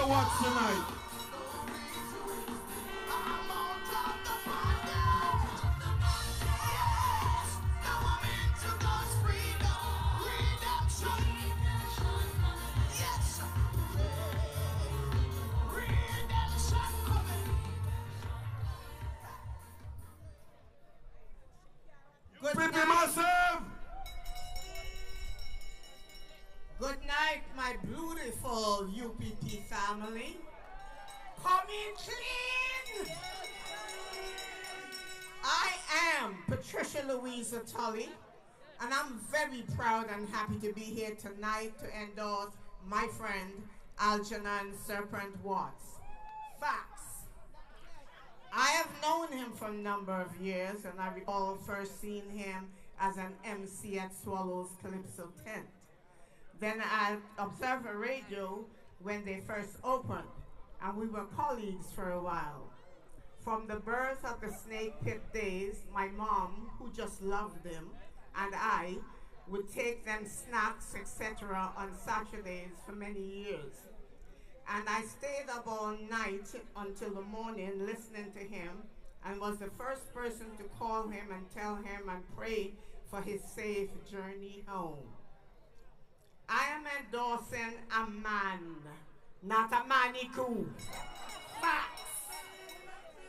your watch tonight. Good night, my beautiful UPP family. Coming clean! I am Patricia Louisa Tully, and I'm very proud and happy to be here tonight to endorse my friend Aljanan Serpent Watts. Facts. I have known him for a number of years, and I recall first seeing him as an MC at Swallow's Calypso tent. Then I observed a radio when they first opened, and we were colleagues for a while. From the birth of the Snake Pit days, my mom, who just loved them, and I would take them snacks, etc. on Saturdays for many years. And I stayed up all night until the morning listening to him, and was the first person to call him and tell him and pray for his safe journey home. I am endorsing a man, not a manikou. Facts.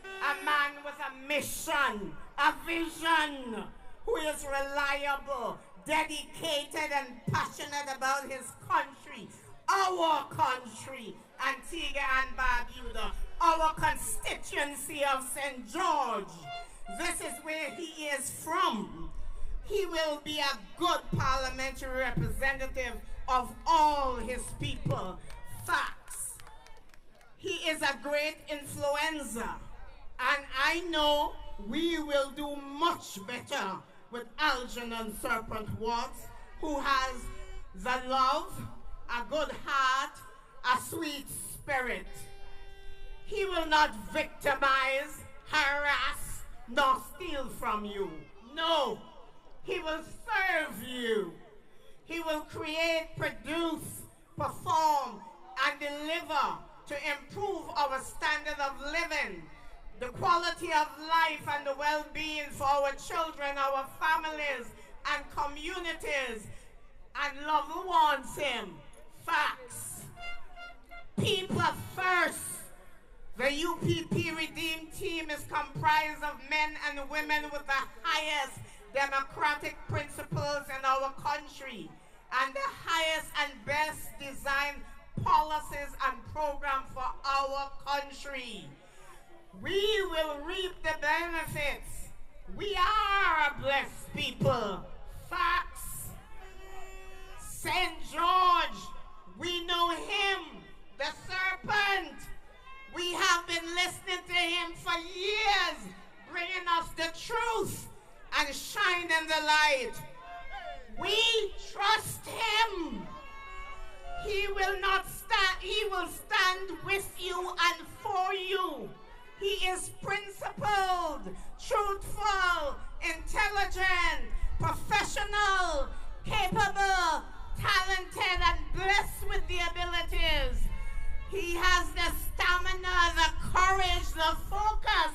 A man with a mission, a vision, who is reliable, dedicated, and passionate about his country, our country, Antigua and Barbuda, our constituency of St. George. This is where he is from. He will be a good parliamentary representative of all his people. Facts. He is a great influencer, and I know we will do much better with Aljanan Serpent Watts, who has the love, a good heart, a sweet spirit. He will not victimize, harass, nor steal from you. No. He will serve you. He will create, produce, perform, and deliver to improve our standard of living, the quality of life and the well-being for our children, our families, and communities, and loved ones him. Facts. People first. The UPP Redeemed team is comprised of men and women with the highest democratic principles in our country and the highest and best designed policies and programs for our country. We will reap the benefits. We are a blessed people. Facts. St. George, we know him, the serpent. We have been listening to him for years, bringing us the truth and shining the light. We trust him. He will not stand, he will stand with you and for you. He is principled, truthful, intelligent, professional, capable, talented, and blessed with the abilities. He has the stamina, the courage, the focus,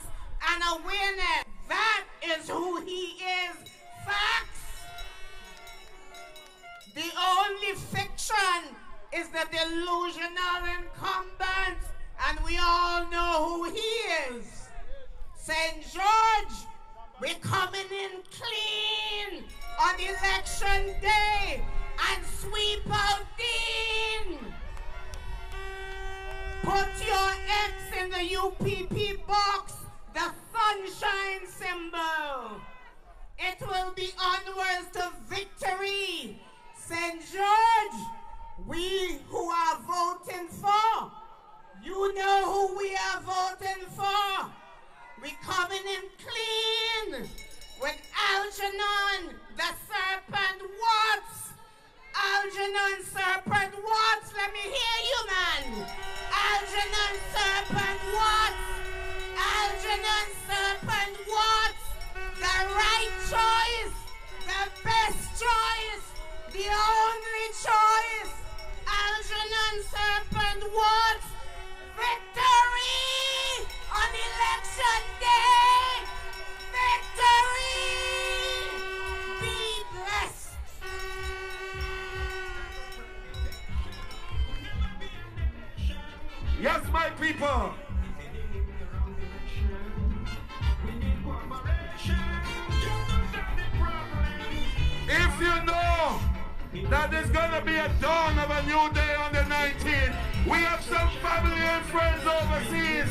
and awareness. That is who he is. Facts. The only fiction is the delusional incumbent, and we all know who he is. St. George, we're coming in clean on election day and sweep out Dean. Put your X in the UPP box, the sunshine symbol. It will be onwards to victory. St. George, we who are voting for, you know who we are voting for. We coming in clean with Aljanan, the Serpent Watts. Aljanan Serpent Watts, let me hear you, man. Aljanan Serpent Watts. Aljanan Serpent Watts. The right choice, the best choice, the only choice. Aljanan Serpent Watts. Yes, my people. If you know that there's going to be a dawn of a new day on the 19th, we have some family and friends overseas.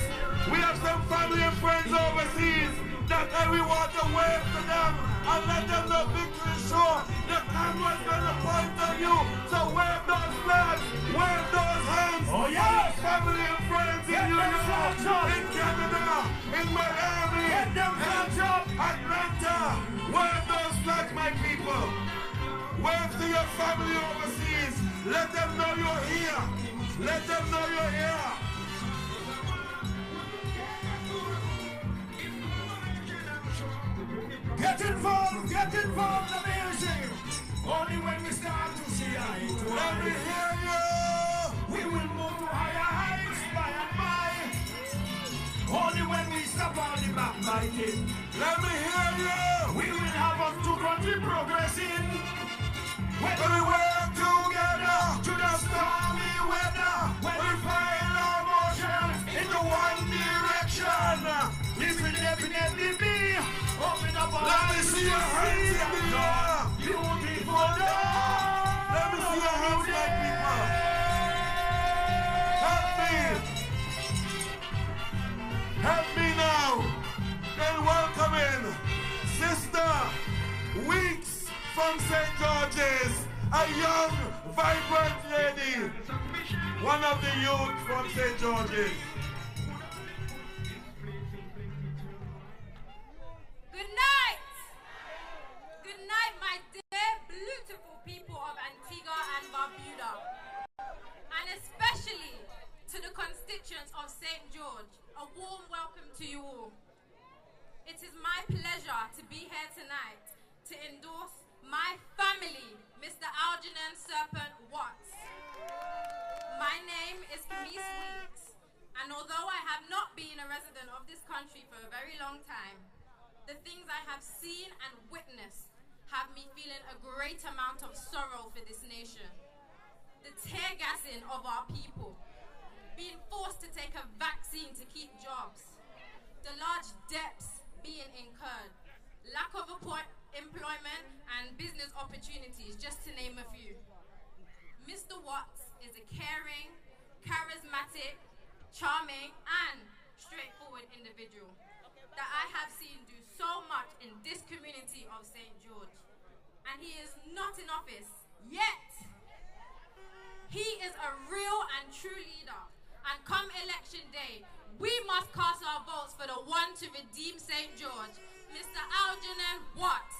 We have some family and friends overseas that we want to wave to them and let them know victory is sure. The camera's going to point on you. So wave those flags, wave those hands. Oh yes! Family and friends in New York, in Canada, in Miami, in Atlanta. Wave those flags, my people. Wave to your family overseas. Let them know you're here. Let them know you're here. Get involved, amazing. Only when we start to see eye to eye. Let me hear you. We will move to higher heights by and by. Only when we stop all the backbiting. Let me hear you. We will have us two country progressing. When we work together to the stormy weather. When we find our motion into one direction. This will definitely be. Open up our Let me see your hands in the air. Beautiful day. Let me see your hands, my people. Help me. Help me now. And welcome in Sister Weeks from St. George's, a young, vibrant lady. One of the youth from St. George's. Good night, my dear, beautiful people of Antigua and Barbuda, and especially to the constituents of St. George. A warm welcome to you all. It is my pleasure to be here tonight to endorse my family, Mr. Aljanan Serpent Watts. My name is Camise Weeks, and although I have not been a resident of this country for a very long time, the things I have seen and witnessed have me feeling a great amount of sorrow for this nation. The tear gassing of our people, being forced to take a vaccine to keep jobs, the large debts being incurred, lack of employment and business opportunities, just to name a few. Mr. Watts is a caring, charismatic, charming and straightforward individual that I have seen do so much in this community of St. George. And he is not in office yet. He is a real and true leader. And come election day, we must cast our votes for the one to redeem St. George, Mr. Aljanan Watts.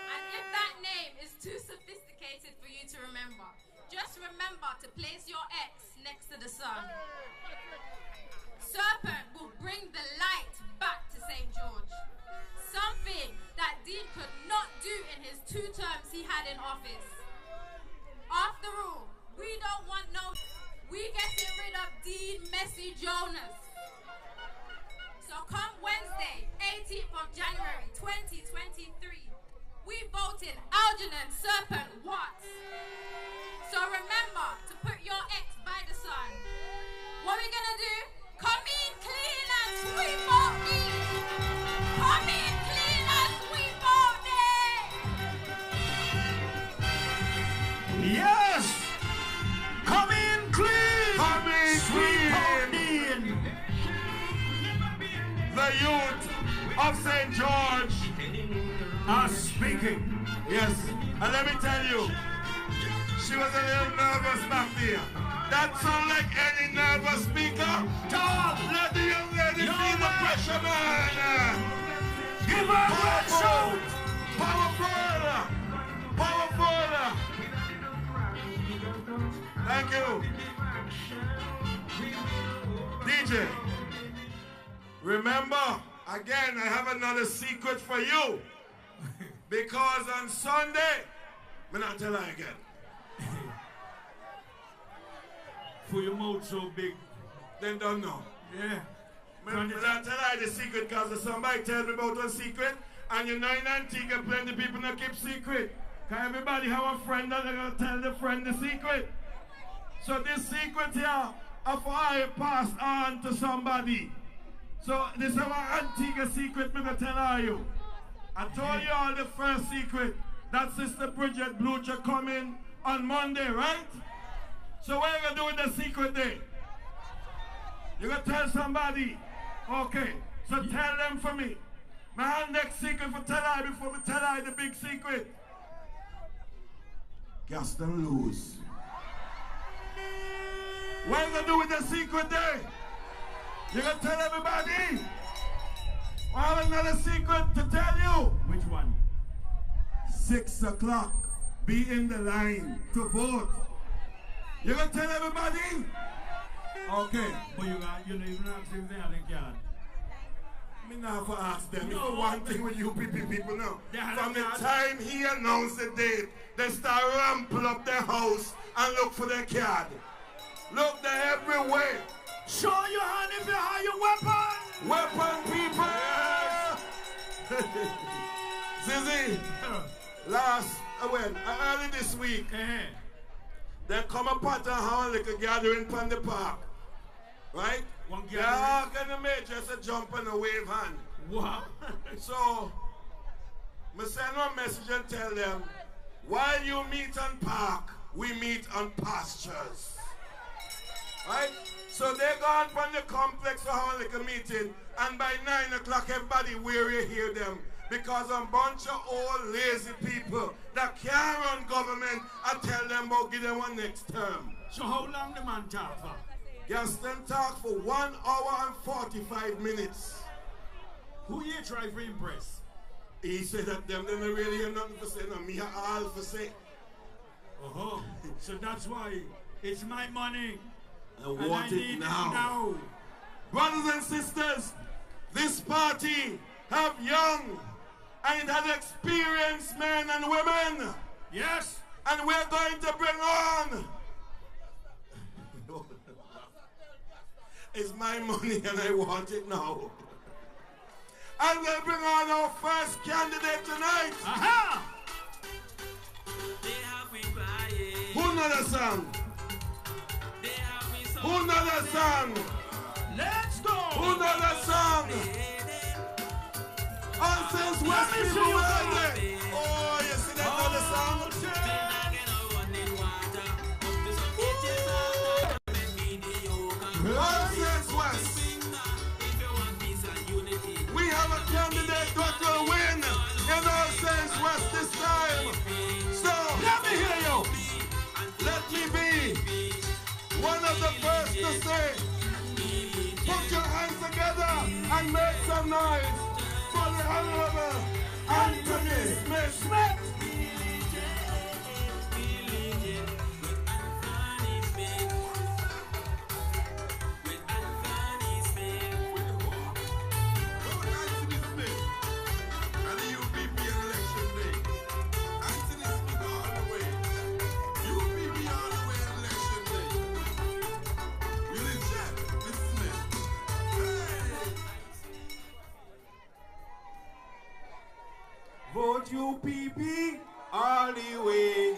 And if that name is too sophisticated for you to remember, just remember to place your X next to the sun. Serpent will bring the light back to St. George. Something that Dean could not do in his 2 terms he had in office. After all, we don't want we getting rid of Dean Messi Jonas. So come Wednesday, 18th of January 2023, we vote in Aljanan Serpent Watts. So remember to put your X by the sun. What are we gonna do? Come in clean and sweep out these. Come in clean and sweep out there. Yes! Come in clean! Come in clean! The youth of St. George are speaking. Yes, and let me tell you, she was a little nervous back there. That sound like any nervous speaker. Tom, let the young lady feel the pressure, man. Give her a red shout. Powerful. Powerful. Thank you. DJ, remember, again, I have another secret for you. Because on Sunday, I'm not tell her again. For your mouth so big. Then don't know. Yeah. I'm not tell her the secret because somebody tell me about one secret and you know in Antigua plenty people not keep secret. Can everybody have a friend that they're going to tell the friend the secret? So this secret here, if I pass on to somebody. So this is our Antigua secret I'm going to tell you. I told you all the first secret. That Sister Bridget Blucher coming on Monday, right? So what are you going to do with the secret day? You're going to tell somebody? Okay. So tell them for me. My next secret for tell I before we tell I the big secret. Gaston lose. What are you going to do with the secret day? You're going to tell everybody? I have another secret to tell you. Which one? 6 o'clock. Be in the line to vote. You're going to tell everybody? Okay. But you don't even ask if they have a card. Me not for ask them. No. For one thing with UPP people now. From the time he announced the date, they start rample up their house and look for their card. Look there everywhere. Show your hand if you have your weapon. Weapon, people. Zizi, early this week, they come apart and have a little gathering from the park. Right? One gathering. Yeah, gonna make just a jump and a wave hand. Wow. So, I send one message and tell them, while you meet on park, we meet on pastures. Right? So they gone from the complex for having like a meeting, and by 9 o'clock everybody weary hear them. Because a bunch of old lazy people that can't run government and tell them about give them one next term. So how long the man talk for? Gaston talk for 1 hour and 45 minutes. Who you try to impress? He said that them don't really have nothing to say, no, me all for say. Uh-huh. So that's why it's my money. I want it now. Brothers and sisters, this party have young and it has experienced men and women. Yes. And we're going to bring on. It's my money and I want it now. I'm going to bring on our first candidate tonight. Aha! Who know the song? Who know the song? Let's go! Who know the song? Since West people were there. Oh, you see that know the song? Since West. We have a candidate that will win in all Saints West this time. So, let me hear you. Let me be one of the first to say, put your hands together and make some noise for the Honorable Anthony Smith. Vote UPP all the way.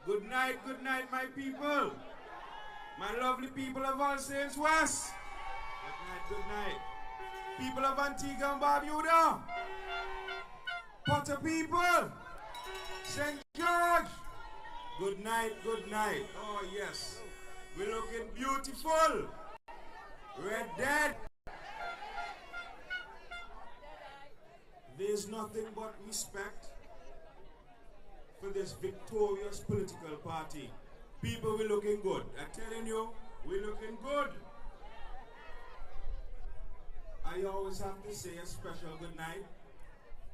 Good night, my people. My lovely people of All Saints West. Good night. People of Antigua and Barbuda. Potter people. St. George. Good night. Oh, yes. We're looking beautiful. Red Dead. There's nothing but respect for this victorious political party. People, we're looking good. I'm telling you, we're looking good. I always have to say a special good night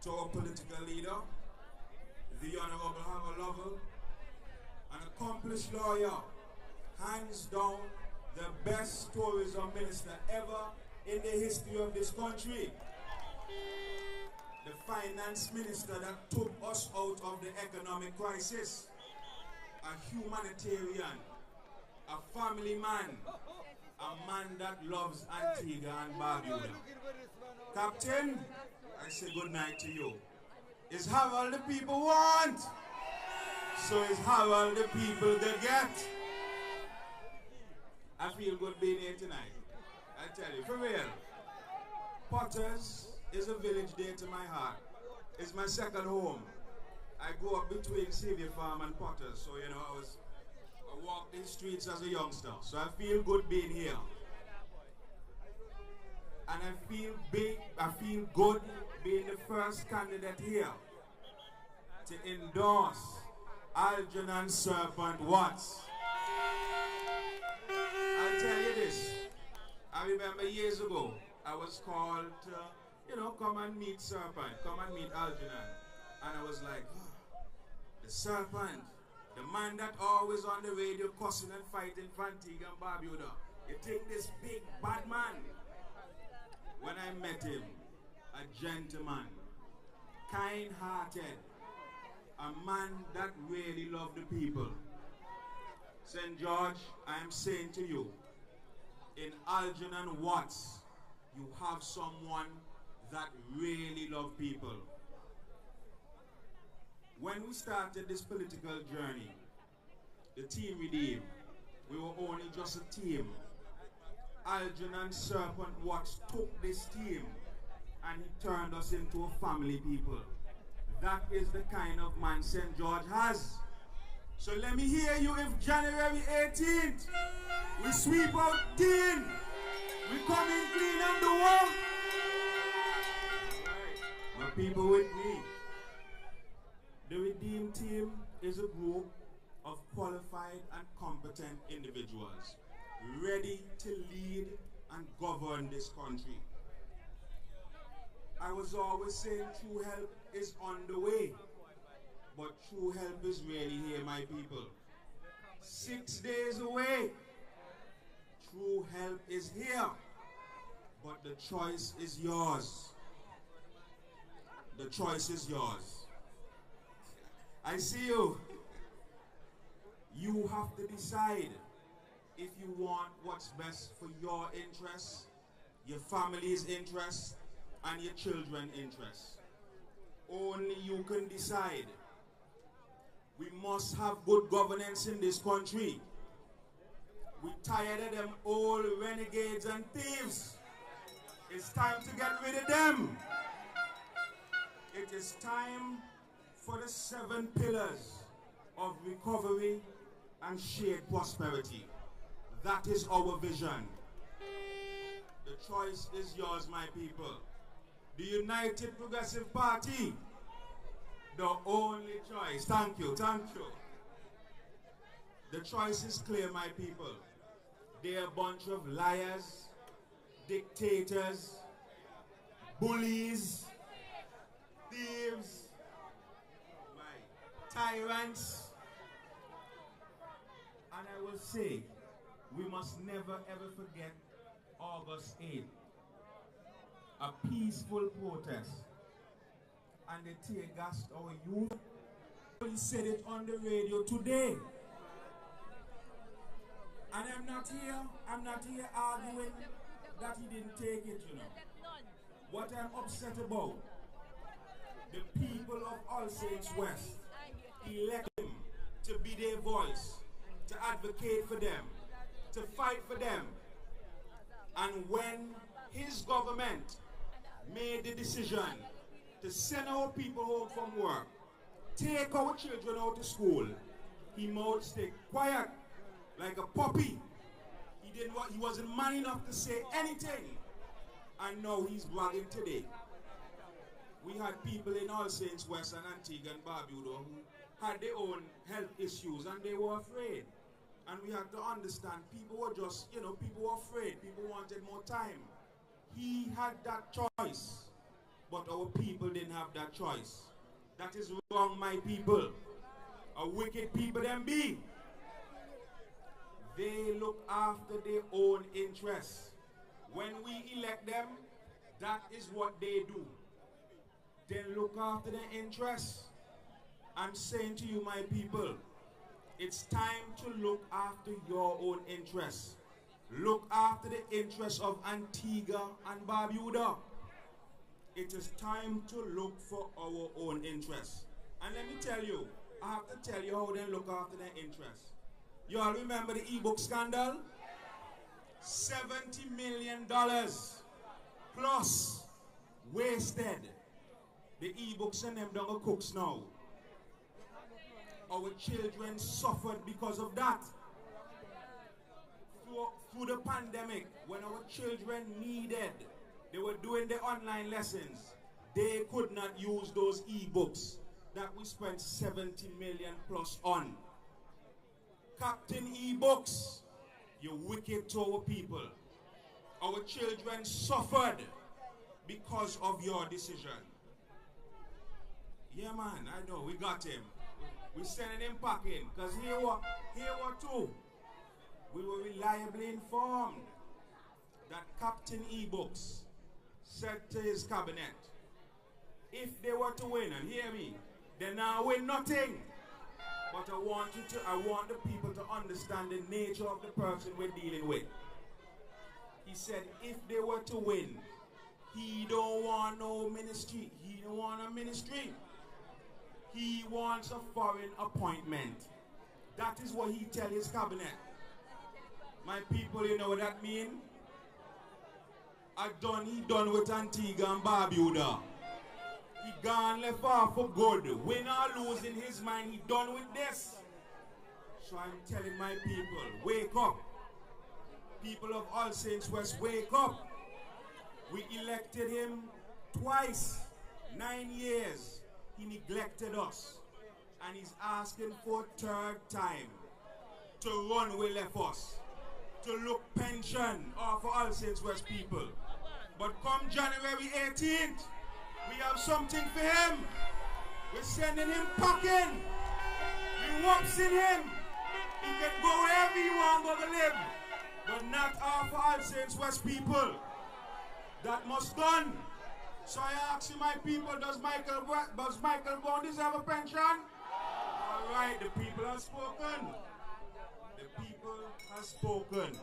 to our political leader, the Honorable Hammer Lovell, an accomplished lawyer, hands down, the best tourism minister ever in the history of this country. The finance minister that took us out of the economic crisis. A humanitarian, a family man, a man that loves Antigua and Barbuda. Captain, I say good night to you. Is Harold the people want? So is Harold the people they get? I feel good being here tonight. I tell you, for real. Potters is a village dear to my heart. It's my second home. I grew up between Xavier Farm and Potters, so you know I walked these streets as a youngster. So I feel good being here. And I feel good being the first candidate here to endorse Aljanan Serpent Watts. I'll tell you this. I remember years ago, I was called to, you know, come and meet Serpent, come and meet Aljanan. And I was like, oh, the Serpent, the man that always on the radio cussing and fighting for Antigua and Barbuda. You take this big bad man. When I met him, a gentleman, kind-hearted, a man that really loved the people. St. George, I am saying to you, in Aljanan Watts, you have someone that really loves people. When we started this political journey, the team Redeem, we were only just a team. Aljanan Serpent Watts took this team and he turned us into a family people. That is the kind of man St. George has. So let me hear you if January 18th, we sweep out Dean, we come in clean and do what? Right. My people with me. The Redeem team is a group of qualified and competent individuals ready to lead and govern this country. I was always saying true help is on the way, but true help is really here, my people. 6 days away, true help is here, but the choice is yours. The choice is yours. I see you. You have to decide if you want what's best for your interests, your family's interests, and your children's interests. Only you can decide. We must have good governance in this country. We're tired of them old renegades and thieves. It's time to get rid of them. It is time for the 7 pillars of recovery and shared prosperity. That is our vision. The choice is yours, my people. The United Progressive Party, the only choice. Thank you, thank you. The choice is clear, my people. They're a bunch of liars, dictators, bullies, thieves, tyrants. And I will say, we must never ever forget August 8th, a peaceful protest, and they tear gassed our youth. He said it on the radio today. And I'm not here arguing that he didn't take it, you know. What I'm upset about, the people of All Saints West elect him to be their voice, to advocate for them, to fight for them. And when his government made the decision to send our people home from work, take our children out of school, he must stay quiet like a puppy. He wasn't man enough to say anything. And now he's bragging today. We had people in All Saints West and Antigua and Barbuda who had their own health issues and they were afraid. And we had to understand, people were just, you know, people were afraid. People wanted more time. He had that choice, but our people didn't have that choice. That is wrong, my people. A wicked people them be. They look after their own interests. When we elect them, that is what they do. They look after their interests. I'm saying to you, my people, it's time to look after your own interests. Look after the interests of Antigua and Barbuda. it is time to look for our own interests. And let me tell you, I have to tell you how they look after their interests. You all remember the e-book scandal? $70 million plus wasted. The e-books and them don't go cooks now. Our children suffered because of that. Through the pandemic, when our children needed, they were doing their online lessons, they could not use those e-books that we spent 70 million plus on. Captain e-books, you wicked to our people. Our children suffered because of your decision. Yeah, man, I know, we got him. We sending him packing, because here were too. We were reliably informed that Captain e-books said to his cabinet, if they were to win, and hear me, they now win nothing. But I want the people to understand the nature of the person we're dealing with. He said if they were to win, he don't want no ministry. He don't want a ministry. He wants a foreign appointment. That is what he tell his cabinet. My people, you know what that mean? He done with Antigua and Barbuda. He gone left off for good. Win or lose in his mind, he done with this. So I'm telling my people, wake up. People of All Saints West, wake up. We elected him twice, 9 years. He neglected us. And he's asking for a third time to run where left us. To look pension for All Saints West people. But come January 18th, we have something for him. We're sending him packing. We're whoopsing him. He can go wherever he wants to live. But not for All Saints West people. That must done. So I ask you, my people, does Michael Brown deserve a pension? All right, the people have spoken. The people have spoken.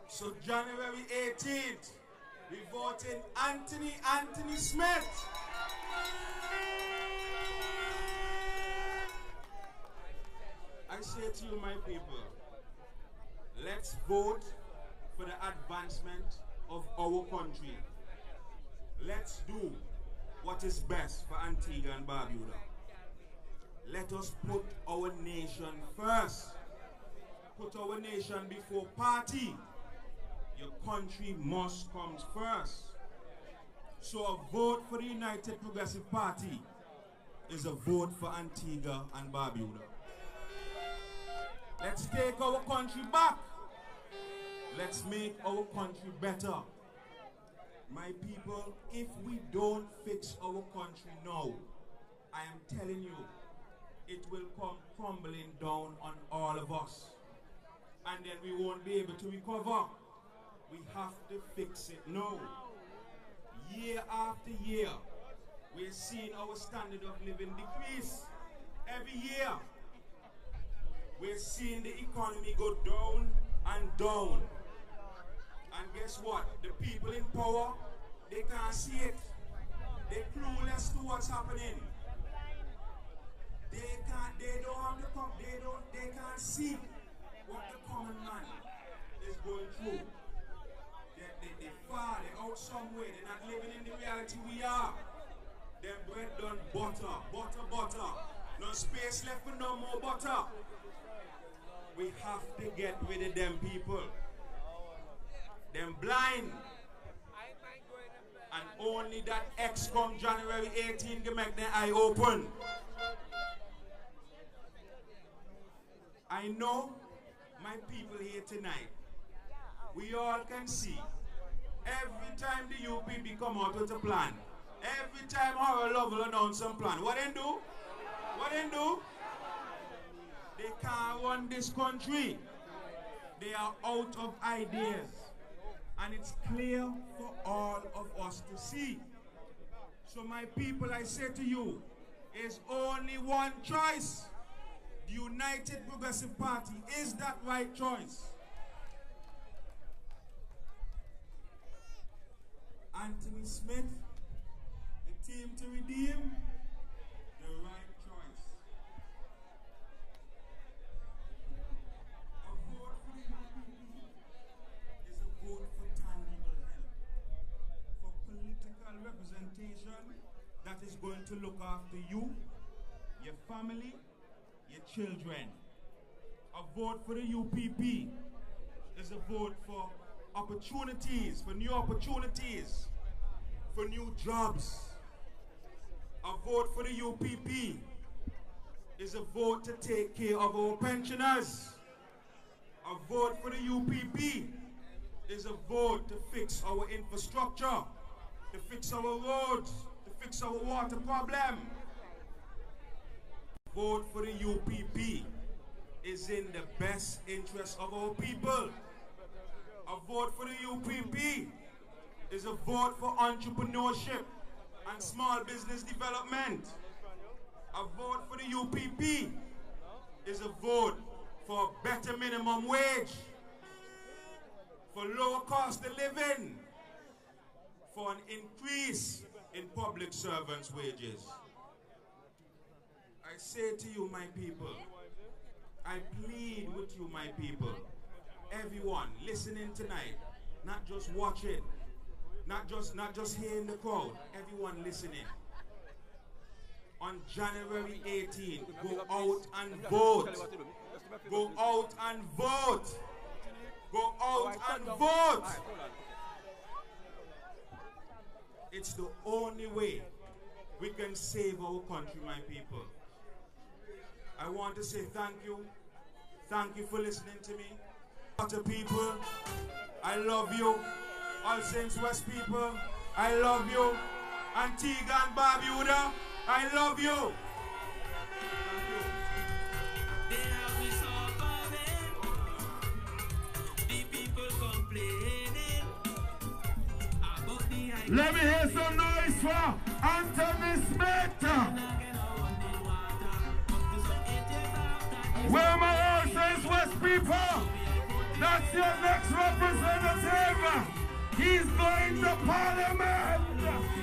So January 18th, we vote in Anthony Smith. I say to you, my people, let's vote for the advancement of our country. Let's do what is best for Antigua and Barbuda. Let us put our nation first. Put our nation before party. Your country must come first. So a vote for the United Progressive Party is a vote for Antigua and Barbuda. Let's take our country back. Let's make our country better. My people, if we don't fix our country now, I am telling you, it will come crumbling down on all of us. And then we won't be able to recover. We have to fix it now. Year after year, we're seeing our standard of living decrease. Every year, we're seeing the economy go down and down. And guess what? The people in power, they can't see it. They're clueless to what's happening. They can't see what the common man is going through. They're far, they're out somewhere, they're not living in the reality we are. Them bread done butter. No space left for no more butter. We have to get rid of them people. Them blind. And only that X come January 18 to make their eye open. I know my people here tonight, we all can see, every time the UPP come out with a plan, every time our love will announce some plan, what they do? They can't run this country. They are out of ideas. And it's clear for all of us to see. So my people, I say to you, is only one choice. The United Progressive Party is that right choice. Anthony Smith, the team to redeem, the right choice. A vote for the UPP is a vote for tangible help, for political representation that is going to look after you, your family, your children. A vote for the UPP is a vote for opportunities, for new opportunities, for new jobs. A vote for the UPP is a vote to take care of our pensioners. A vote for the UPP is a vote to fix our infrastructure, to fix our roads, to fix our water problem. Vote for the UPP is in the best interest of our people. A vote for the UPP is a vote for entrepreneurship and small business development. A vote for the UPP is a vote for a better minimum wage, for lower cost of living, for an increase in public servants' wages. I say to you, my people, I plead with you, my people, everyone listening tonight, not just watching, not just here in the crowd, everyone listening. On January 18th, go out and vote. Go out and vote. Go out and vote. It's the only way we can save our country, my people. I want to say thank you. Thank you for listening to me. Water people, I love you. All Saints West people, I love you. Antigua and Barbuda, I love you. Let me hear some noise for Anthony Smith. Where are my All Saints West people? That's your next representative. He's going to Parliament.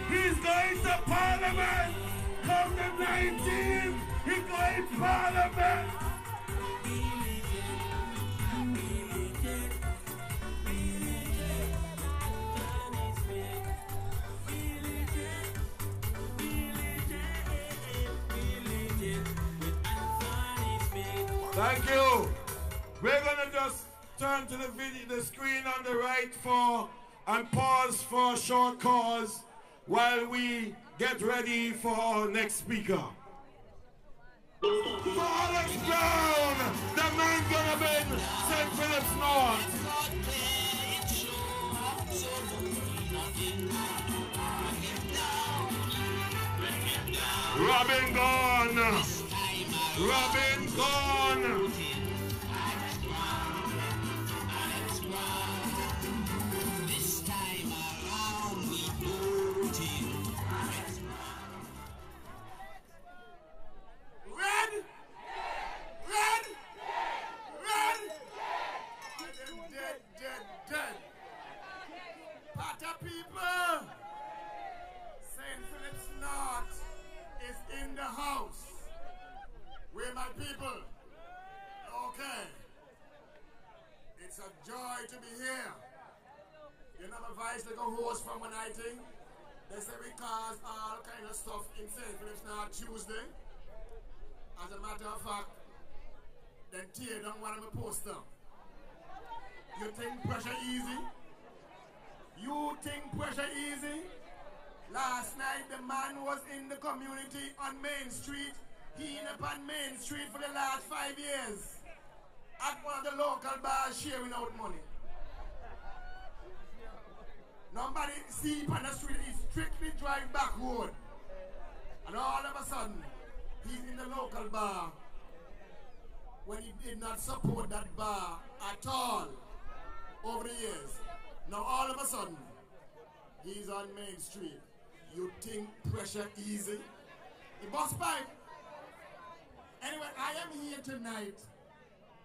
He's going to Parliament. Come the 19th, he's going to Parliament. Thank you. We're gonna just turn to the screen on the right and pause for a short pause while we get ready for our next speaker. For Alex Brown, the man gonna be in St. Philip's North. Robin gone. Robin gone. This time around we vote him. Red! Red! Red! Dead. Pata people! St. Philip's North is in the house. Where my people? Okay. It's a joy to be here. You know my vice like a host from one night thing? They say we cause all kind of stuff in St. Philip's North Tuesday. As a matter of fact, then tear down one of my poster. You think pressure easy? You think pressure easy? Last night the man was in the community on Main Street. He in upon Main Street for the last 5 years at one of the local bars sharing out money. Nobody see him on the street, he strictly drive back road. And all of a sudden, he's in the local bar when he did not support that bar at all over the years. Now all of a sudden, he's on Main Street. You think pressure easy? He bust pipe. Anyway, I am here tonight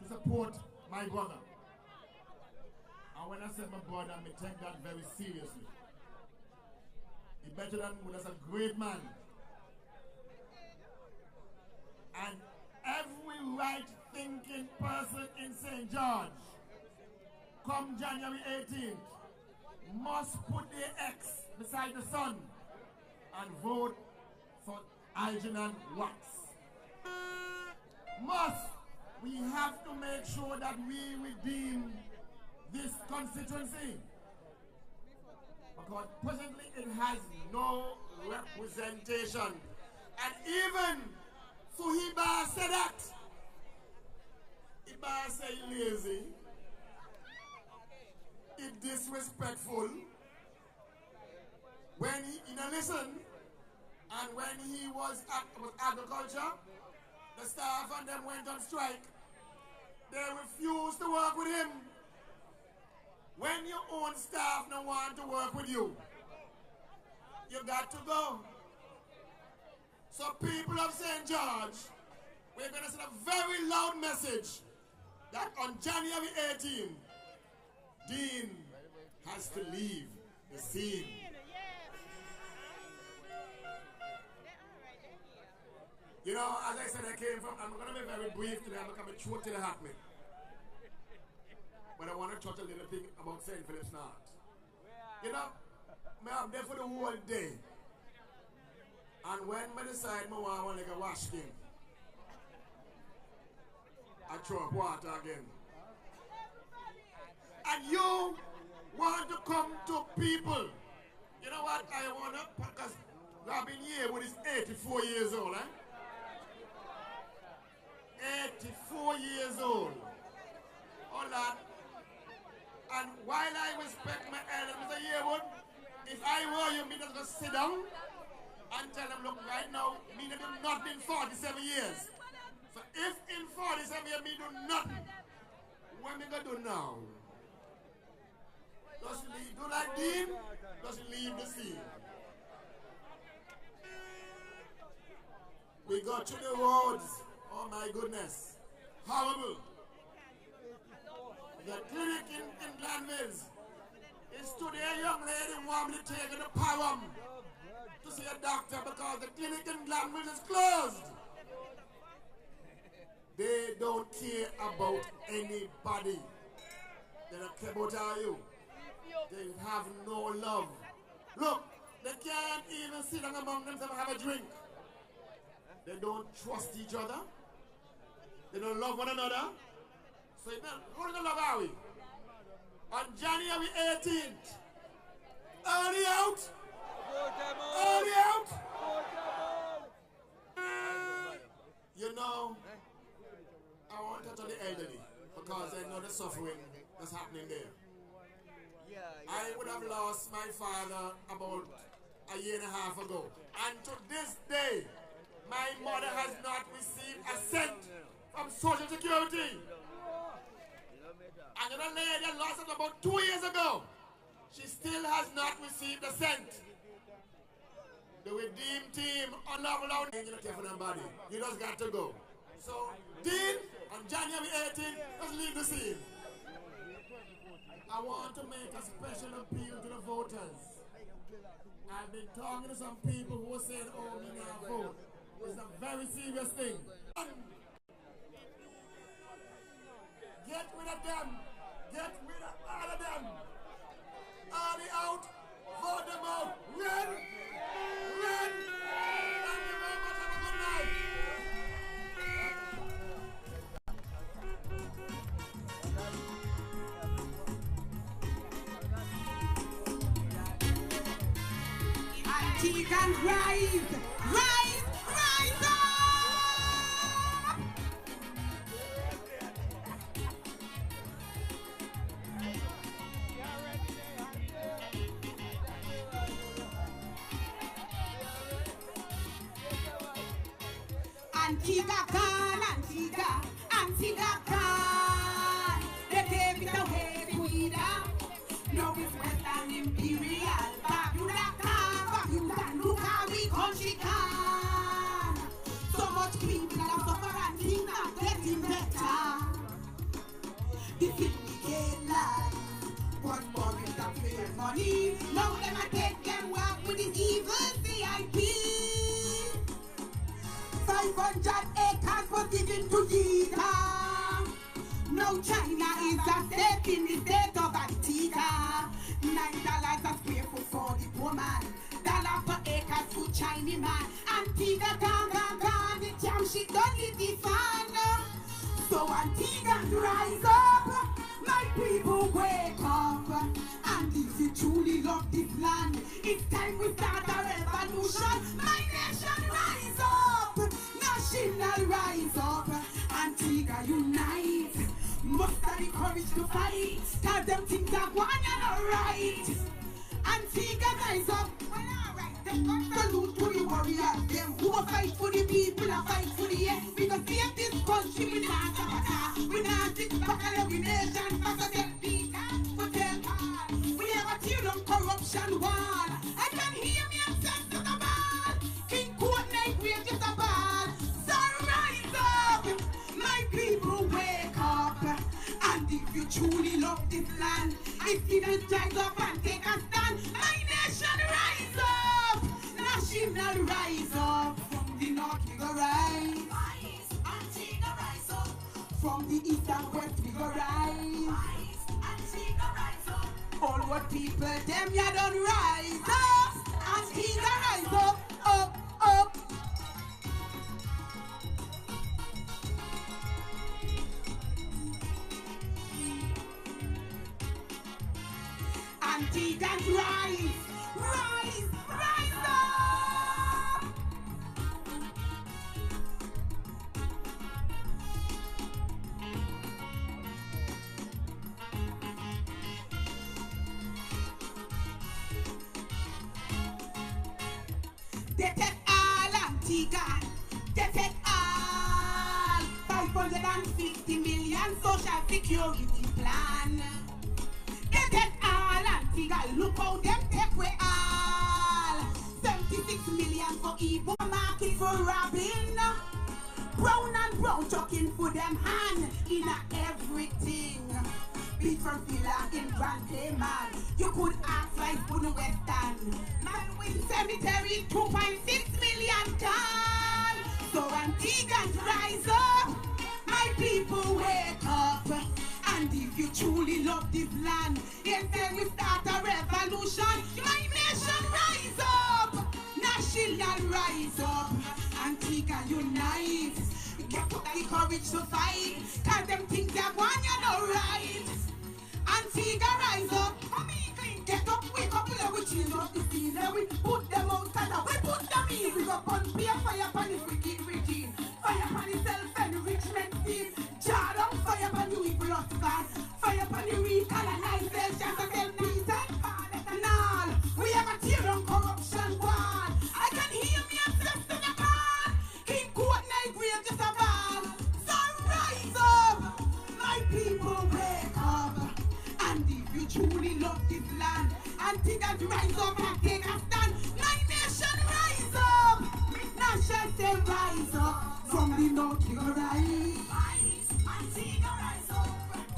to support my brother. And when I say my brother, I take that very seriously. He's better than Muda's a great man. And every right-thinking person in St. George, come January 18th, must put their X beside the sun and vote for Aljanan Wax. Must. We have to make sure that we redeem this constituency. Because presently it has no representation. And even Fuhiba said that. Iba say lazy, it disrespectful. When he didn't listen, and when he was at agriculture, the staff and them went on strike. They refused to work with him. When your own staff don't want to work with you, you got to go. So people of St. George, we're going to send a very loud message that on January 18, Dean has to leave the scene. You know, as I said, I came from, I'm going to be very brief today, I'm going to come short till it happened. But I want to touch a little thing about St. Philip's North. You know, I'm there for the whole day. And when I decide I want to like a wash skin, I throw up water again. And you want to come to people. You know what? I want to, because I've been here when he's 84 years old, 84 years old. All that. And while I respect my elders, Mr. Yearwood, if I were you, me just go sit down and tell them, look, right now, me do not been 47 years. So if in 47 years me do nothing, what me gonna do now? Just leave, do like Dean, just leave the scene. We go to the roads, oh my goodness, horrible. The clinic in Glanville's is today a young lady warmly taking the power to see a doctor because the clinic in Glanville is closed. They don't care about anybody. They don't care about you. They have no love. Look, they can't even sit down among themselves and have a drink. They don't trust each other. They don't love one another. So who do love are we? On January 18th, early out, early out. You know, I want to touch on the elderly because I know the suffering that's happening there. I would have lost my father about a year and a half ago. And to this day, my mother has not received a cent from Social Security. And the lady lost it about 2 years ago. She still has not received a cent. The Redeem team, unlawful, you don't care for nobody. You just got to go. So, Dean, on January 18th, let's leave the scene. I want to make a special appeal to the voters. I've been talking to some people who are saying, oh, we now vote. It's a very serious thing. Get rid of them. Get rid of all of them. Early out. Vote them out. Run. Run. Thank you very much. Have a good night. Antigua, rise. Rise. Rise up. Antigua gone, Antigua, Antigua gone. They gave it away to Ida. No, it's Western Imperial. Barbuda can, Barbuda, look how we country can. So much people that suffer and things are getting better. The syndicate lies, but more is the fair money. Now them I take them work with the evil. 500 acres was given to Gita. Now China is a state in the state of Antigua. $9 a square foot for the poor man. Dollar per acre for Chinese man. Antigua gone, the jam shit done it the fan. So Antigua rise up, my people wake up. And if you truly love this land, it's time we start a revolution. My nation rise up, national rise up. Antigua unite, muster the courage to fight. Cause them things are going on right. Antigua rise up. Well, alright. Salute to the warriors, them who fight for the people and fight for the end. Because if this country we not sabotage, we not sit back and every nation back to them beat for them all. We never tear down corruption wall. I can hear me and sense to the ball. King Court night we just a ball. So rise up, my people wake up. And if you truly love this land, it's didn't rise up and take a stand. My nation rise up, national rise up. From the north we go rise, Antigua rise up. From the east and west we go rise, Antigua rise up. All what people them ya don't rise up, Antigua rise up, up, up. Antigans rise, rise, rise up! They take all Antigua, they take all 550 million social security plan. They take all Antigua, look how them take away all 76 million for Igbo market for robbing. Brown and brown chucking for them hand in everything. Beat from Villa in Grand Cayman. You could ask like for the Western. Man with cemetery 2.6 million ton. So Antigans rise up, my people wake up. And if you truly love this land, yes, then we start a revolution. My nation rise up, national rise up. Antigua unite, get up the courage to fight. Cause them things they're going, you know, right. Antigua rise up, get up, wake up, we change up the scene. We put them out, cause we put them in. We go on beer, fire upon the wicked regime. Fire upon the self-enrichment scheme. Jar down, fire upon the evil of God. Fire upon the recolonization of them peace and violence and all. We have a tear on corruption wall. I can hear me and sense to the call. King Court night we just a ball. So rise up, my people wake up. And if you truly love this land, Antigua rise up and take a stand. My nation rise up, nation say rise up. From the north we go rise, Antigua rise up.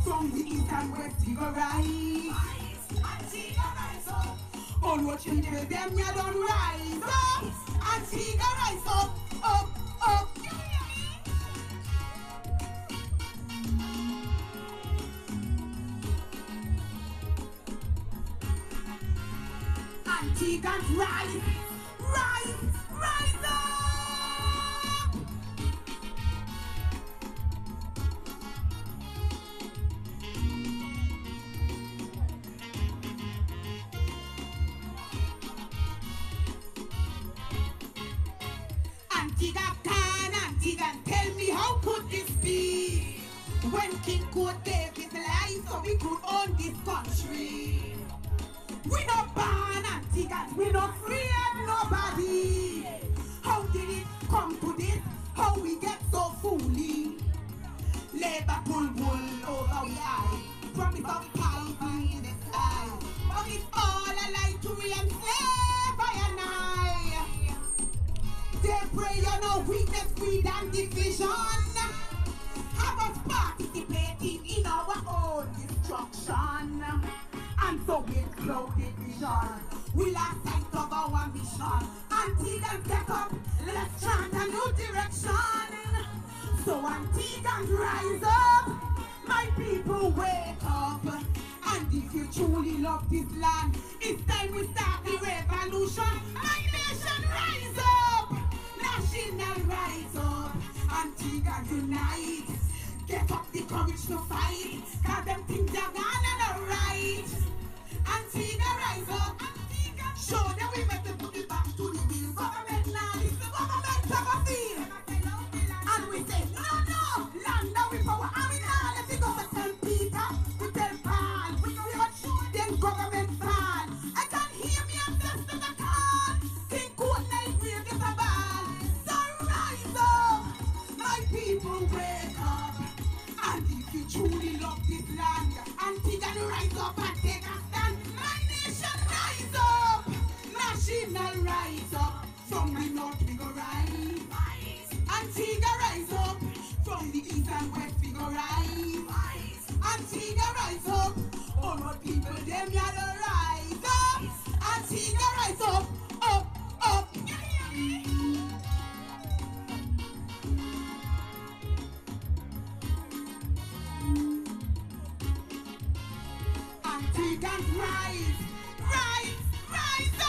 From the east and west we go rise, Antigua rise up. All what people them ya don't rise up, Antigua rise up, up, up. Antigans rise, rise, rise up! Antigua, tell me how could this be? When King Court gave his life so we could own this country. We no ban Antigua, we no free nobody. How did it come to this? How we get so foolish? Labor pull wool over we eye. Promise of power in the sky. But it's all a lie to re-enslave I and I. They pray on no weakness, greed and division. Have us participating in our own destruction. And so with clouded vision, we lost sight of our mission. Until them step up, let's chant a new direction. So Antigua, rise up, my people wake up. And if you truly love this land, it's time we start the revolution. My nation rise up, national rise up. Antigua unite, get up the courage to fight, cause them things are gone and alright. Antigua rise up, Antigua show them we make them put it back to the wheel. Government land is the government of a field. And we say, no, land that we power. And we now let it go to St. Peter, we tell Paul, we not show them government fall. I can hear me and bless to the call. King Cool Night will get a ball. So rise up, my people wake up. And if you truly love this land, Antigua rise up and take a stand. My nation rise up, national rise up. From the north we go rise. Antigua rise up, from the east and west we go rise. Antigua rise up, all my people them ya the rise up. Antigua rise up, up, up. Antigua rise, rise, rise up.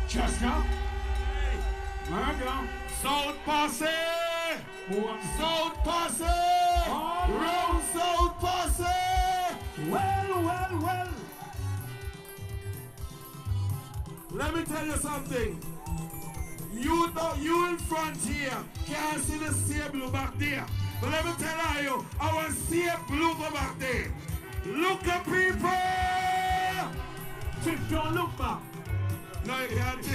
Chester. Margo. South Posse. South Posse. Round South Posse. Well. Let me tell you something. You in front here can't see the sea blue back there. But let me tell you, I want to see a blue go back there. Look at people! Chief, don't look back. No, you can't.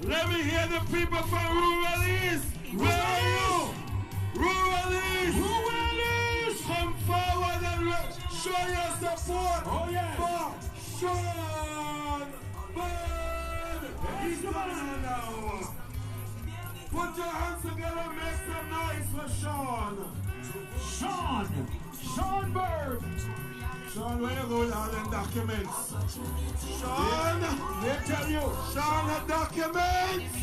Let me hear the people from Rural East. Where are you? Rural East. Rural East. Come forward and show your support. Oh, yeah. For Sean Bird. He's the man now. Put your hands together and make some noise for Sean. Sean Bird. Sean, where you go with all them documents? Sean, they tell you. Sean, the documents.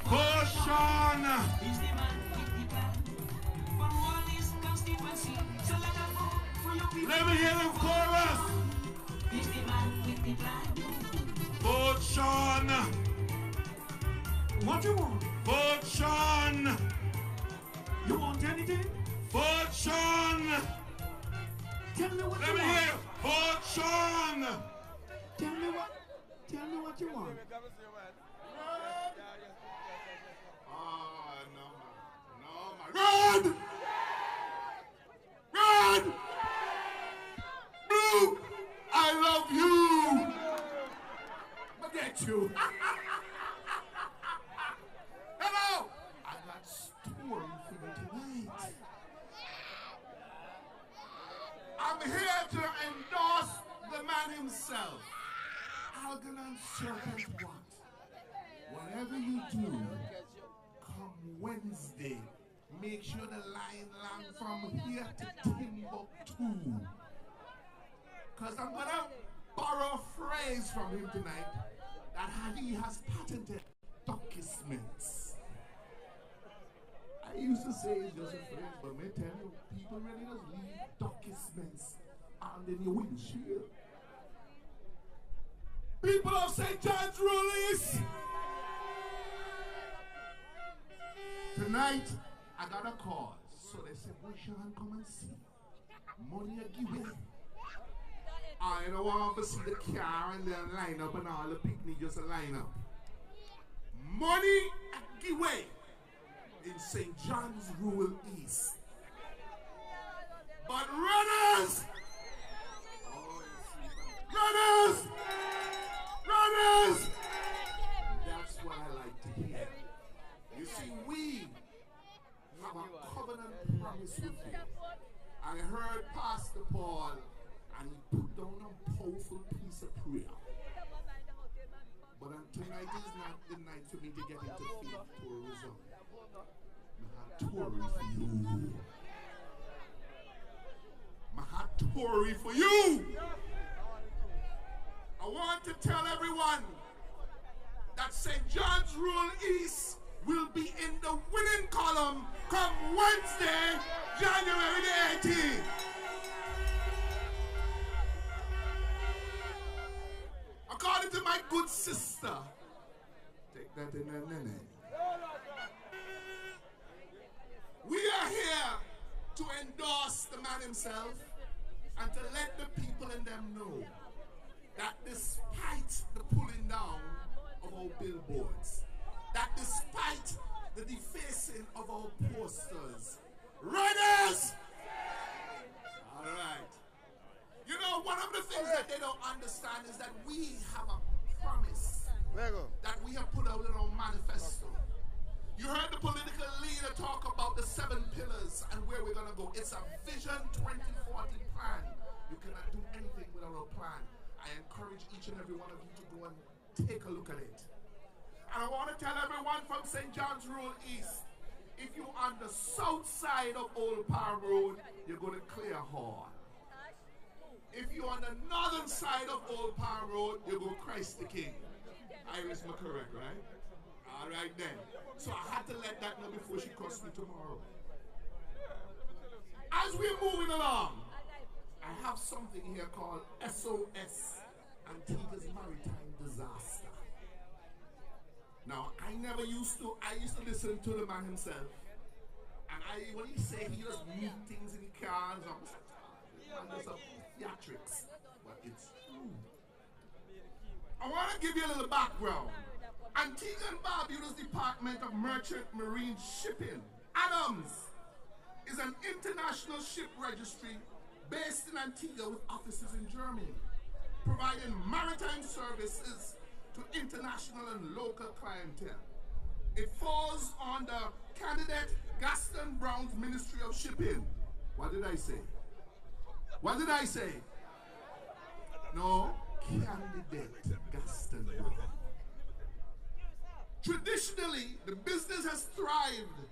For Sean. Let me hear them chorus. Vote Sean. What you want? Vote Sean. You want anything? Vote Sean. Tell me what you want. Let me hear you. Vote Sean. Tell me what you want. No, Red! Blue! I love you! Forget you. Hello! I got story for you tonight. I'm here to endorse the man himself. Aljanan Serpent What? Whatever you do, come Wednesday, make sure the line land from here to Timbuktu. Because I'm going to borrow a phrase from him tonight that he has patented. Documents. I used to say it's just a phrase, but may tell you, people really just leave documents on in your windshield. People of St. John's Release! Tonight, I got a call. So they said, boy, Sean, come and see. Money I give you. I don't want to see the car and then line up and all the picnic just line up. Money at giveaway in St. John's Rural East. But runners! That's what I like to hear. You see, we have a covenant promise with you. I heard Pastor Paul and he put down a powerful piece of prayer. But tonight is not the night for me to get into faith tourism. My heart Tory for you. I want to tell everyone that St. John's Rural East will be in the winning column come Wednesday, January the 18th. According to my good sister, take that in a minute. We are here to endorse the man himself and to let the people in them know that despite the pulling down of our billboards, that despite the defacing of our posters, runners! All right. You know, one of the things that they don't understand is that we have a promise that we have put out in our manifesto. You heard the political leader talk about the 7 pillars and where we're going to go. It's a Vision 2040 plan. You cannot do anything without a plan. I encourage each and every one of you to go and take a look at it. And I want to tell everyone from St. John's Rural East, if you're on the south side of Old Palm Road, you're going to clear hard. If you're on the northern side of Old Palm Road, you go Christ the King. Iris, am I correct, right? All right then. So I had to let that know before she crossed me tomorrow. As we're moving along, I have something here called SOS, Antigua's Maritime Disaster. Now, I used to listen to the man himself. And when he said he does meetings in cars, I was like, man, there's some theatrics. But it's true. I want to give you a little background. Antigua and Barbuda's Department of Merchant Marine Shipping, ADAMS, is an international ship registry based in Antigua with offices in Germany, providing maritime services to international and local clientele. It falls under candidate Gaston Brown's Ministry of Shipping. What did I say? What did I say? No, candidate Gaston Brown. Traditionally, the business has thrived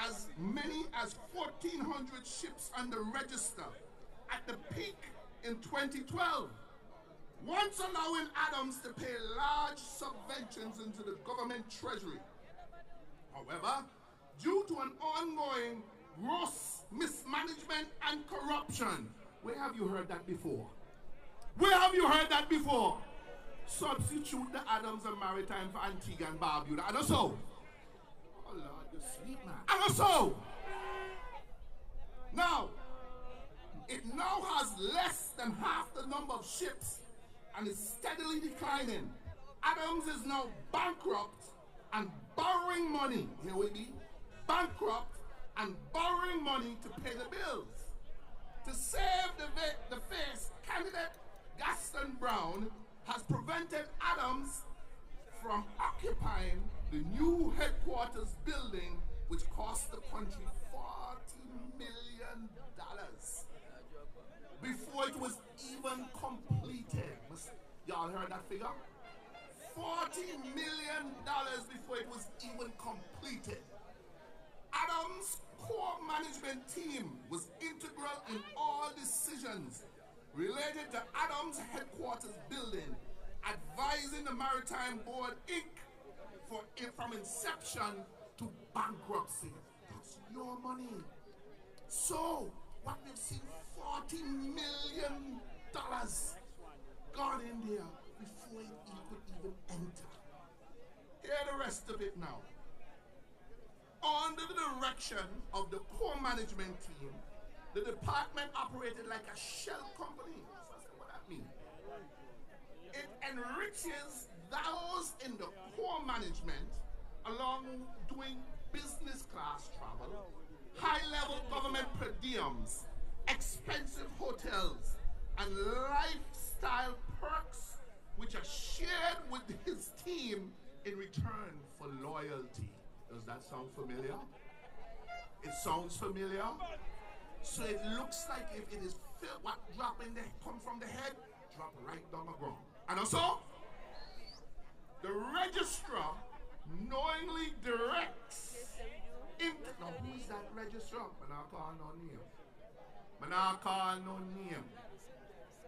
as many as 1,400 ships on the register at the peak in 2012, once allowing ADAMS to pay large subventions into the government treasury. However, due to an ongoing gross mismanagement and corruption, where have you heard that before? Where have you heard that before? Substitute the ADAMS and Maritime for Antigua and Barbuda. And also, oh Lord, you're sweet man. And also, now, it now has less than half the number of ships and is steadily declining. ADAMS is now bankrupt and borrowing money. Here we be. Bankrupt and borrowing money to pay the bills. To save the face, candidate Gaston Brown has prevented ADAMS from occupying the new headquarters building, which cost the country $40 million before it was even completed. Y'all heard that figure? $40 million before it was even completed. ADAMS' core management team was integral in all decisions related to ADAMS headquarters building, advising the Maritime Board, Inc. from inception to bankruptcy. That's your money. So, what we've seen, $40 million gone in there before it could even enter. Hear the rest of it now. Under the direction of the core management team, the department operated like a shell company. So I said, what that mean? It enriches those in the core management along doing business class travel, high-level government per diems, expensive hotels, and lifestyle perks which are shared with his team in return for loyalty. Does that sound familiar? It sounds familiar? So it looks like if it is what dropping come from the head, drop right down the ground. And also, the registrar knowingly directs into, now who is that registrar? I'm not calling no name. I'm not calling no name.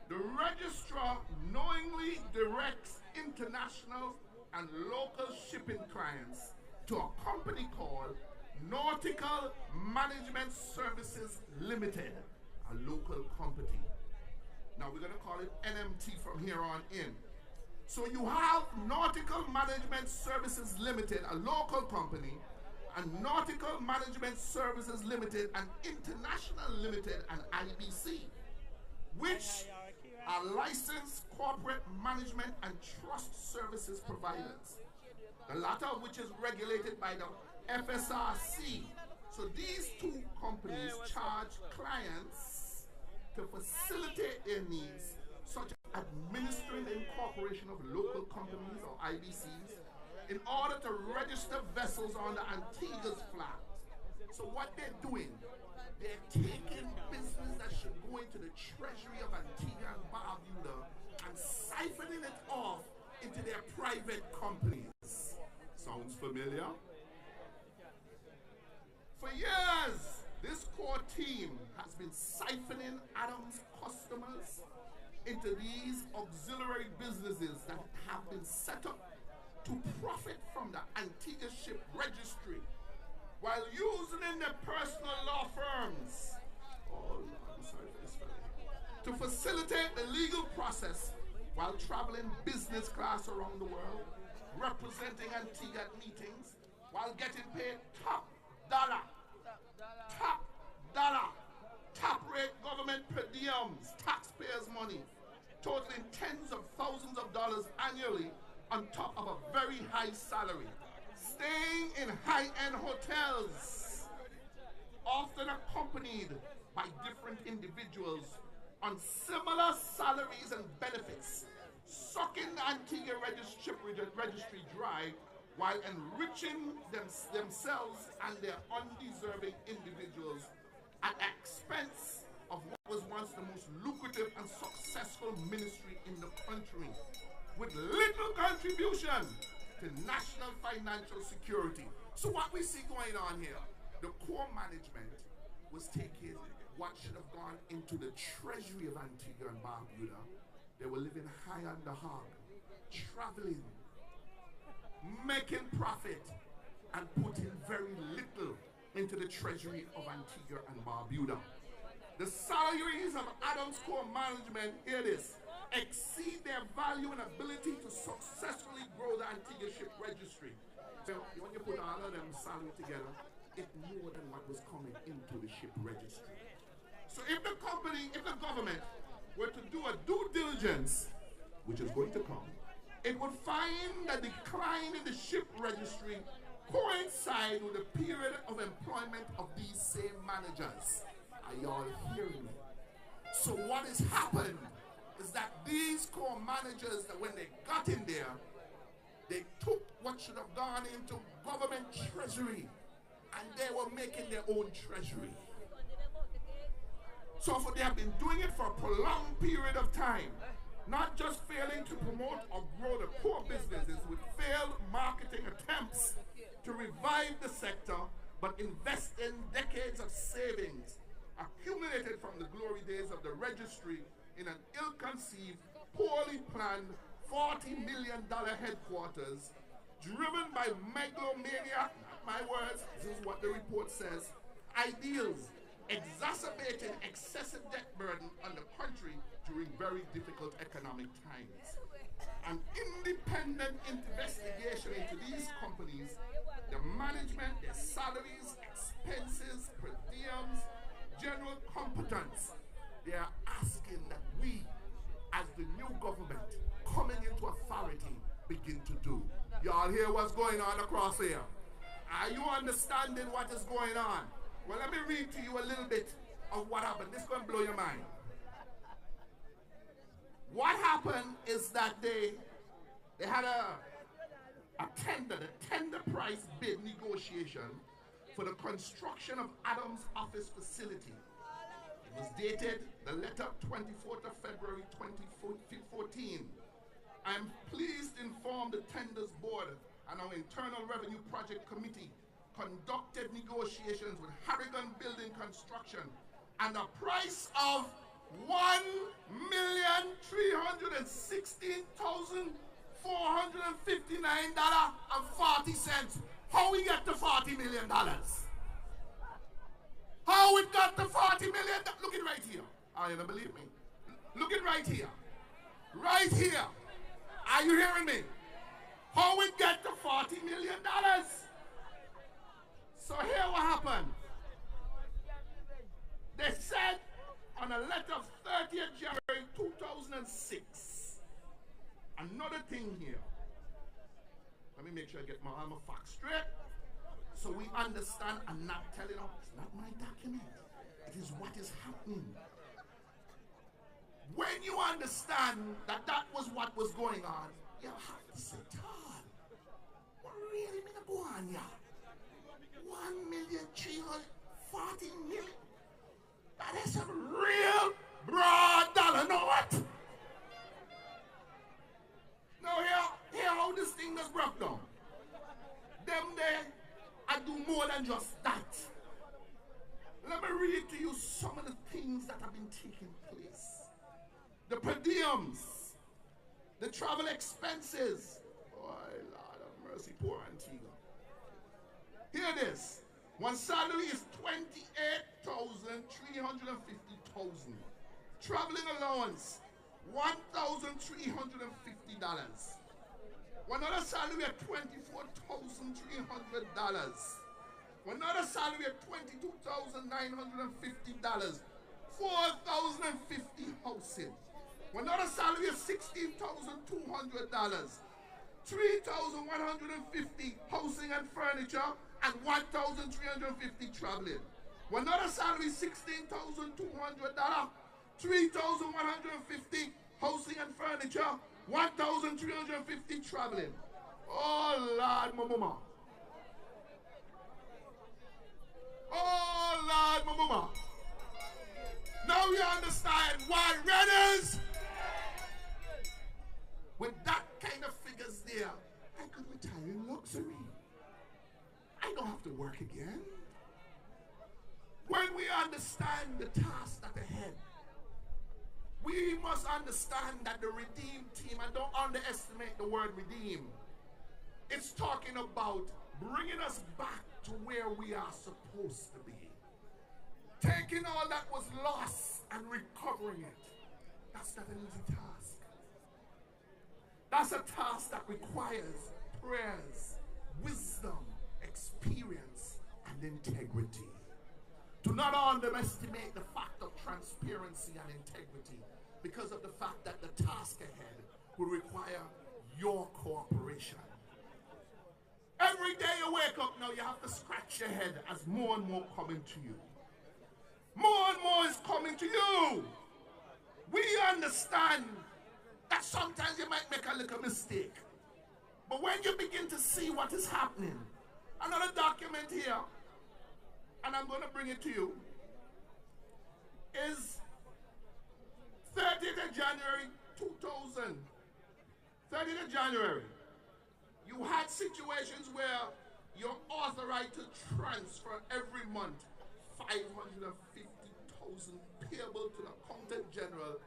The registrar knowingly knowingly directs international and local shipping clients to a company called Nautical Management Services Limited, a local company. Now we're going to call it NMT from here on in. So you have Nautical Management Services Limited, a local company, and Nautical Management Services Limited, an International Limited, and IBC, which are licensed corporate management and trust services providers, the latter of which is regulated by the FSRC. So these two companies charge clients to facilitate their needs, such as administering the incorporation of local companies or IBCs in order to register vessels on the Antigua's flag. So what they're doing, they're taking business that should go into the treasury of Antigua and Barbuda and siphoning it off into their private companies. Sounds familiar? For years, this core team has been siphoning Adams customers into these auxiliary businesses that have been set up to profit from the Antigua Ship Registry while using their personal law firms to facilitate the legal process while traveling business class around the world, representing Antigua at meetings, while getting paid top rate government per diems, taxpayers' money, totaling tens of thousands of dollars annually on top of a very high salary, staying in high-end hotels, often accompanied by different individuals on similar salaries and benefits, sucking the Antigua Ship Registry dry while enriching themselves and their undeserving individuals at the expense of what was once the most lucrative and successful ministry in the country, with little contribution to national financial security. So what we see going on here, the core management was taking what should have gone into the treasury of Antigua and Barbuda. They were living high on the hog, traveling, making profit, and putting very little into the treasury of Antigua and Barbuda. The salaries of Adams core management, hear this, exceed their value and ability to successfully grow the Antigua Ship Registry. So when you put all of them salary together, it's more than what was coming into the ship registry. So if the government were to do a due diligence, which is going to come, it would find that the decline in the ship registry coincide with the period of employment of these same managers. Are y'all hearing me? So what has happened is that these core managers, that when they got in there, they took what should have gone into government treasury and they were making their own treasury. So they have been doing it for a prolonged period of time, not just failing to promote or grow the core businesses with failed marketing attempts to revive the sector, but investing decades of savings accumulated from the glory days of the registry in an ill-conceived, poorly planned $40 million headquarters, driven by megalomania, not my words, this is what the report says, ideals, exacerbating excessive debt burden on the country during very difficult economic times. An independent investigation into these companies, the management, their salaries, expenses, per diems, general competence, they are asking that we, as the new government coming into authority, begin to do. Y'all hear what's going on across here? Are you understanding what is going on? Well, let me read to you a little bit of what happened. This is going to blow your mind. What happened is that they had a tender price bid negotiation for the construction of Adams' office facility. It was dated, the letter, 24th of February 2014. I am pleased to inform the tenders board and our Internal Revenue Project Committee conducted negotiations with Harrigan Building Construction and a price of $1,316,459.40. How we get to $40 million? How we got to $40 million? Look it right here. You don't believe me? Look it right here. Right here. Are you hearing me? How we get to $40 million? So here what happened. They said on a letter of 30th January 2006. Another thing here. Let me make sure I get my facts straight. So we understand. I'm not telling you, it's not my document. It is what is happening. When you understand that that was what was going on, you have to say, Todd, what really mean to go on here? 1,340,000. That is some real broad dollar. Know what? Now here how this thing is broke down. Them there, I do more than just that. Let me read to you some of the things that have been taking place. The per diems, the travel expenses. Oh, Lord have mercy, poor Antigua. Hear this. One salary is $28,350,000. Traveling allowance, $1,350. One other salary at $24,300. One other salary at $22,950. $4,050 housing. One other salary at $16,200. $3,150 housing and furniture, and $1,350 traveling. One other salary $16,200. $3,150 housing and furniture, $1,350 traveling. Oh Lord, my mama. Oh Lord, my mama. Now you understand why Redders, with that kind of figures there, I could retire in luxury. I don't have to work again. When we understand the task at the head, we must understand that the redeem team, and don't underestimate the word redeem, it's talking about bringing us back to where we are supposed to be. Taking all that was lost and recovering it. That's not an easy task. That's a task that requires prayers, wisdom, experience, and integrity. Do not underestimate the fact of transparency and integrity, because of the fact that the task ahead will require your cooperation. Every day you wake up now, you have to scratch your head as more and more coming to you. More and more is coming to you. We understand that sometimes you might make a little mistake. But when you begin to see what is happening, another document here, and I'm going to bring it to you, is 30th of January 2000. 30th of January. You had situations where you're authorized to transfer every month $550,000 payable to the accountant general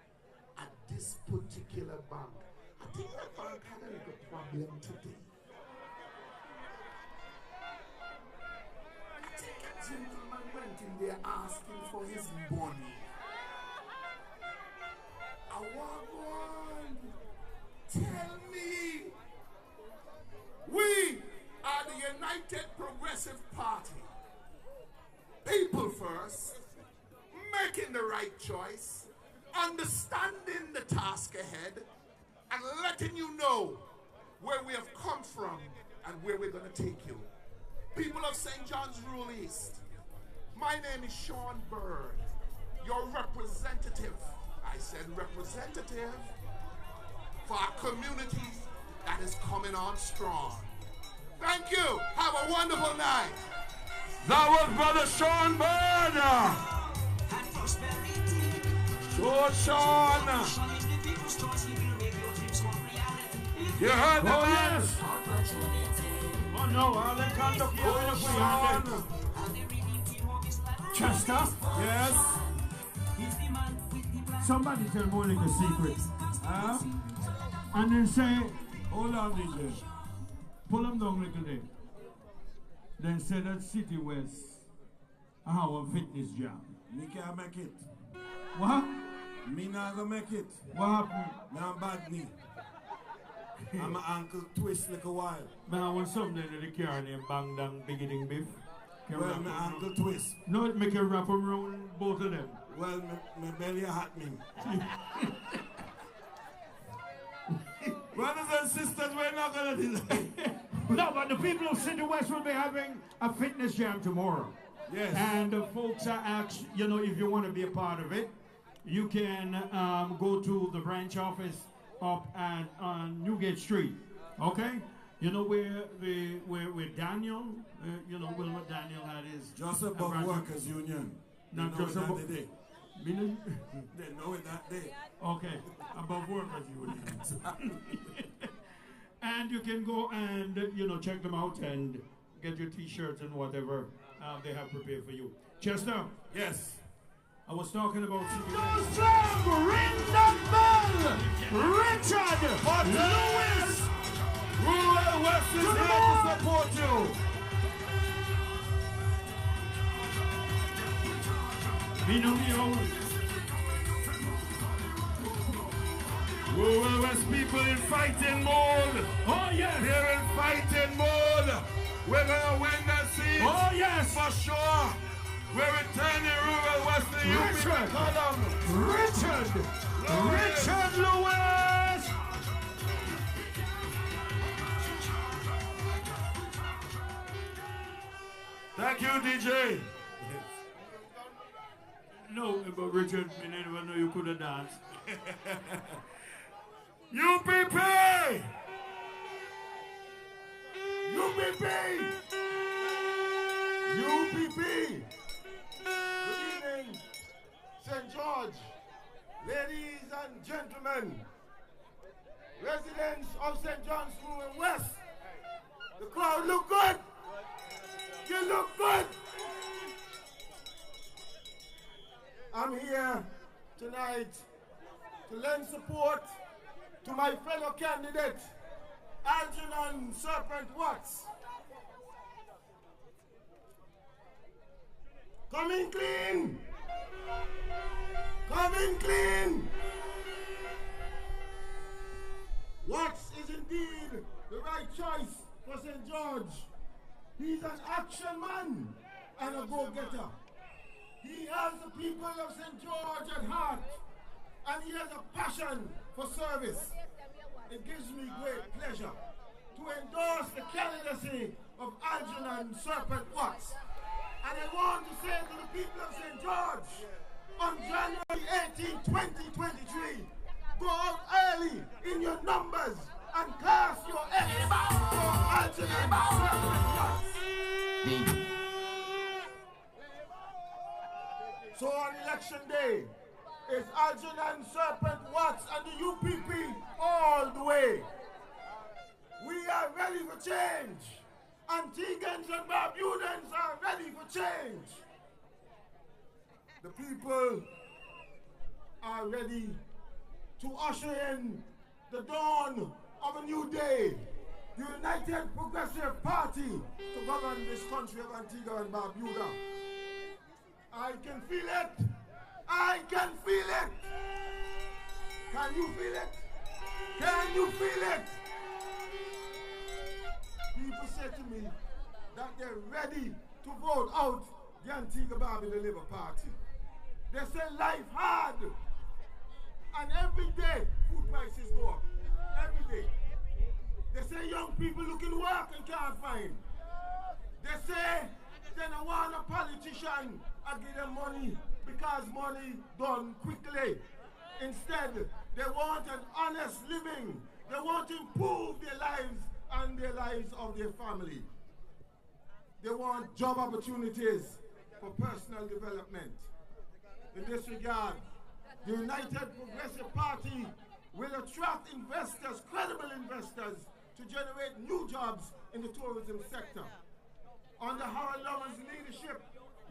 at this particular bank. I think that bank had a little problem today. I think a gentleman went in there asking for his money. I want tell me. We are the United Progressive Party. People first, making the right choice, understanding the task ahead, and letting you know where we have come from and where we're going to take you. People of St. John's Rural East, my name is Sean Bird, your representative. I said representative for our community that is coming on strong. Thank you. Have a wonderful night. That was Brother Sean Bird. So Sean. You heard the man? Oh no, I'll let conduct you. Chester? Yes? Somebody tell more like a secret. Huh? And then say, hold on, DJ. Pull them down little bit. Then say that City West our fitness jam. Me can't make it. What? Me not gonna make it. What happened? Me am bad knee. And my ankle twist like a while. Man, I want something in the car named Bang Dang Biggie Ding Biff. Well, my ankle twist. No, it make you wrap around both of them. Well, my belly happening. Brothers and sisters, we're not gonna do that. No, but the people of City West will be having a fitness jam tomorrow. Yes. And the folks are asked, you know, if you want to be a part of it, you can go to the branch office up at on Newgate Street. Okay? You know where Daniel, you know, Wilma Daniel had his... Just above Workers' Union. Not just above... Meaning? They know it that day. Okay, above Workers' Union. And you can go and, you know, check them out and get your t-shirts and whatever they have prepared for you. Chester? Yes. I was talking about... Don't ring that bell! Richard Lewis! Rural West is here to support you. Rural West people in fighting mode. Oh, yes. They're in fighting mode. We're going to win that seat. Oh, yes. For sure. We're returning Rural West to Richard. Richard Lewis. Thank you, DJ. No, but Richard, I never know you could have danced. UPP! UPP! UPP! Good evening, St. George, ladies and gentlemen, residents of St. John's Rural West. The crowd look good. You look good. I'm here tonight to lend support to my fellow candidate, Aljanan Serpent Watts. Coming clean! Coming clean! Watts is indeed the right choice for St. George. He's an action man and a go-getter. He has the people of St. George at heart, and he has a passion for service. It gives me great pleasure to endorse the candidacy of Aljanan Serpent Watts. And I want to say to the people of St. George, on January 18, 2023, go out early in your numbers and cast your X for Aljanan Serpent Watts. So on election day, it's Aljanan Serpent Watts and the UPP all the way. We are ready for change. Antiguans and Barbudans are ready for change. The people are ready to usher in the dawn of a new day. The United Progressive Party to govern this country of Antigua and Barbuda. I can feel it. I can feel it. Can you feel it? Can you feel it? People say to me that they're ready to vote out the Antigua Barbuda Labour Party. They say life hard. And every day food prices go up. Every day. They say young people looking work and can't find. They say they don't want a politician and give them money because money done quickly. Instead, they want an honest living. They want to improve their lives and the lives of their family. They want job opportunities for personal development. In this regard, the United Progressive Party will attract investors, credible investors, to generate new jobs in the tourism sector. Under Howard Lover's leadership,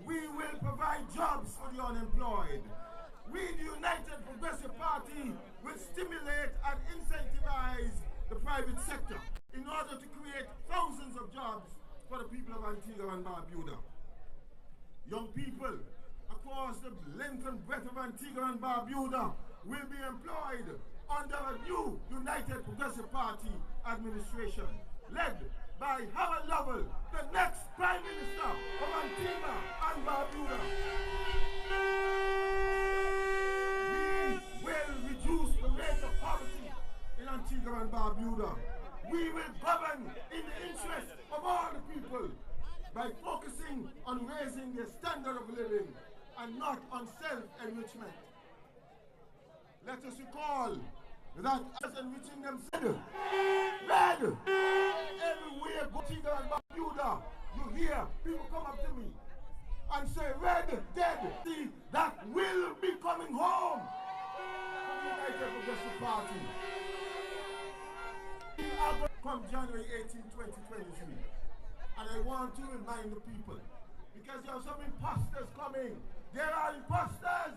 we will provide jobs for the unemployed. we, the United Progressive Party, will stimulate and incentivize the private sector in order to create thousands of jobs for the people of Antigua and Barbuda. Young people across the length and breadth of Antigua and Barbuda will be employed under a new United Progressive Party administration, led by Howard Lovell, the next Prime Minister of Antigua and Barbuda. We will reduce the rate of poverty in Antigua and Barbuda. We will govern in the interest of all the people by focusing on raising their standard of living and not on self-enrichment. Let us recall that as enriching themselves, red, everywhere go to Barbuda, you hear people come up to me and say, red, dead, see, that will be coming home from the United Progressive Party. Come January 18, 2023. And I want to remind the people, because there are some imposters coming. There are imposters.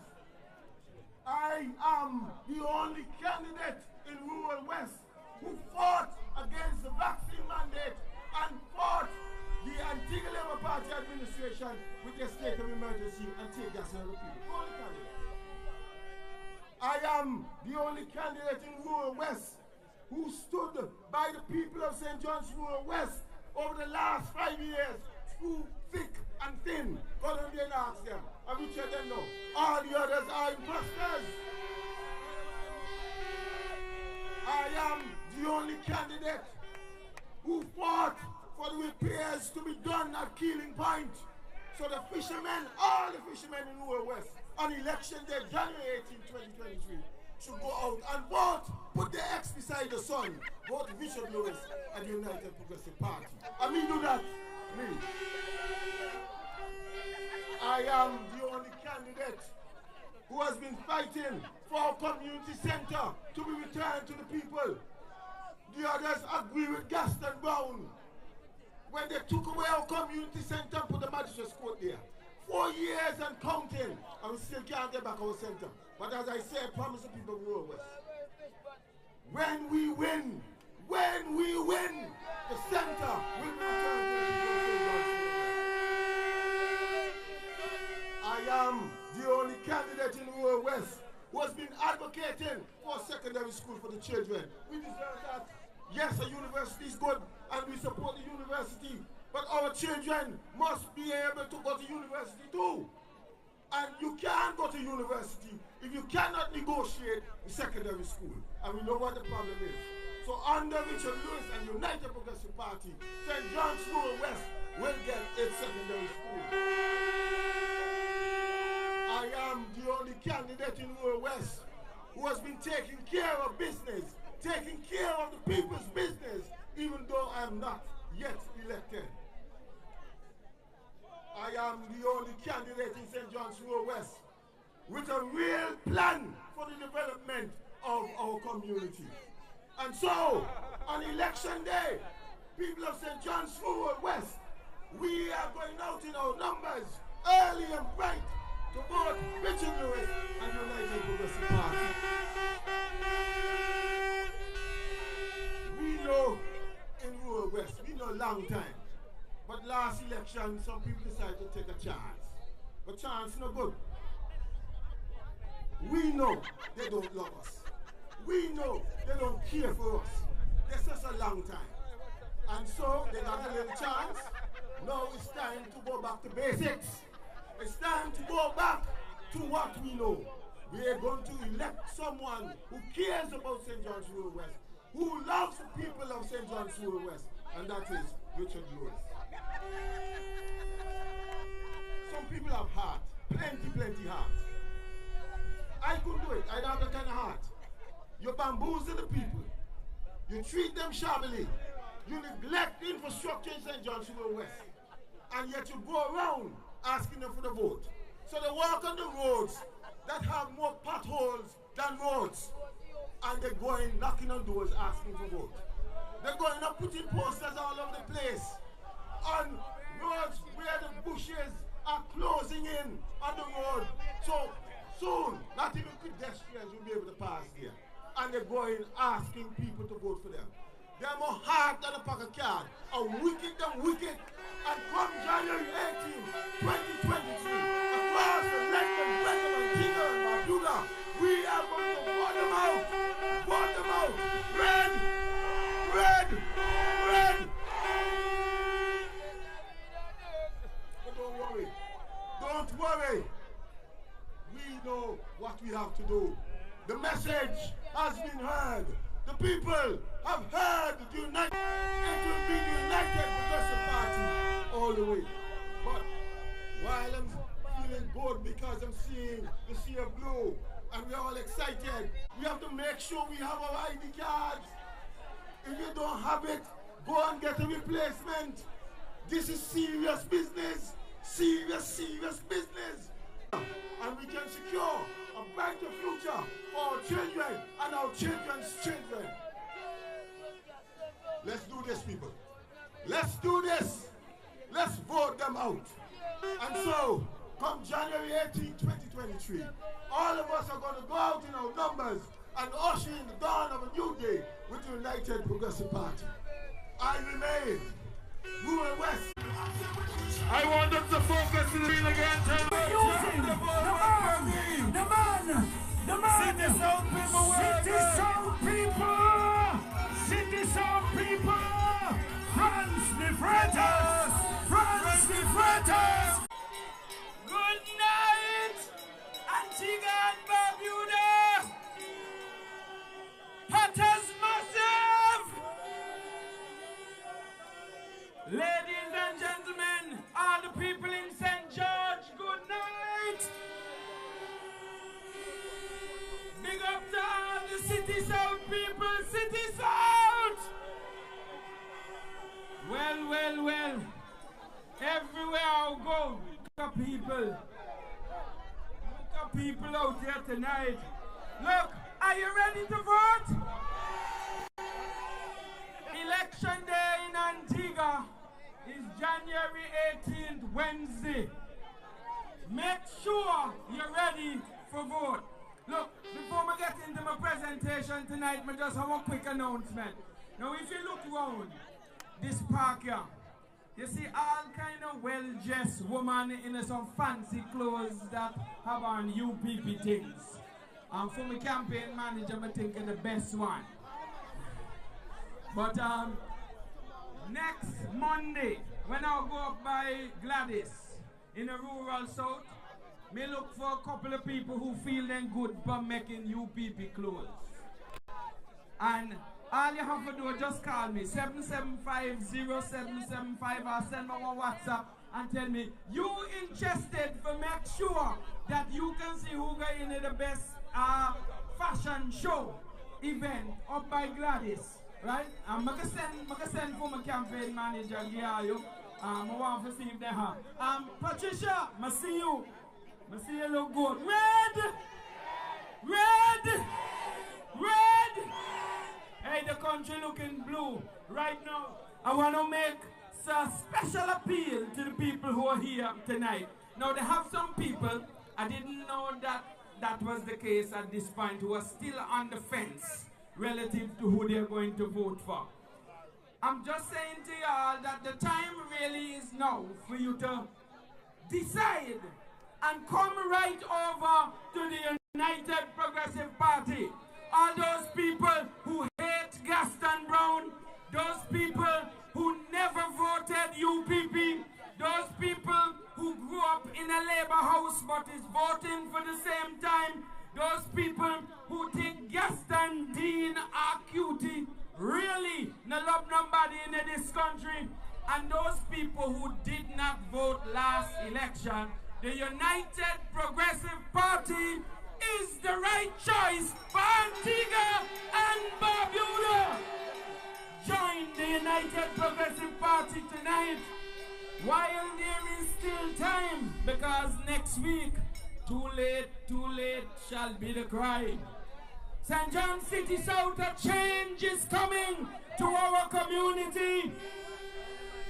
I am the only candidate in rural West who fought against the vaccine mandate and fought the Antigua Labour Party administration with their state of emergency and take gas on the people. Only candidate. I am the only candidate in rural West who stood by the people of St. John's rural West over the last 5 years, through thick and thin. Go down there and ask them. And we tell them no. All the others are imposters. I am the only candidate who fought for the repairs to be done at Keeling Point. So the fishermen, all the fishermen in rural West, on election day, January 18, 2023, should go out and vote, put the X beside the sun, vote Richard Lewis and the United Progressive Party. And me do that, me. I am the only candidate who has been fighting for our community center to be returned to the people. The others agree with Gaston Brown when they took away our community center and put the magistrate's court there. 4 years and counting, and we still can't get back our center. But as I say, I promise the people of rural West, when we win, the center will be returned to the people of St. John's. I am the only candidate in rural West who has been advocating for a secondary school for the children. We deserve that. Yes, a university is good, and we support the university, but our children must be able to go to university too. And you can't go to university if you cannot negotiate the secondary school. And we know what the problem is. So under Richard Lewis and United Progressive Party, St. John's Rural West will get its secondary school. I am the only candidate in rural West who has been taking care of business, taking care of the people's business, even though I am not yet elected. I am the only candidate in St. John's Rural West with a real plan for the development of our community. And so, on election day, people of St. John's Rural West, we are going out in our numbers, early and bright, to vote Richard Lewis and United Progressive Party. We know in rural West, we know long time. But last election, some people decided to take a chance. But chance no good. We know they don't love us. We know they don't care for us. That's just a long time. And so they got a little chance. Now it's time to go back to basics. It's time to go back to what we know. We are going to elect someone who cares about St. John's Rural West, who loves the people of St. John's Rural West, and that is Richard Lewis. Some people have heart, plenty heart. I couldn't do it. I don't have that kind of heart. You bamboozle the people. You treat them shabbily. You neglect the infrastructure in St. John's Rural West. And yet you go around asking them for the vote. So they walk on the roads that have more potholes than roads. And they're going knocking on doors asking for vote. They're going up putting posters all over the place on roads where the bushes are closing in on the road. So Soon, not even pedestrians will be able to pass there. And they're going asking people to vote for them. They're more hard than a pack of cards. A wicked and wicked. And come January 18, 2023, across the length and breadth of Antigua and Barbuda, we are going to vote them out. Vote them out. Red! Red! Red! But don't worry. Don't worry. We know what we have to do. The message has been heard. The people have heard the United. It will be the United Progressive Party all the way. But while I'm feeling good because I'm seeing the sea of blue and we're all excited, we have to make sure we have our ID cards. If you don't have it, go and get a replacement. This is serious business. Serious, serious business. And we can secure a brighter future for our children and our children's children. Let's do this, people. Let's do this. Let's vote them out. And so, come January 18, 2023, all of us are going to go out in our numbers and usher in the dawn of a new day with the United Progressive Party. I remain Rural West. I want them to focus in the field again. The man, City Sound people, France the Fretters, Good night, Antigua and Barbuda. Hatters massive. Ladies and gentlemen, all the people in St. George, good night. Big up to all the City South people, City South! Well. Everywhere I go, look at people out here tonight. Look, are you ready to vote? Election day in Antigua is January 18th, Wednesday. Make sure you're ready for vote. Look, before I get into my presentation tonight, I just have a quick announcement. Now, if you look around this park here, you see all kind of well-dressed women in some fancy clothes that have on UPP things. And for my campaign manager, I think the best one. But next Monday, when I go up by Gladys in the rural south, me look for a couple of people who feel them good by making UPP clothes. And all you have to do is just call me 775-0775 or send me one WhatsApp and tell me you interested for make sure that you can see who got into the best fashion show event up by Gladys. Right? And I can send for my campaign manager here. I want to see if they have. Patricia, I see you. I see you look good. Red! Hey, the country looking blue. Right now, I want to make a special appeal to the people who are here tonight. Now, they have some people, I didn't know that was the case at this point, who are still on the fence relative to who they're going to vote for. I'm just saying to y'all that the time really is now for you to decide and come right over to the United Progressive Party. All those people who hate Gaston Brown, those people who never voted UPP, those people who grew up in a labor house but is voting for the same time, those people who think Gaston Dean are cutie, really no love nobody in this country, and those people who did not vote last election, the United Progressive Party is the right choice for Antigua and Barbuda. Join the United Progressive Party tonight while there is still time, because next week, too late shall be the cry. St. John City South, a change is coming to our community.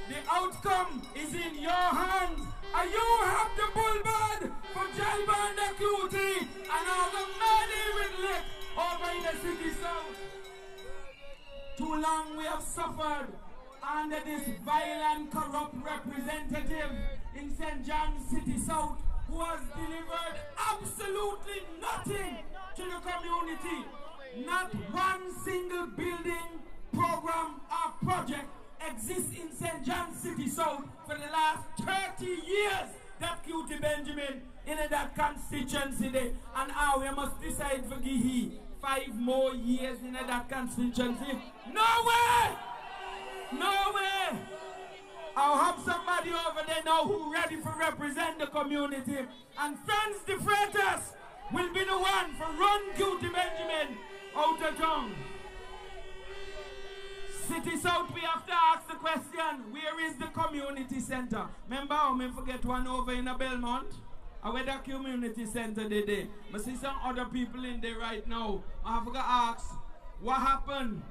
The outcome is in your hands. And you have the bullbird for Jalba and the Cutie and all the money with lick over in the city south. Too long we have suffered under this violent, corrupt representative in St. John's City South who has delivered absolutely nothing to the community. Not one single building, program or project exists in St. John's City South for the last 30 years that Cutie Benjamin in that constituency there. And now we must decide for give 5 more years in that constituency. No way! No way! I'll have somebody over there now who ready for represent the community. And Franz de Freitas will be the one for run Cutie Benjamin out of town. City South, we have to ask the question, where is the community center? Remember how me forget one over in the Belmont? Where the community center they there? I see some other people in there right now. I have to ask, what happened?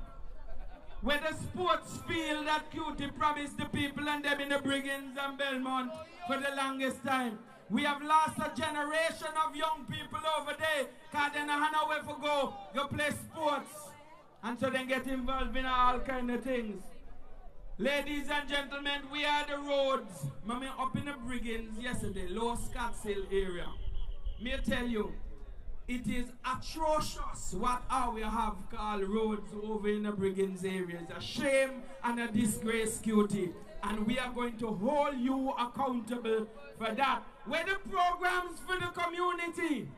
Where the sports field that Cutie promised the people and them in the Briggins and Belmont for the longest time. We have lost a generation of young people over there because they don't have nowhere to go play sports. And so they get involved in all kind of things. Ladies and gentlemen, we are the roads. Mommy up in the Briggins yesterday, Lower Scottsdale area. May I tell you, it is atrocious what we have called roads over in the Briggins area. It's a shame and a disgrace, Cutie. And we are going to hold you accountable for that. Where the programs for the community?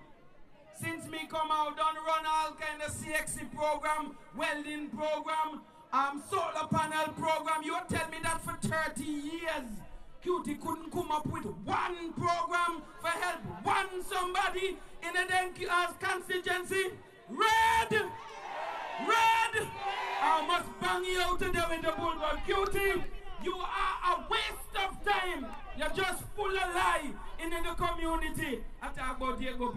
Since me come out, done run all kind of CXC program, welding program, solar panel program. You tell me that for 30 years, Cutie couldn't come up with one program for help one somebody in a constituency? Red! Red! I must bang you out today with the bullbull. Cutie, you are a waste of time. You're just full of lie in the community. I talk about Diego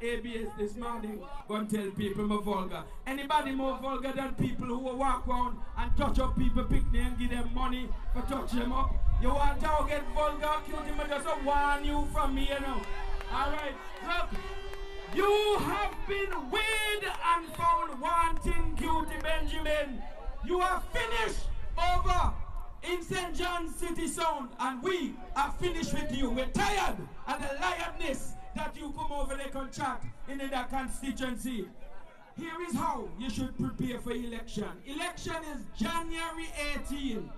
ABS this morning. Go and tell people more vulgar. Anybody more vulgar than people who walk around and touch up people, pick them and give them money for touch them up? You want to get vulgar, Cutie, but just warn you from me, you know. Alright, look. You have been weighed and found wanting, Cutie Benjamin. You are finished over in St. John's City Sound, and we are finished with you. We're tired of the liarness that you come over the contract in that constituency. Here is how you should prepare for election. Election is January 18.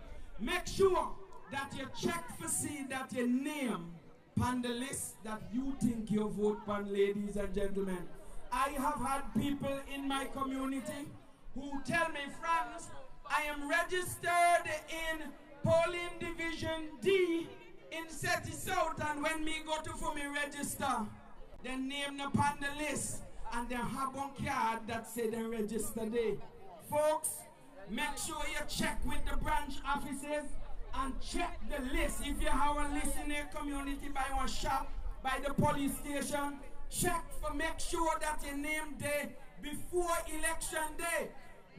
Make sure that you check for see that your name on the list that you think you vote on, ladies and gentlemen. I have had people in my community who tell me, Franz, I am registered in polling division D in City South, and when me go to for me register, they name them on the list and they have one card that say they register there. Folks, make sure you check with the branch offices and check the list. If you have a list in your community by one shop, by the police station, check for make sure that your name there before election day.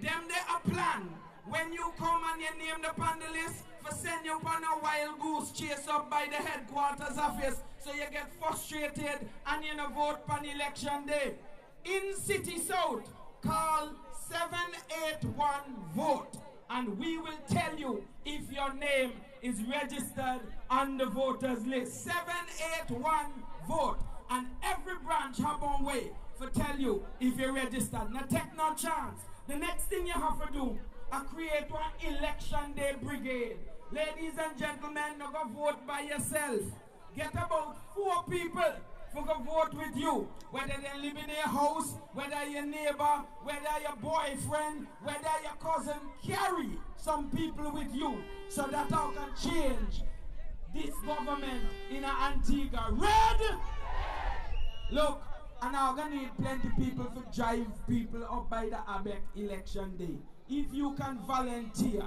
Them they a plan. When you come and you name the on the list, for send you on a wild goose chase up by the headquarters office, so you get frustrated and you don't vote on election day. In City South, call 781-VOTE, and we will tell you if your name is registered on the voters list. 781-VOTE, and every branch have one way for tell you if you're registered. Now take no chance. The next thing you have to do, create one election day brigade. Ladies and gentlemen, you go vote by yourself. Get about 4 people who go vote with you. Whether they live in your house, whether your neighbor, whether your boyfriend, whether your cousin, carry some people with you so that you can change this government in Antigua. Red! Look, and I'm going to need plenty of people to drive people up by the ABEC election day. If you can volunteer,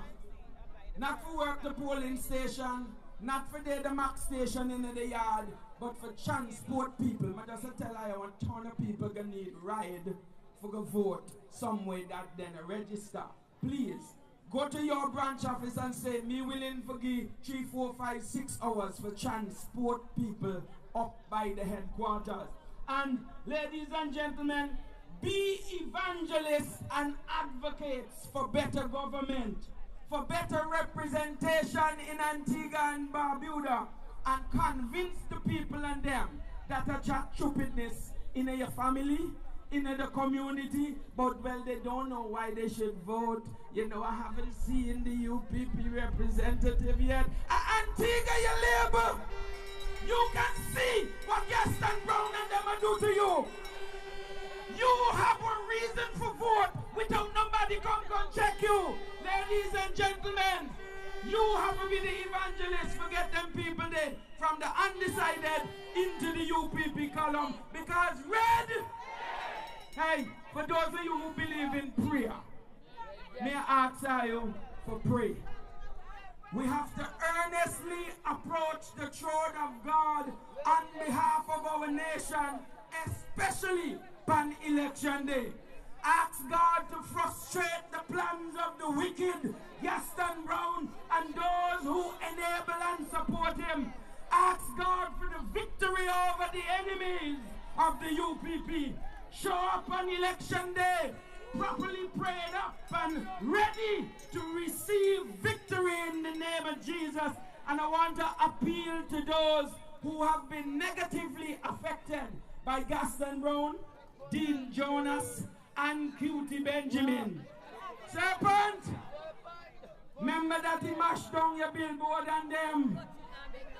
not for work the polling station, not for the max station in the yard, but for transport people. I just tell you, a ton of people gonna need ride for the vote somewhere that then register. Please go to your branch office and say, me willing for give 3, 4, 5, 6 hours for transport people up by the headquarters. And ladies and gentlemen, be evangelists and advocates for better government, for better representation in Antigua and Barbuda, and convince the people and them that a chat stupidness in your family, in the community, but well, they don't know why they should vote. You know, I haven't seen the UPP representative yet. Antigua, your labor, you can see what Gaston Brown and them are do to you. You have a reason for vote without nobody come check you. Ladies and gentlemen, you have to be the evangelist for get them people there from the undecided into the UPP column. Because red, hey, for those of you who believe in prayer, may I ask you for prayer. We have to earnestly approach the throne of God on behalf of our nation, especially on election day. Ask God to frustrate the plans of the wicked, Gaston Brown, and those who enable and support him. Ask God for the victory over the enemies of the UPP. Show up on election day, properly prayed up and ready to receive victory in the name of Jesus. And I want to appeal to those who have been negatively affected by Gaston Brown, Dean Jonas, and Cutie Benjamin. Serpent, remember that he mashed down your billboard and them.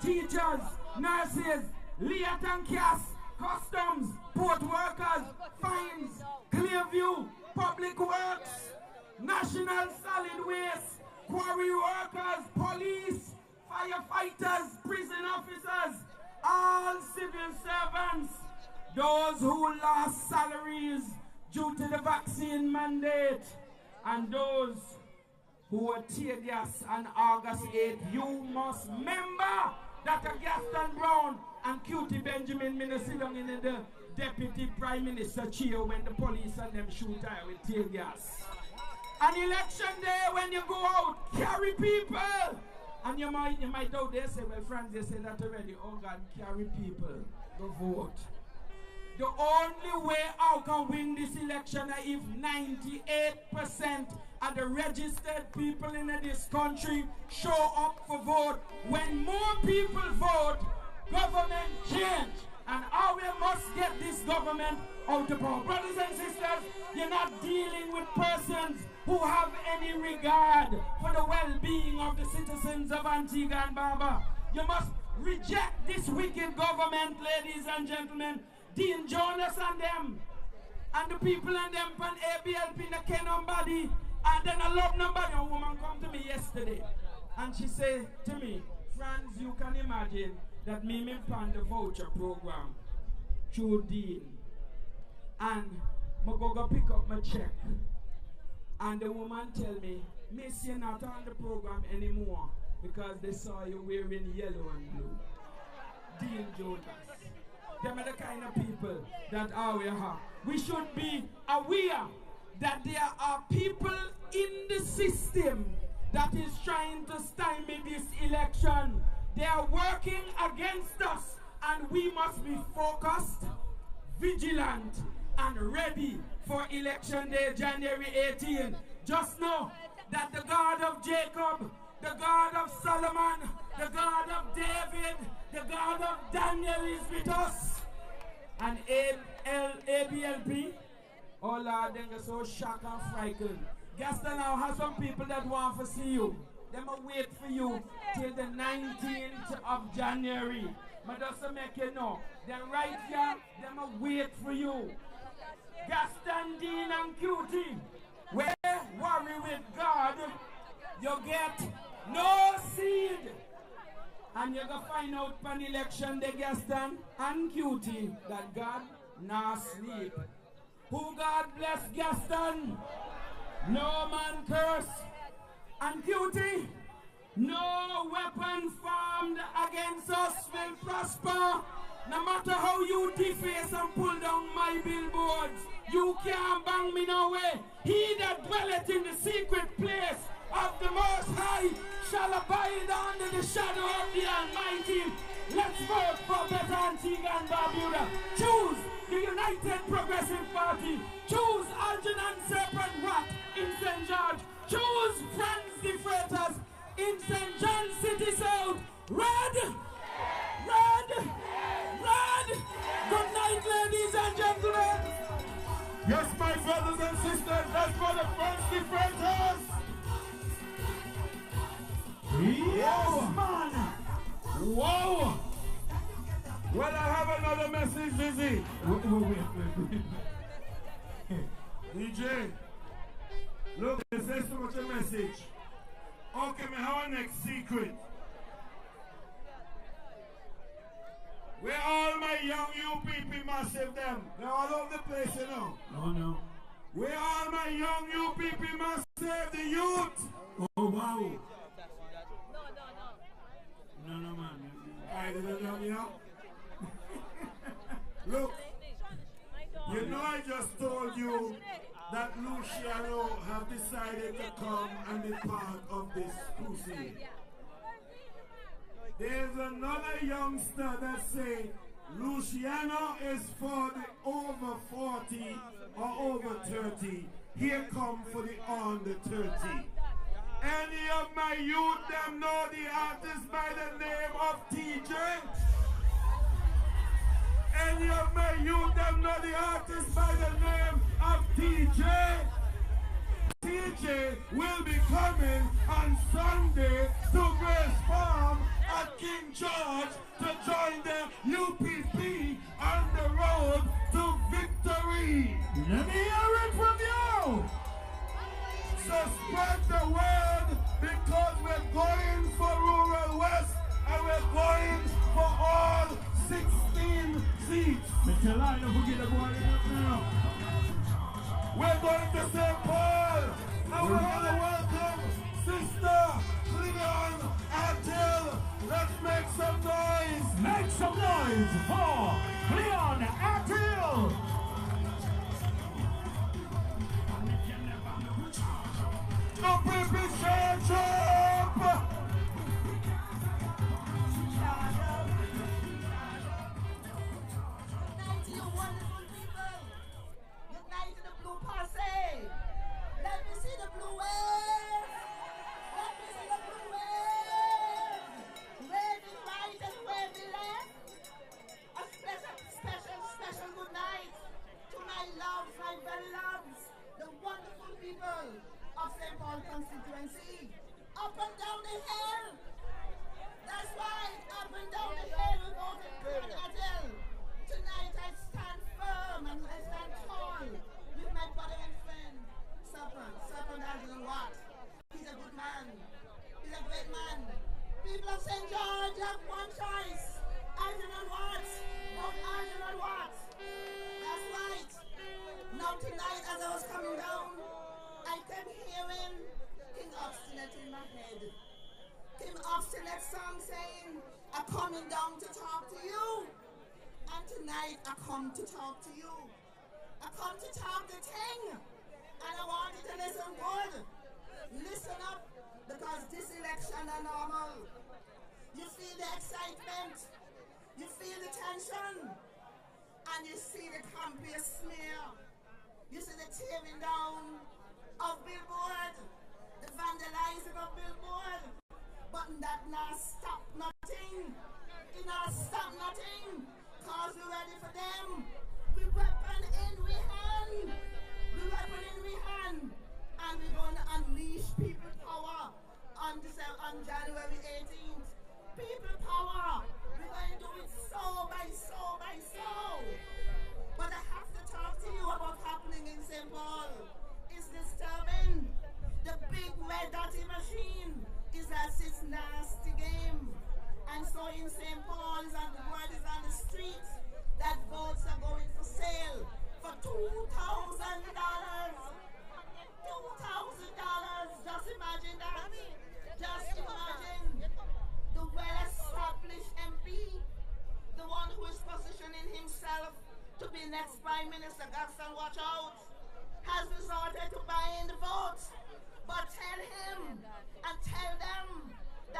Teachers, nurses, Liat and Cass, customs, port workers, fines, Clearview, public works, national solid waste, quarry workers, police, firefighters, prison officers, all civil servants, those who lost salaries due to the vaccine mandate, and those who were tear gas on August 8th, you must remember that a Gaston Brown and Cutie Benjamin sit down in the Deputy Prime Minister chair when the police and them shoot her with tear gas. On election day, when you go out, carry people. And you might out there say, well, friends, they say that already. Oh God, carry people, go vote. The only way I can win this election is if 98% of the registered people in this country show up for vote. When more people vote, government change. And how we must get this government out of power. Brothers and sisters, you're not dealing with persons who have any regard for the well-being of the citizens of Antigua and Barbuda. You must reject this wicked government, ladies and gentlemen. Dean Jonas and them, and the people and them from ABLP no care nobody, and then I love nobody. A woman come to me yesterday, and she said to me, Franz, you can imagine that me plan the voucher program through Dean, and I go pick up my check, and the woman tell me, Miss, you're not on the program anymore because they saw you wearing yellow and blue. Dean Jonas. Them are the kind of people that are we have. We should be aware that there are people in the system that is trying to stymie this election. They are working against us, and we must be focused, vigilant, and ready for election day, January 18. Just know that the God of Jacob, the God of Solomon, the God of David, the God of Daniel is with us. And ABLP, oh Lord, they are so shocked and frightened. Gaston now has some people that want to see you. They will wait for you till the 19th of January. But just to make you know, they're right here, they will wait for you. Gaston, Dean, and Cutie, where worry with God, you get no seed. And you're going to find out on election day, Gaston and Cutie, that God not sleep. Who God bless Gaston? No man curse. And Cutie, no weapon formed against us will prosper. No matter how you deface and pull down my billboards, you can't bang me no way. He that dwelleth in the secret place of the Most High shall abide under the shadow of the Almighty. Let's vote for better Antigua and Barbuda. Choose the United Progressive Party. Choose Aljanan Serpent Watt in St. George. Choose Friends the Freighters in St. John City South. Red! Red! Red! Good night, ladies and gentlemen. Yes, my brothers and sisters, that's for the Friends the Freighters. Yes, man. Whoa! Well, I have another message, Lizzie. Wait. DJ, look, it says so much a message. Okay, me have a next secret. Where all my young UPP massive them? They're all over the place, you know. Oh, no. Where all my young UPP massive, the youth? Oh, wow. No, man. I didn't know, you know. Look, you know I just told you that Luciano have decided to come and be part of this crusade. There's another youngster that say Luciano is for the over 40 or over 30. Here come for the under 30. Any of my youth them know the artist by the name of TJ? Any of my youth them know the artist by the name of TJ? TJ will be coming on Sunday to Grace Farm at King George to join the UPP on the road to victory. Let me hear it from you. So spread the word because we're going for Rural West and we're going for all 16 seats. Mr. Line, don't forget about it up now. We're going to St. Paul and we're going to welcome Sister Leon Attil. Let's make some noise. Make some noise for Leon Attil. The people change up. Of St. Paul Constituency. Up and down the hill. That's right. Up and down the hill we voted for Adil. Tonight I stand firm and I stand tall with my brother and friend, Serpent Aljanan Watt. He's a good man. He's a great man. People of St. George have one choice. Aljanan Watt. Vote Aljanan Watt. That's right. Now tonight as I was coming down, I kept hearing King Obstinate in my head. King Obstinate song saying, I'm coming down to talk to you. And tonight I come to talk to you. I come to talk the thing. And I want you to listen good. Listen up, because this election is normal. You feel the excitement. You feel the tension. And you see the campaign smear. You see the tearing down of billboard, the vandalizing of billboard, but that not stop nothing. It not stop nothing, cause we're ready for them. We weapon in we hand. We weapon in we hand. And we're going to unleash people power on January 18th. People power. We're going to do it so by so by so. But I have to talk to you about happening in St. Paul. It's disturbing. The big red dirty machine is at its nasty game. And so in St. Paul's, and the word is on the streets that votes are going for sale for $2,000. $2,000. Just imagine that. Just imagine the well-established MP, the one who is positioning himself to be next Prime Minister, Gaston, watch out, has resorted to buying the votes. But tell him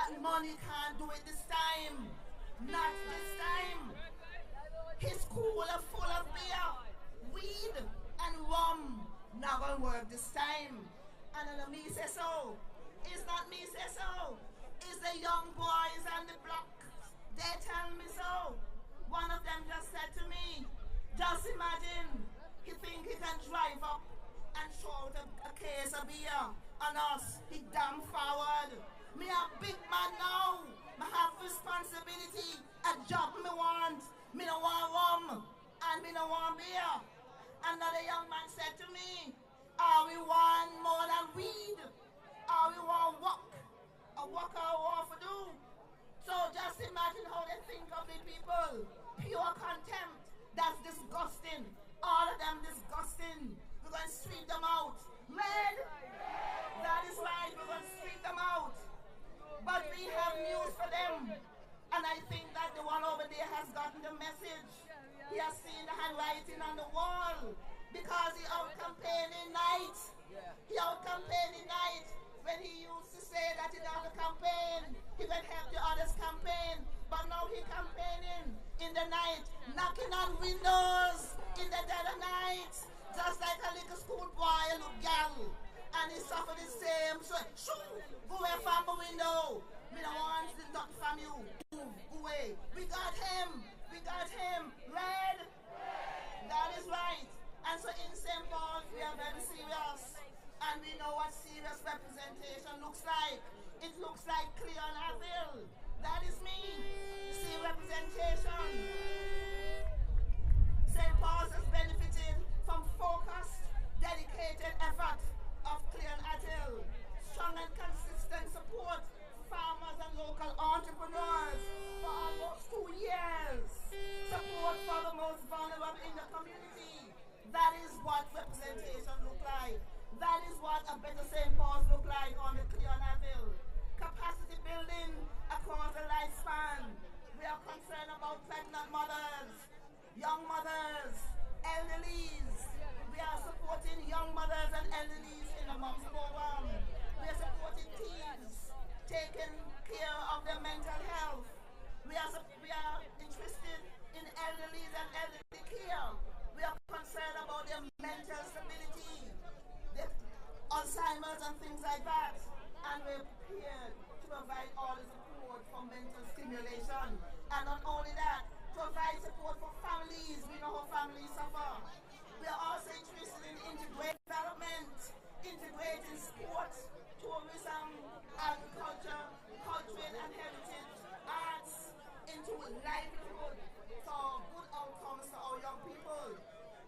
that money can't do it this time. Not this time. His cooler full of beer, weed, and rum. Not gonna work this time. And then me say so. It's not me say so. It's the young boys on the block. They tell me so. One of them just said to me, just imagine, he think he can drive up and throw out a case of beer on us. He damn forward. Me a big man now. Me have responsibility. A job me want. Me no want rum. And me no want beer. Another young man said to me, we want more than weed. We want walk. A walk I want to do. So just imagine how they think of the people. Pure contempt. That's disgusting. All of them disgusting. We're going to sweep them out. Red? That is right. We're going to sweep them out. But we have news for them. And I think that the one over there has gotten the message. He has seen the handwriting on the wall. Because he out campaigning night. He out campaigning night. When he used to say that he doesn't campaign, he will help the others campaign. But now he campaigning in the night, knocking on windows in the dead of night, just like a little schoolboy, a little gal. And he suffered the same. So, shoo, go away from the window. Me don't want to knock from you. Move, go away. We got him. We got him. Red. That is right. And so in St. Paul, we are very serious. And we know what serious representation looks like. It looks like Cleon Avil. That is me. See representation. St. Paul's has benefited from focused, dedicated effort of Cleon Avil. Strong and consistent support farmers and local entrepreneurs for almost 2 years. Support for the most vulnerable in the community. That is what representation look like. That is what a better St. Paul's look like on the Cleonaville. Capacity building across the lifespan. We are concerned about pregnant mothers, young mothers, elderlies. We are supporting young mothers and elderlies in the MOMS program. We are supporting teens, taking care of their mental health. We are interested in elderlies and elderly care. We are concerned about their mental stability, their Alzheimer's and things like that. And we're prepared to provide all the support for mental stimulation. And not only that, provide support for families. We know how families suffer. We are also interested in integrated development, integrating sports, tourism, agriculture, culture and heritage, arts, into livelihood for good outcomes for our young people.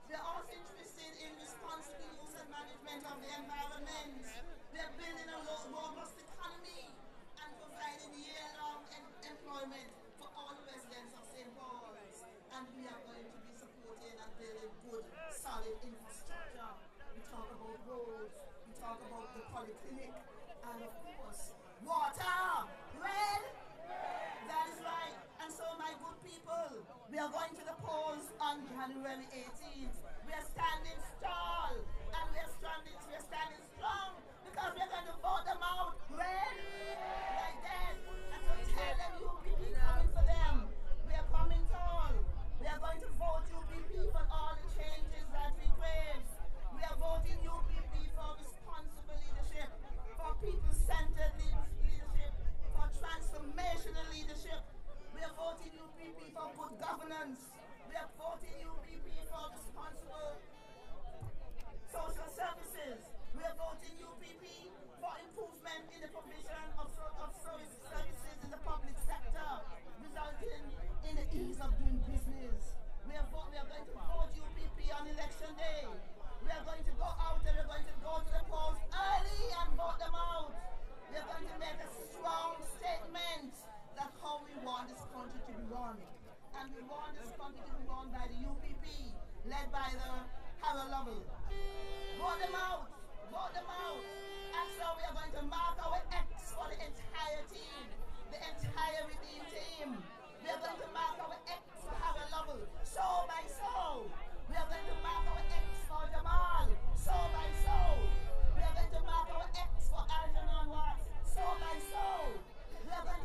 We are also interested in responsible use and management of the environment. We are building a robust economy and providing year-long employment for all the residents of St. Paul's. And we are going to be supporting and building good, solid infrastructure. We talk about roads, we talk about the polyclinic, and of course, water. Red? That is right. And so, my good people, we are going to the polls on January 18th. We are standing tall, and we are standing strong, because we are going to vote them out. Red? Like that. And so tell them UPP coming for them. We are coming tall. We are going to vote UPP for all the changes that we crave. We are voting UPP for responsible leadership, for people-centered leadership, for transformational leadership. We are voting UPP for good governance. We are voting UPP for responsible social services. We are voting UPP for improvement in the provision of services in the public sector, resulting in the ease of doing business. We are going to vote UPP on election day. We are going to go out and we are going to go to the polls early and vote them out. We are going to make a strong statement that how we want this country to be run. And we want this country to be run by the UPP, led by the Harold Lovell. Vote them out. Vote them out. And so we are going to mark our X for the entire team, the entire Redeem team. We are going to mark our X for Harold Lovell, soul by soul. We are going to mark our X for Jamal, soul by soul. We are going to mark our X for Aljanan, soul by soul. We are going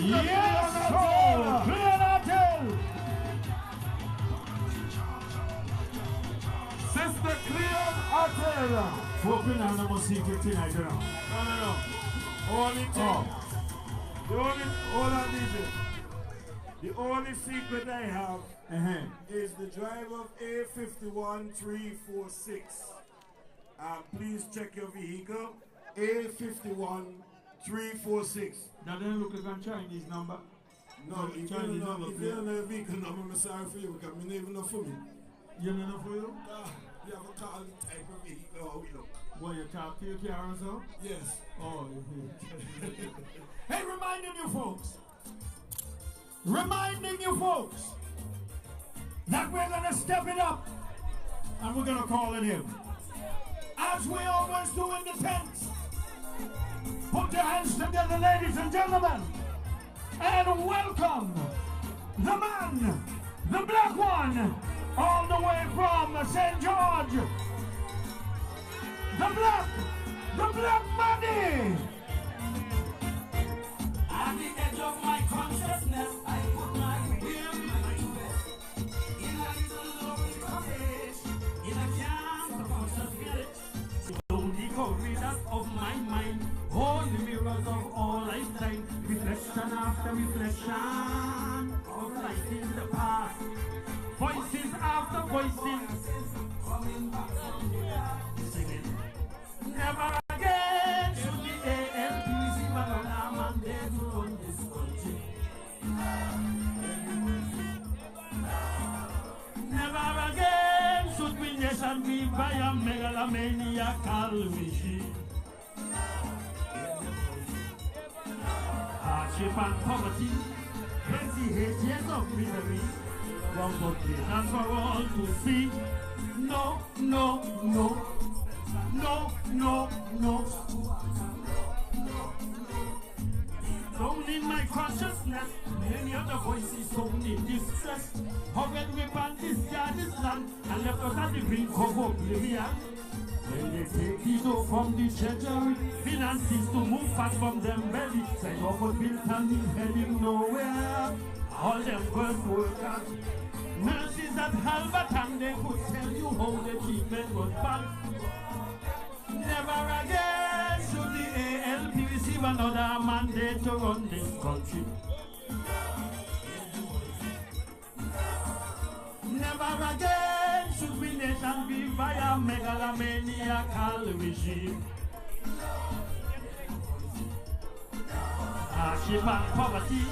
Yes, sir. Clear that hill. Sister Clear Hotel. Open and no secret tonight, you know. No. Only thing. The only, hold on, DJ. The only secret I have is the driver of A51346. Please check your vehicle. A51346. That doesn't look like a Chinese number. No, if you don't know a vehicle number, I'm sorry for you because I don't even know for me. You don't know for you? You have a car type of vehicle, how we look. Well, you talk to your car or so? Yes. Oh, Hey, reminding you folks that we're going to step it up and we're going to call it him. as we always do in the tents. Put your hands together, ladies and gentlemen, and welcome the man, the black one, all the way from St. George, the black money. At the edge of my consciousness, I put my will, my best in a little lonely cottage, in a camp of conscious village. Lonely corridors of my mind, all the mirrors of all lifetime, reflection after reflection of life in the past, voices after voices, coming back from here, singing. Never again should the ALP receive another mandate to run this country. Never again should we nation be by a megalomaniacal regime. Hardship and poverty, plenty years of misery, one good and for all to see. No. Down in my consciousness, many other voices sound in distress. How when we ban this guard this land and left us at the brink of oblivion. When they take it off from the treasury, finances to move fast from them belly. Say off a built and heading nowhere. All them first workers, nurses at Aljanan, they could tell you how the treatment was bad. Never again should the ALP receive another mandate to run this country. Never again should we nation be by a megalomaniacal regime. Hardship and poverty,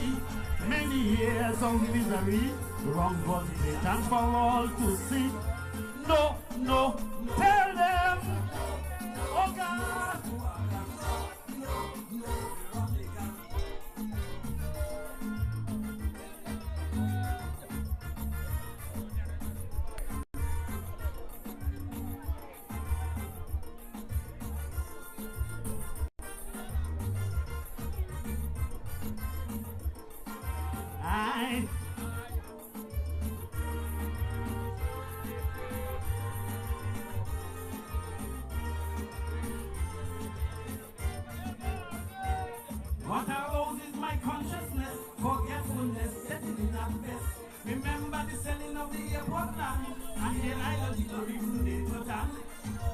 many years of misery, wrong was blatant for all to see. No, tell them, oh God. What arouses my consciousness, forgetfulness, setting in at best. Remember the selling of the airport land, and the island people even they to done.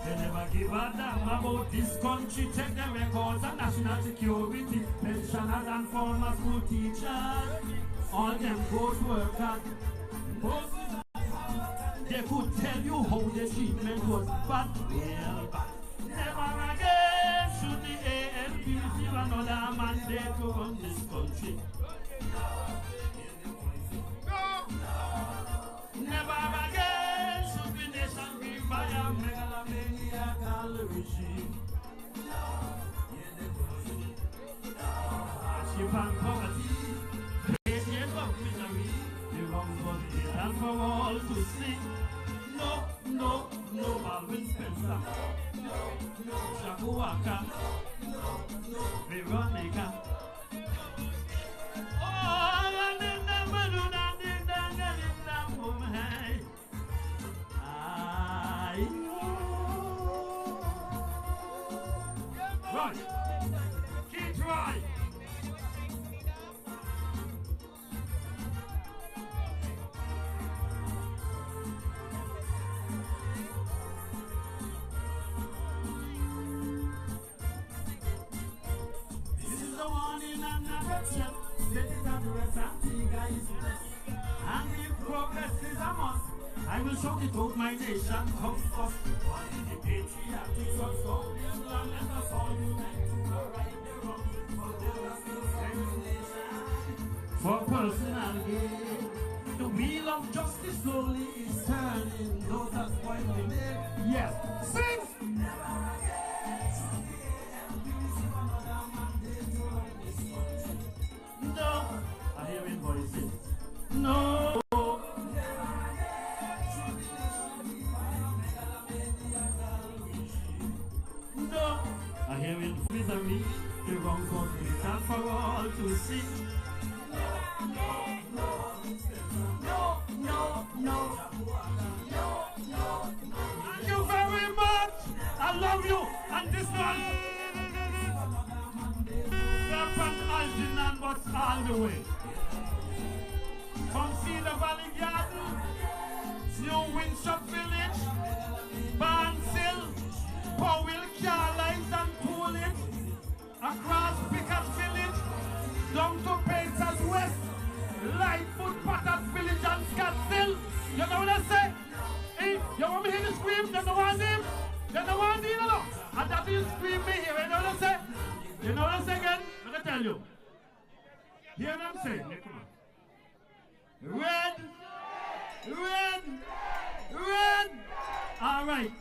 They never give a damn about this country. Check the records of national security, pensioners and former school teachers. All them ghost workers, they could tell you how the treatment was bad, well bad. Never again should the ALP receive another mandate to run this country. Never again should the nation be by a megalomaniacal regime. Hardship and poverty, years of misery, the wrong was and for all to see. No, Marvin Spencer. Shakuaka, Veronica, one in another chest. Let it address Antigua is blessed. And if progress is a must, I will show it out my nation comes first. One in the patriotic of Southern land, let us all unite to right the wrong. For there was no segregation, for personal gain. The wheel of justice slowly is turning. Those that spoil the day. Yes, sing! No, I hear him voices. No. No, I hear it misery. The wrong country stand for all to see. No. Thank you very much. I love you. And this one, Serpent Aljanan, but all the way. From Cedar Valley Garden, New Winship Village, Barnsill, Powell, Carlines and Toolage, across Pickers Village, down to Painters West, Lightfoot, Potters Village and Scottsdale. You know what I say? Hey, you want me to hear the scream? You know what I mean? You know what I mean? No? And that is scream me here. You know what I say? You know what I say again? Let me tell you. Hear what I'm saying? Come on. Red. All right.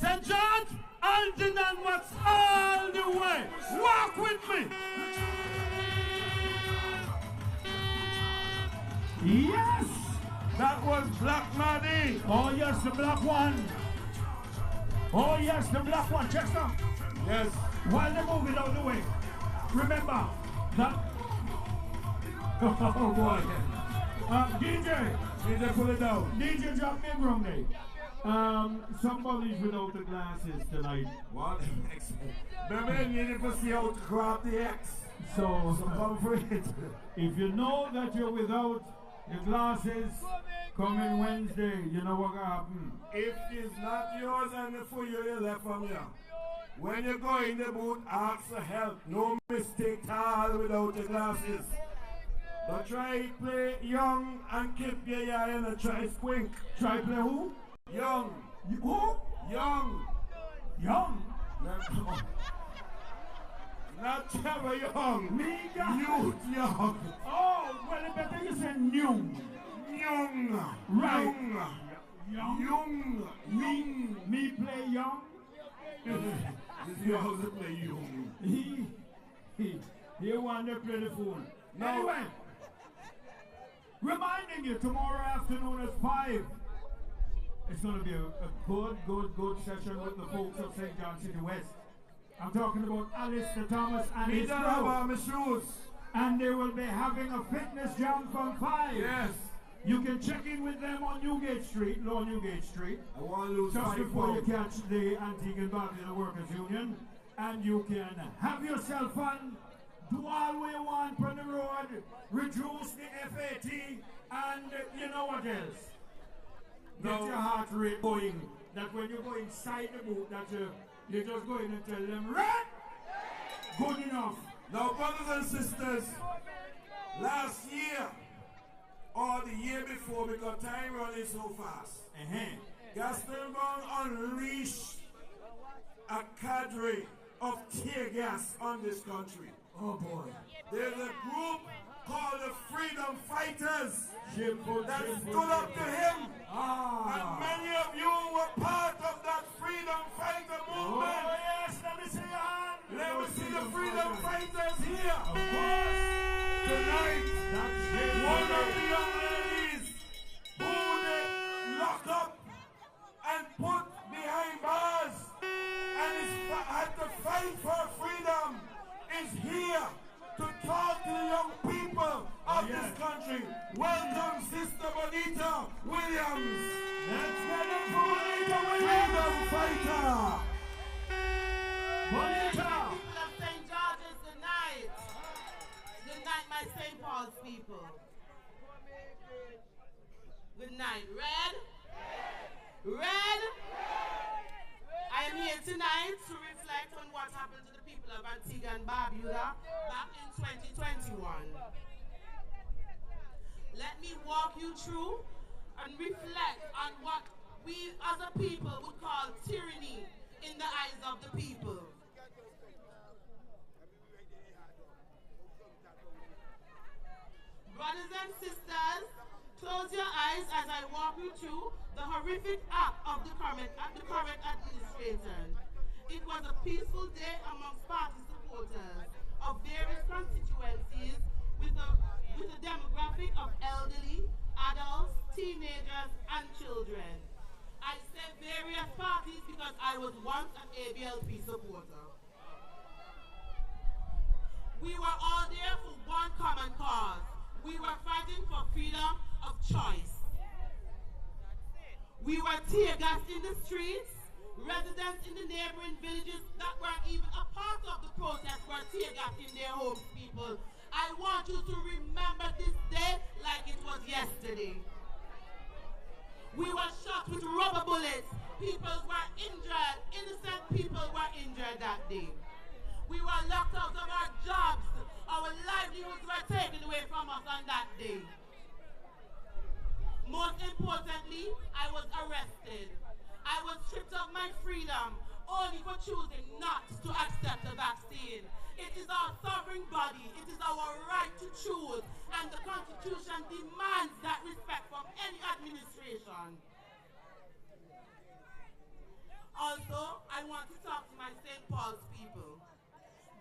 St. George, Aljanan, what's all the way? Walk with me. Yes. That was Black Maddie. Oh yes, the black one. Oh yes, the black one. Chester. Yes. While they're moving out the way, remember that. Oh boy. DJ, pull it down. DJ, drop me a wrong day. Somebody's without the glasses tonight. What? Remember, you need to see how to grab the X. So come for it. If you know that you're without your glasses, coming Wednesday, you know what will happen. If it's not yours and for you left from you. When you go in the booth, ask for help. No mistake at all without the glasses. But try play young and keep your eye and try squink. Try play who? Young. Who? Young. Young? Not Trevor Young. Me, Youth Young. Oh, well, it better you say new. Young. Right. Young. Me play young. You also play young. He want to play the fool. No. Anyway, reminding you, tomorrow afternoon at 5, it's going to be a good session with the folks of St. John City West. I'm talking about Alistair Thomas and his crew. And they will be having a fitness jam from 5. Yes. You can check in with them on Newgate Street, Lower Newgate Street. I want to lose just before you catch the Antigua and Barbuda Workers Union. And you can have yourself fun, do all we want on the road, reduce the FAT, and you know what else? Get your heart rate going. That when you go inside the booth, that you just go in and tell them, right? Good enough. Now, brothers and sisters, last year, or the year before, because time running so fast, Gaston unleashed a cadre of tear gas on this country. Oh boy. There's a group called the Freedom Fighters that stood up to him. And many of you were part of that Freedom Fighter movement. Oh yes, let me see your hand. Let me see the Freedom Fighters here. Of course. Tonight, one of the young ladies who they locked up and put behind bars and had to fight for freedom is here to talk to the young people of this country. Welcome, Sister Bonita Williams. Let's welcome Bonita Freedom Williams. fighter. Bonita. People of St. George's, good night. Good night, my St. Paul's people. Good night. Red? Red? I am here tonight to reflect reflect on what happened to the people of Antigua and Barbuda back in 2021. Let me walk you through and reflect on what we as a people would call tyranny in the eyes of the people. Brothers and sisters, close your eyes as I walk you through the horrific act of the current administration. It was a peaceful day amongst party supporters of various constituencies with a demographic of elderly, adults, teenagers, and children. I say various parties because I was once an ABLP supporter. We were all there for one common cause. We were fighting for freedom of choice. We were tear-gassed in the streets. Residents in the neighboring villages that weren't even a part of the protest were tear-gassed in their homes, people. I want you to remember this day like it was yesterday. We were shot with rubber bullets. People were injured. Innocent people were injured that day. We were locked out of our jobs. Our livelihoods were taken away from us on that day. Most importantly, I was arrested. I was stripped of my freedom only for choosing not to accept the vaccine. It is our sovereign body. It is our right to choose, and the Constitution demands that respect from any administration. Also, I want to talk to my St. Paul's people.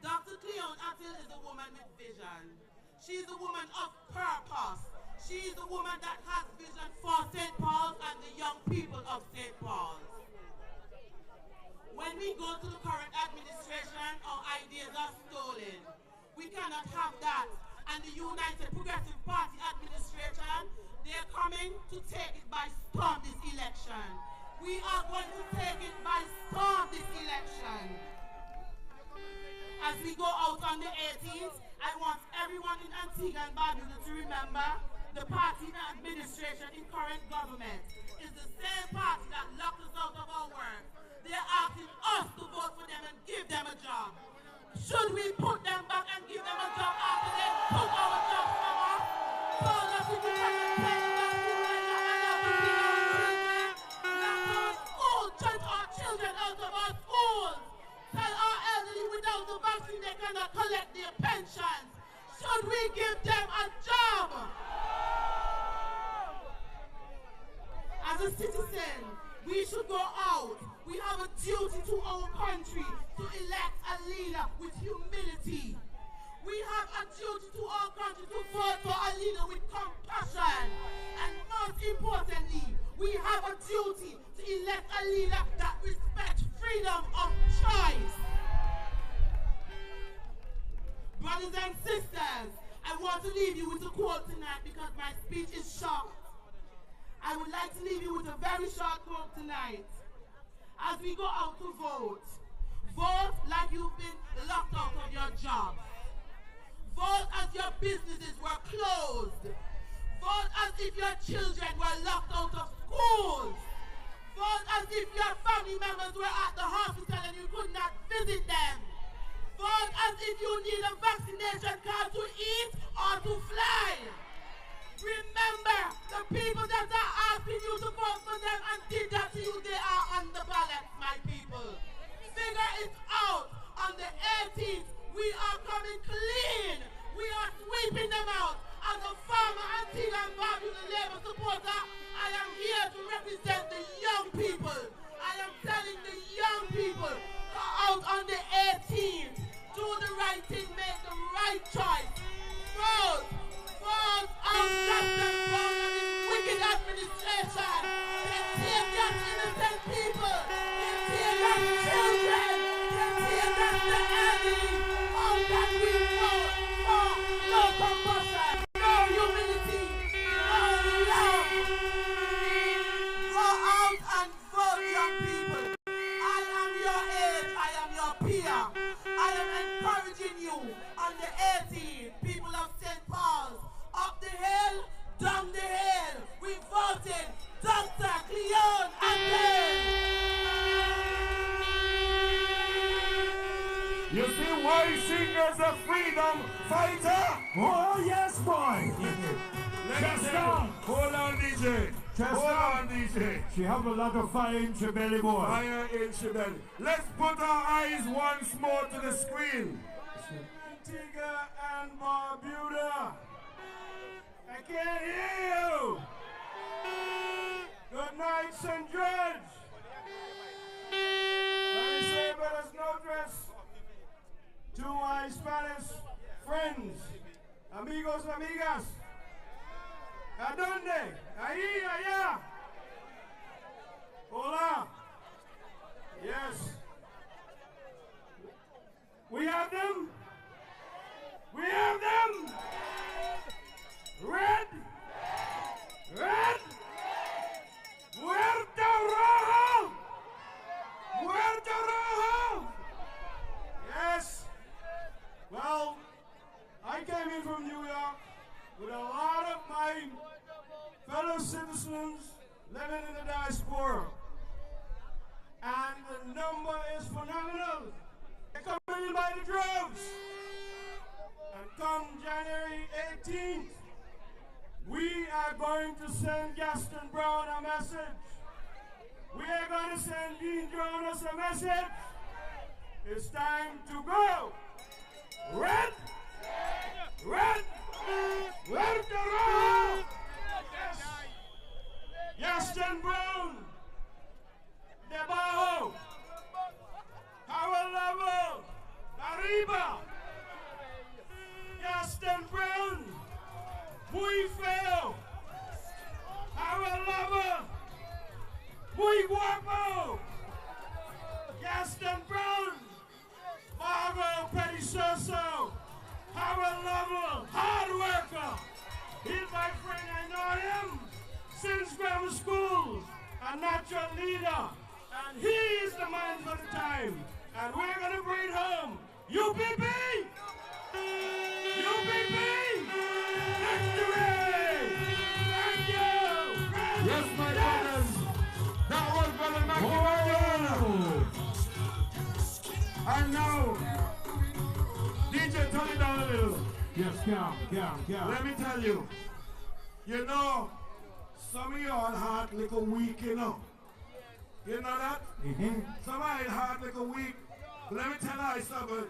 Dr. Cleon Attil is a woman with vision. She's a woman of purpose. She's a woman that has vision for St. Paul's and the young people of St. Paul's. When we go to the current administration, our ideas are stolen. We cannot have that. And the United Progressive Party administration, they're coming to take it by storm this election. We are going to take it by storm this election. As we go out on the 18th, I want everyone in Antigua and Barbuda to remember the party and administration in current government is the same party that locked us out of our work. They're asking us to vote for them and give them a job. Should we put them back and give them a job after they took our jobs from us? So that we can take back to our school, turn our children out of our schools. Tell our elderly without the vaccine they cannot collect their pensions. Should we give them a job? As a citizen, we should go out. We have a duty to our country to elect a leader with humility. We have a duty to our country to vote for a leader with compassion. And most importantly, we have a duty to elect a leader that respects freedom of choice. Brothers and sisters, I want to leave you with a quote tonight because my speech is short. I would like to leave you with a very short quote tonight. As we go out to vote, vote like you've been locked out of your job. Vote as your businesses were closed. Vote as if your children were locked out of schools. Vote as if your family members were at the hospital and you could not visit them. Vote as if you need a vaccination card to eat or to fly. Remember, the people that are asking you to vote for them and did that to you, they are on the ballot, my people. Figure it out. On the 18th, we are coming clean. We are sweeping them out. As a former Antigua and Barbuda Labour supporter, I am here to represent the young people. I am telling the young people, go out on the 18th. Do the right thing, make the right choice. Vote. Vote out justice for this wicked administration. They tear gas innocent people. They tear gas children. They tear gas the elderly. How can we vote for no compassion, no humility, no love? voice singers of freedom fighter. Oh, yes, boy. Chest down. Hold on, DJ. Hold on, DJ. She have a lot of fire in her belly, boy. Fire in her belly. Let's put our eyes once more to the screen. Antigua and Barbuda. I can't hear you. Good night, St. George. Let me say buenas noches to my Spanish friends, amigos, amigas. ¿A dónde? Ahí, allá. Hola. Yes. We have them. We have them. Red. Red. Puerto Rojo. Puerto Rojo. Yes. Well, I came in from New York with a lot of my fellow citizens living in the diaspora. And the number is phenomenal. They're coming in by the droves. And come January 18th, we are going to send Gaston Brown a message. We are going to send Dean Jonas a message. It's time to go. Red! Red! Puerto Rojo! Yes! Gaston Brown! Debajo! Howard Level! Arriba! Gaston Brown! Muy feo! Howard Level! Muy guapo! Gaston Brown! Margo Perezoso! Howard Level! Hard worker! He's my friend, I know him since grammar school, a natural leader, and he is the man for the time. And we're gonna bring home UPP! UPP! Victory! Thank you! Yes, my brothers. That was Brother Mackie. And now, DJ, turn it down a little. Yes, count. Let me tell you, you know, some of y'all heart like a week, you know. You know that? Some of y'all heart like a week. But let me tell you something.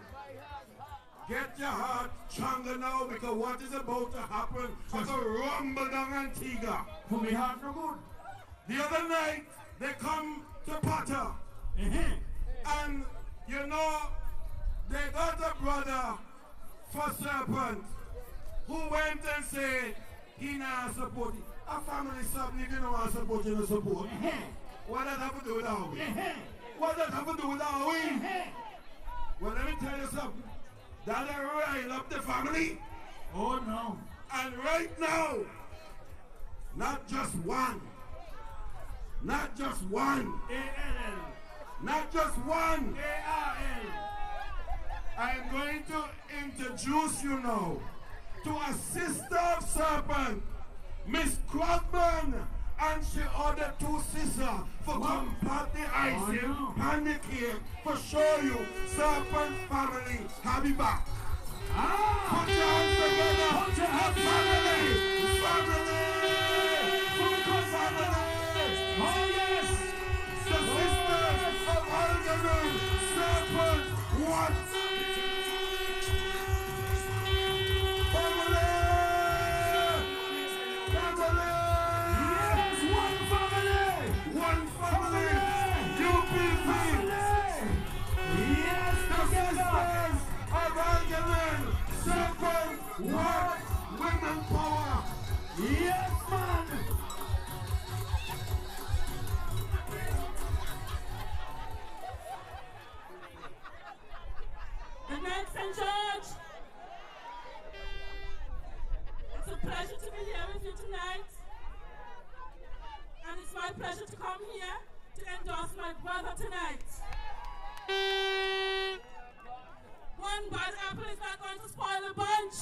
Get your heart stronger now, because what is about to happen is a rumble down Antigua. For me heart no good. The other night, they come to Potter. And, you know, they got a brother for Serpent who went and said he not support it. A family something if you don't want to support, you don't support. What does that have to do with our we? What does that have to do with our we? Well, let me tell you something. That'll rile up the family. Oh no. And right now, not just one. Not just one. A-L-L. Not just one. A-R-L. I am going to introduce you now to a sister of Serpent, Miss Crosman, and she ordered two sisters for come pat the icing, pan the cake, for show you Serpent family happy back. Put your hands together. Put your hands family. Oh yes. The sisters of Aljanan, Serpent, what? What? Women power! Yes, man! Good night, St. George. It's a pleasure to be here with you tonight. And it's my pleasure to come here to endorse my brother tonight. One bad apple is not going to spoil the bunch.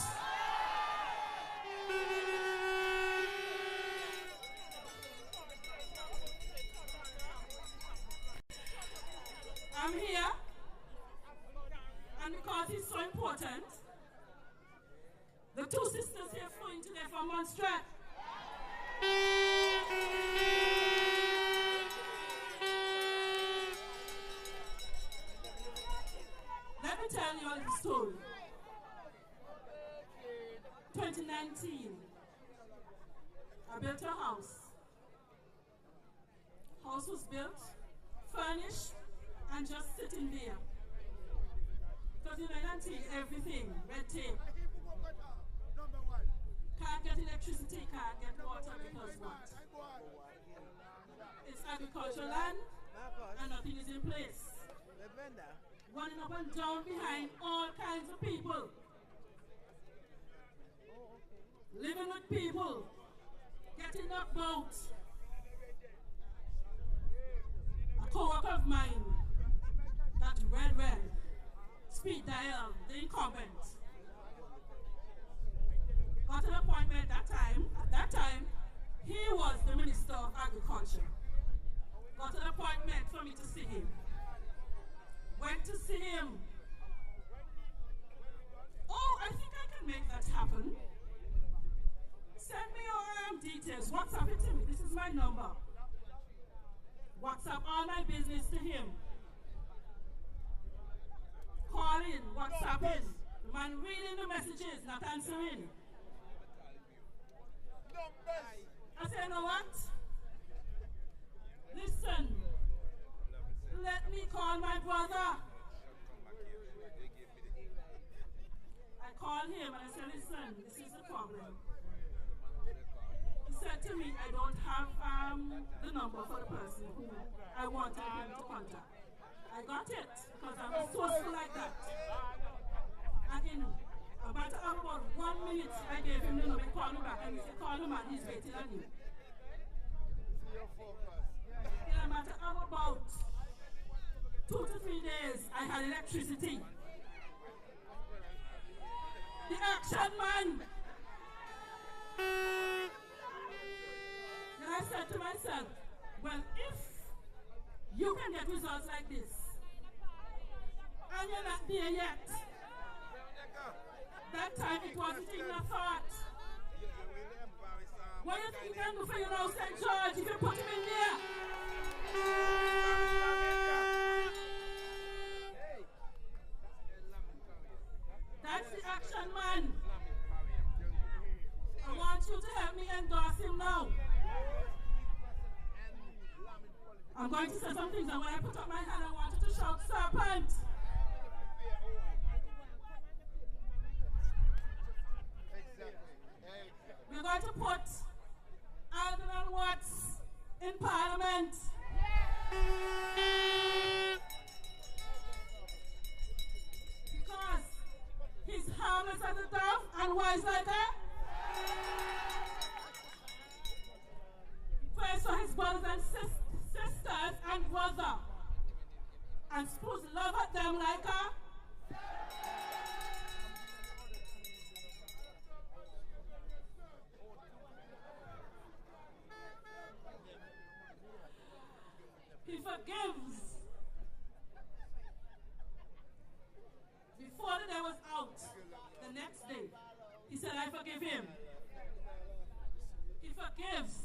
I built a house. House was built, furnished, and just sitting there. Because in Antigua, everything, red tape. Can't get electricity, can't get water because what? It's agricultural land and nothing is in place. Running up and down behind all kinds of people. Living with people. Getting up boat. A co-worker of mine that read well. Speed dial, the incumbent. Got an appointment at that time, he was the Minister of Agriculture. Got an appointment for me to see him. Went to see him. Oh, I think I can make that happen. Send me your details. WhatsApp it to me. This is my number. WhatsApp all my business to him. Call in, WhatsApp in. The man reading the messages, not answering. I said, you know what? Listen, let me call my brother. I called him and I said, listen, this is the problem. He said to me, I don't have the number for the person who I wanted him to contact. I got it because I'm resourceful like that. And in about 1 minute, I gave him the number, he called me back, and he said, call him and he's waiting on you. In a matter of about 2 to 3 days, I had electricity. The action man. Then I said to myself, well, if you can get results like this, and you're not there yet, that time it wasn't even a thought. What do you think you can do for your house, St. George, if you put him in there? That's the action man. I want you to help me endorse him now. I'm going to say some things, and when I put up my hand, I want you to shout, serpent. We're going to put Aljanan Watts in Parliament. Because he's harmless as a dove and wise like a. He prays for his brothers and sisters and brother, and supposed to love at them like a. He forgives. Before the day was out, the next day, he said, I forgive him. He forgives.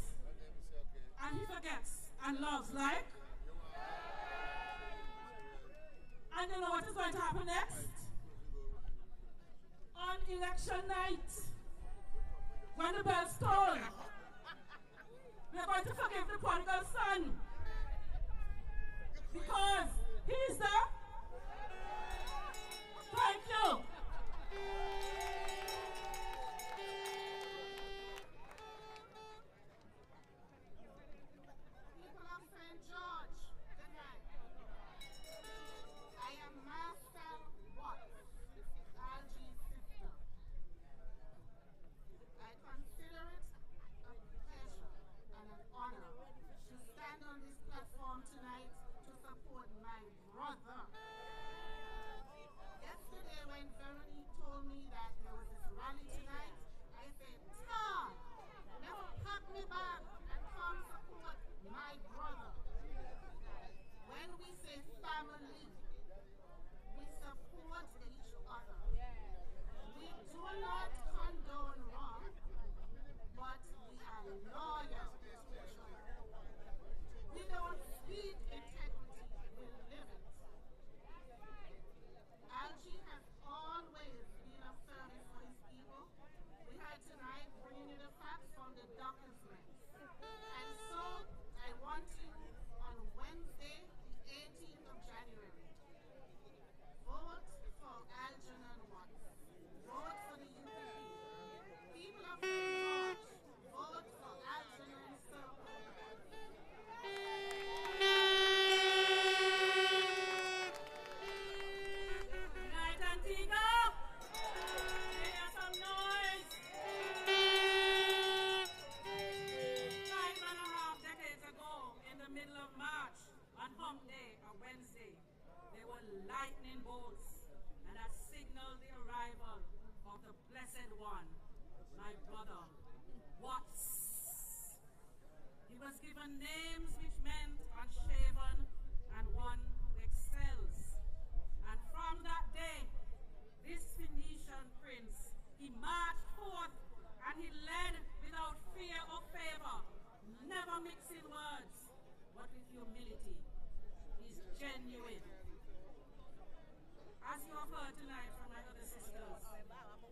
And he forgets and loves like. And you know what is going to happen next? On election night, when the bell's tolled, we are going to forgive the prodigal son. Because he's the. Thank you. People of St. George, good night. I am Master Watts, Algie's sister. I consider it a pleasure and an honor to stand on this platform tonight to support my brother. Yesterday when Veronique told me that there was this rally tonight, I said, Tom, never pack me back and come support my brother. When we say family, we support each other. We do not condone wrong, but we are loyal to each other. We don't speak integrity, we live it. Algie has always been of service for his people. We heard tonight bringing you the facts from the documents. And so I want you on Wednesday, the 18th of January, vote for Aljanan once. Vote for the UPP. People of St. George, vote for Aljanan Circle. Night Antigua! Hear some noise! 5.5 decades ago, in the middle of March, on Hump Day, a Wednesday, there were lightning bolts, and that signaled the arrival of the Blessed One, my brother, Watts. He was given names which meant unshaven and one who excels. And from that day, this Phoenician prince, he marched forth and he led without fear or favor, never mixing words, but with humility. He's genuine. As you have heard tonight from my other sisters,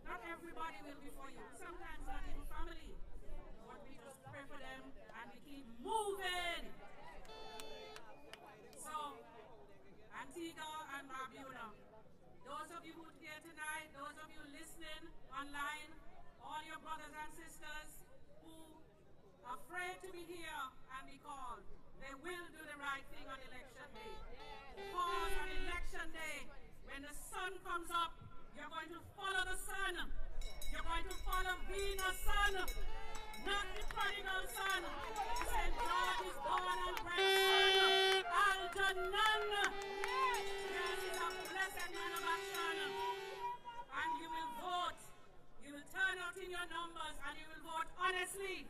not everybody will be for you. Sometimes not even family. But we just pray for them and we keep moving. So, Antigua and Barbuda, those of you who are here tonight, those of you listening online, all your brothers and sisters who are afraid to be here and be called, they will do the right thing on election day. Because on election day, when the sun comes up, you're going to follow the sun. You're going to follow Venus' son, not the prodigal son. St. George is born and bred son. Aljanan. Yes, he's a blessed man of action. And you will vote. You will turn out in your numbers and you will vote honestly.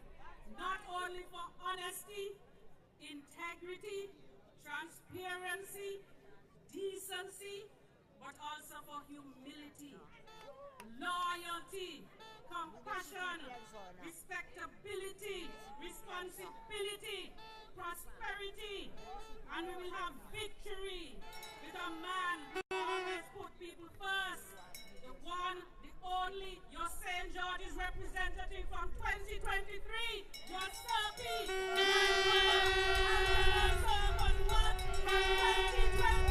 Not only for honesty, integrity, transparency, decency, but also for humility, loyalty, compassion, respectability, responsibility, prosperity, and we will have victory with a man who always put people first, the one, the only, your St. George's representative from 2023, your Serpy, from 2023.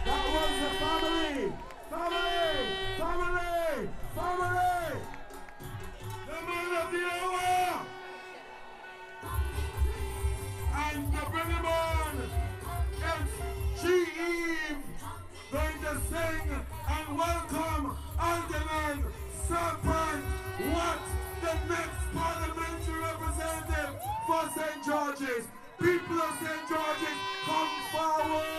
That was the family! Family! Family! Family! The man of the hour! And the Billy Bond! It's G.E. going to sing and welcome Aljanan Serpent What, the next parliamentary representative for St. George's. People of St. George's, come forward!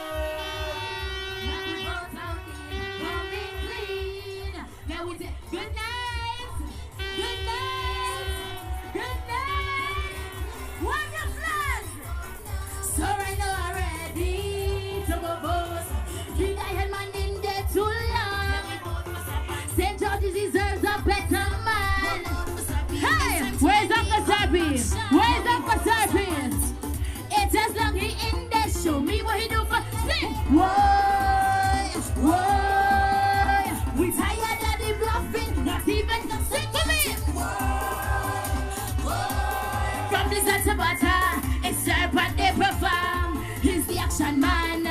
Now we say good night, good night, good night. What the flash? So right now I'm ready to move on. Think I had my name there too long. St. George's deserves a better man. Hey, where's Uncle Serpy? Where's Uncle Serpy? It's as long he in there. Show me what he do for sing. Whoa, whoa. We tired of the bluffing, not even sing to me. From the to butter, it's Serpent they perform. He's the action man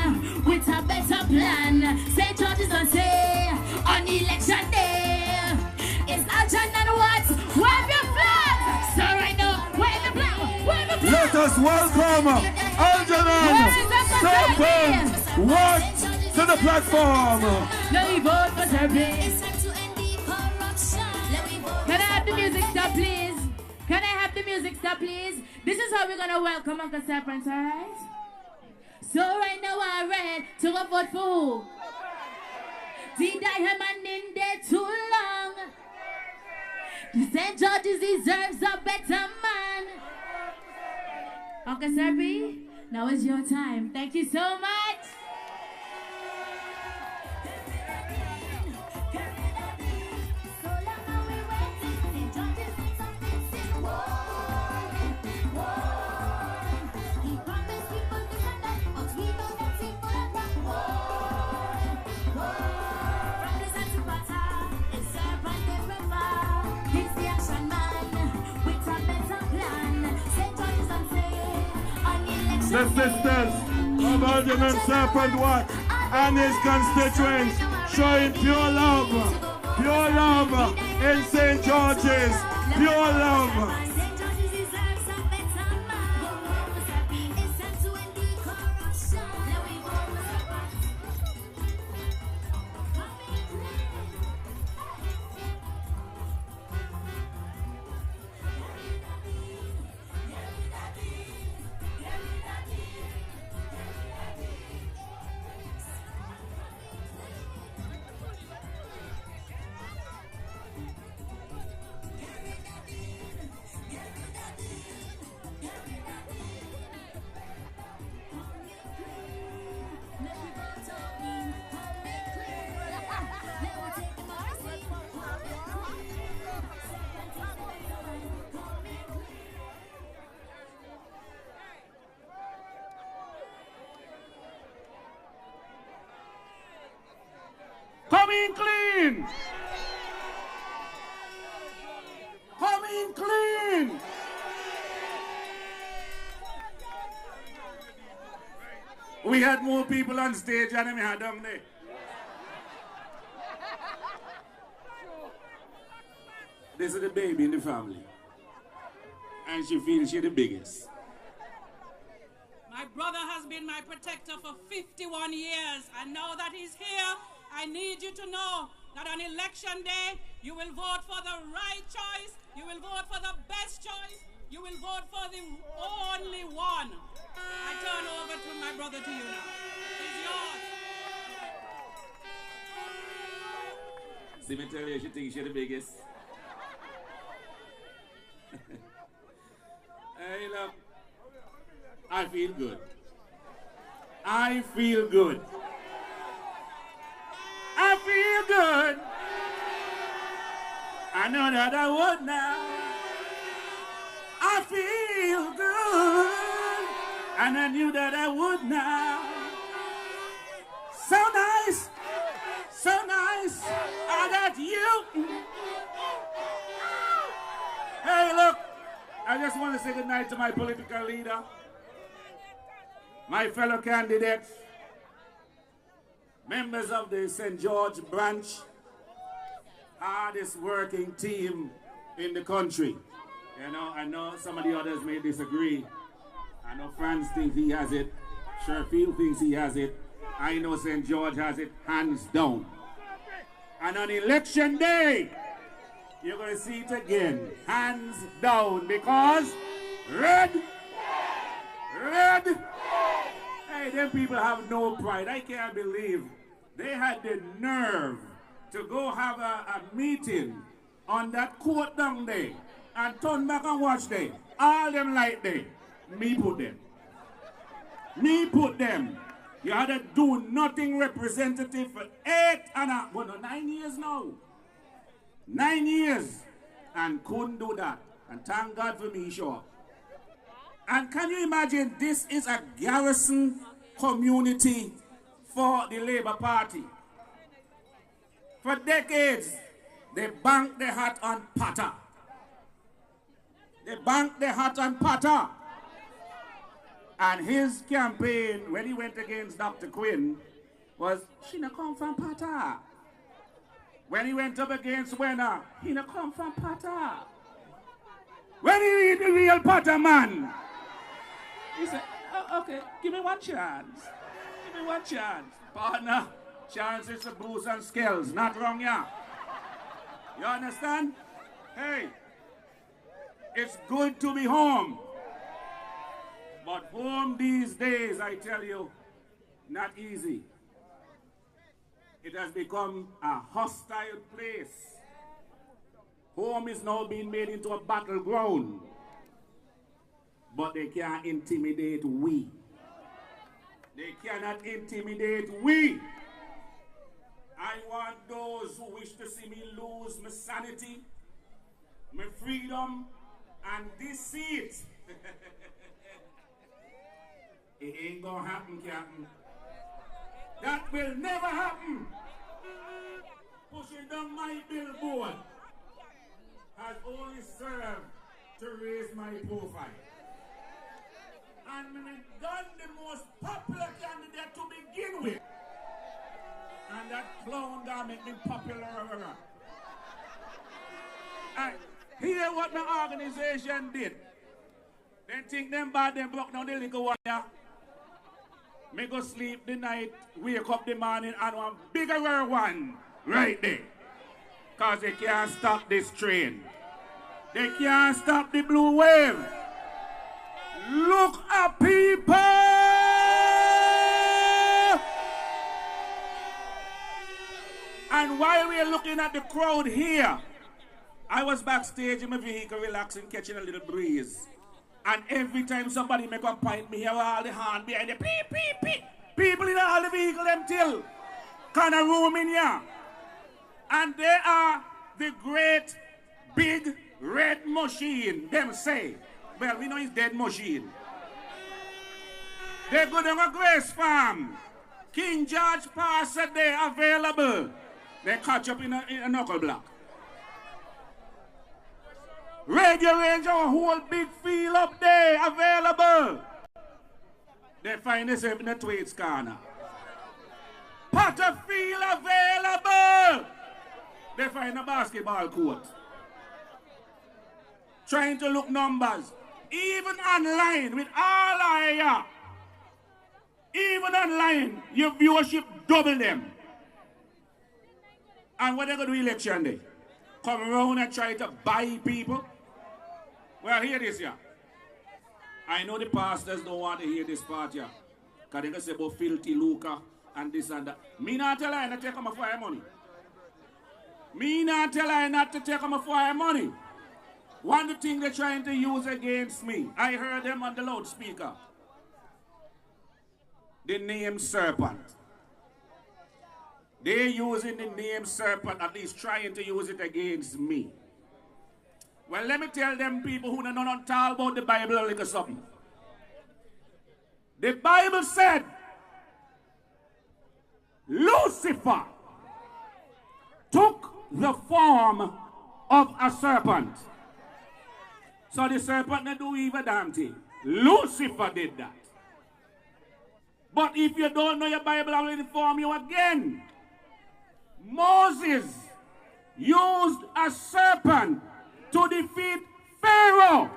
with a better plan. St. George's on say on election day. It's Aljanan what? Wave your flag. So right now, wave the flag, wave the flag. Let us welcome Aljanan Serpent What to the platform. Let me vote for Serpent. Can I have the music stop, please? Can I have the music stop, please? This is how we're gonna welcome Uncle Serpent, alright? So right now I'm ready to go vote for who? Did I have my name there too long? St. George's deserves a better man. Uncle Serpy, now is your time. Thank you so much. the sisters of Aljanan Serpent Watch and his constituents showing pure love in St. George's, pure love. Coming clean! Coming clean! We had more people on stage than we had down there. This is the baby in the family. And she feels she's the biggest. My brother has been my protector for 51 years, and now that he's here, I need you to know that on election day, you will vote for the right choice, you will vote for the best choice, you will vote for the only one. I turn over to my brother to you now. It's yours. See me tell you, she thinks she's the biggest. Hey, look. I feel good. I feel good. I feel good. I know that I would now. I feel good. And I knew that I would now. So nice. So nice. I got you. Hey, look. I just want to say goodnight to my political leader, my fellow candidates, members of the St. George branch, hardest working team in the country. You know, I know some of the others may disagree. I know Franz thinks he has it. Sherfield thinks he has it. I know St. George has it, hands down. And on election day, you're going to see it again, hands down, because red. Hey, them people have no pride. I can't believe they had the nerve to go have a meeting on that court down there and turn back and watch them. All them like they. Me put them. Me put them. You had to do nothing representative for 9 years now. 9 years. And couldn't do that. And thank God for me, sure. And can you imagine, this is a garrison community for the Labour Party. For decades, they banked their hat on Potter. They banked their hat on Potter. And his campaign, when he went against Dr. Quinn, was, she not come from Potter. When he went up against Wenner, he not come from Potter. When he read the real Potter man, he said, oh, okay, give me one chance. Give me one chance. Partner, chance is to boost and skills. Not wrong, yeah. You understand? Hey, it's good to be home. But home these days, I tell you, not easy. It has become a hostile place. Home is now being made into a battleground. But they can't intimidate we. They cannot intimidate we. I want those who wish to see me lose my sanity, my freedom, and this seat. It ain't gonna happen, Captain. That will never happen. Pushing down my billboard has only served to raise my profile. and we done the most popular candidate to begin with. And that clown guy make me popular. And hear what my organization did. They think them bad, them broke down the little one here. Me go sleep the night, wake up the morning, and one bigger one right there. Because they can't stop this train. They can't stop the blue wave. Look at people! And while we're looking at the crowd here, I was backstage in my vehicle relaxing, catching a little breeze. And every time somebody make a point, me hear all the hand behind the beep, beep, beep. People in all the vehicle, them till kind of room in here. And they are the great big red machine, them say. Well, we know it's dead machine. They go down a Grace Farm. King George Pass said they available. They catch up in a knuckle block. Radio Range, our whole big field up there, available. They find themselves in the Tweeds corner. Potterfield, available. They find a basketball court. Trying to look numbers. Even online, with all I even online, your viewership double them. And what they going to do election day? Come around and try to buy people? Well, hear this, yeah. I know the pastors don't want to hear this part, yeah. Because they can say about filthy lucre and this and that. Me not tell her not to take them for your money. Me not tell her not to take them for your money. One of the things they're trying to use against me, I heard them on the loudspeaker. The name serpent. They're using the name serpent, at least trying to use it against me. Well, let me tell them people who don't know talk about the Bible a little something. The Bible said, Lucifer took the form of a serpent. So the serpent didn't do even damn thing. Lucifer did that. But if you don't know your Bible, I will inform you again. Moses used a serpent to defeat Pharaoh.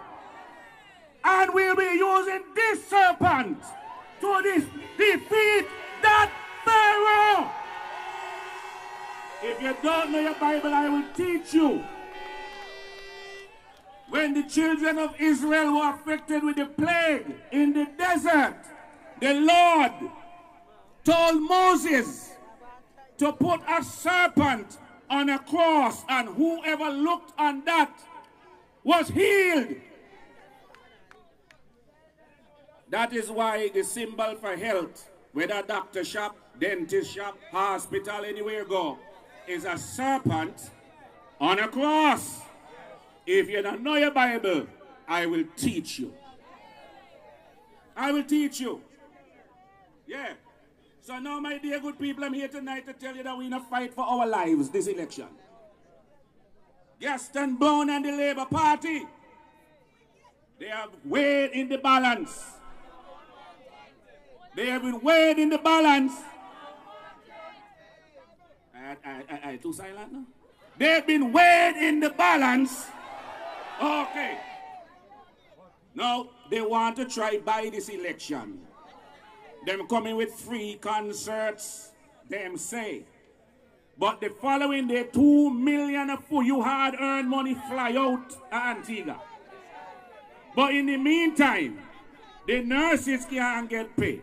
And we'll be using this serpent to defeat that Pharaoh. If you don't know your Bible, I will teach you. When the children of Israel were affected with the plague in the desert, the Lord told Moses to put a serpent on a cross, and whoever looked on that was healed. That is why the symbol for health, whether doctor shop, dentist shop, hospital, anywhere you go, is a serpent on a cross. If you don't know your Bible, I will teach you. I will teach you. Yeah. So now, my dear good people, I'm here tonight to tell you that we're in a fight for our lives this election. Gaston Brown and the Labour Party, they have weighed in the balance. They have been weighed in the balance. I too silent now? They've been weighed in the balance. Okay. Now, they want to try by this election. Them coming with free concerts, them say. But the following day, 2 million of you hard-earned money fly out to Antigua. But in the meantime, the nurses can't get paid.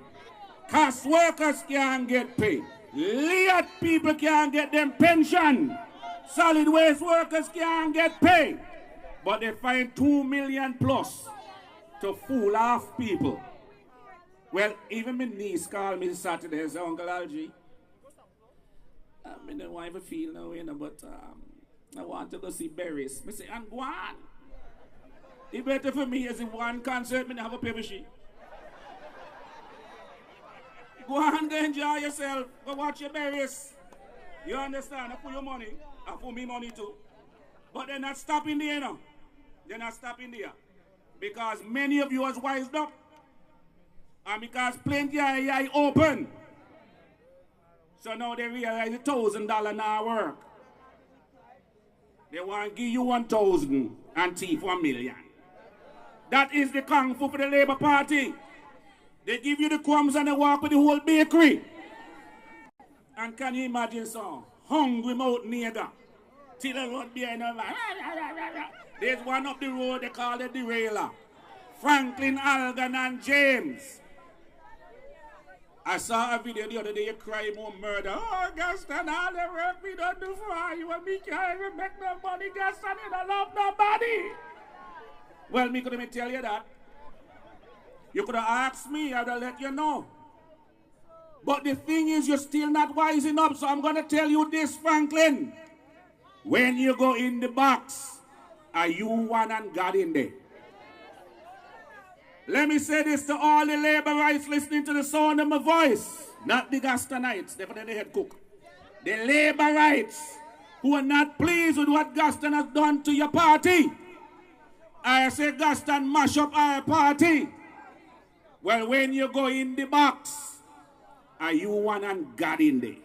Cast workers can't get paid. Liat people can't get them pension. Solid waste workers can't get paid. But they find 2 million plus to fool off people. Well, even my niece called me Saturday and said, Uncle Algie, I don't want to feel no way, but I want to go see Berries. I say, and go on. It's better for me as in one concert, I have a paper sheet. Go on, go enjoy yourself. Go watch your Berries. You understand? I put your money. I put me money too. But they're not stopping there, you know. They're not stopping there. Because many of you has wised up. And because plenty of eye open. So now they realize $1,000 now work. They want to give you 1,000 and thief 1 million. That is the kung fu for the Labour Party. They give you the crumbs and they walk with the whole bakery. And can you imagine some hungry mouth nigger? Till the road behind them. There's one up the road they call the derailer. Franklin, Aljanan, James. I saw a video the other day, you cry more murder. Oh, Gaston, all the work we don't do for you and me can't even make no money. Gaston, you don't love nobody. Well, me couldn't tell you that. You could have asked me, I'd have let you know. But the thing is, you're still not wising up, so I'm going to tell you this, Franklin. When you go in the box, are you one and God in there? Let me say this to all the Labourites listening to the sound of my voice. Not the Gastonites, they're the head cook. The Labourites who are not pleased with what Gaston has done to your party. I say Gaston mash up our party. Well, when you go in the box, are you one and God in there?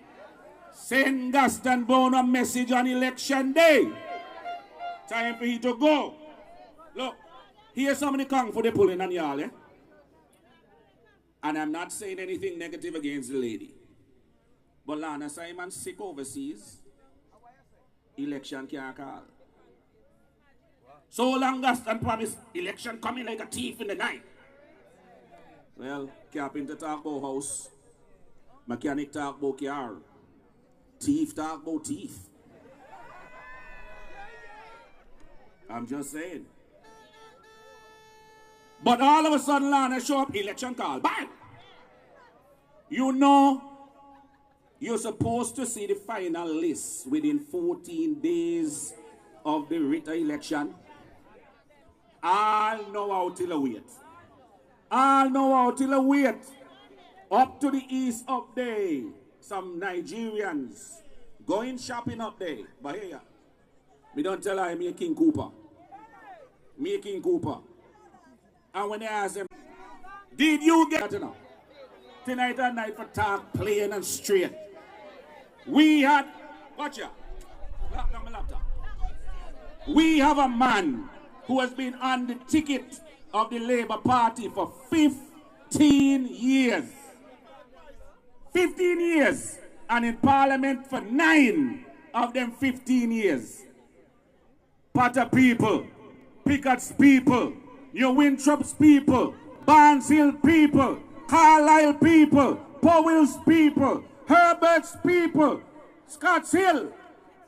Send Gaston Brown a message on election day. Time for you to go. Look. Here's some of the kung fu they pulling on y'all, eh? And I'm not saying anything negative against the lady. But Lana Simon sick overseas. Election can't call. So long Gaston promise election coming like a thief in the night. Well, carpenter talk about house. Mechanic talk about car. Thief talk about thief. I'm just saying. But all of a sudden, Lana show up, election call. Bang! You know, you're supposed to see the final list within 14 days of the written election. I'll know how till I wait. I'll know how till I wait. Up to the east up there, some Nigerians going shopping up there. But here, me don't tell her me King Cooper. Me King Cooper. And when they ask them, did you get enough? Tonight and night for talk, plain and straight. We had, watch ya, lock down my laptop. We have a man who has been on the ticket of the Labour Party for 15 years. 15 years. And in Parliament for 9 of them 15 years. Potter people, Pickett's people, New Winthrop's people, Barnes Hill people, Carlisle people, Powell's people, Herbert's people, Scotts Hill.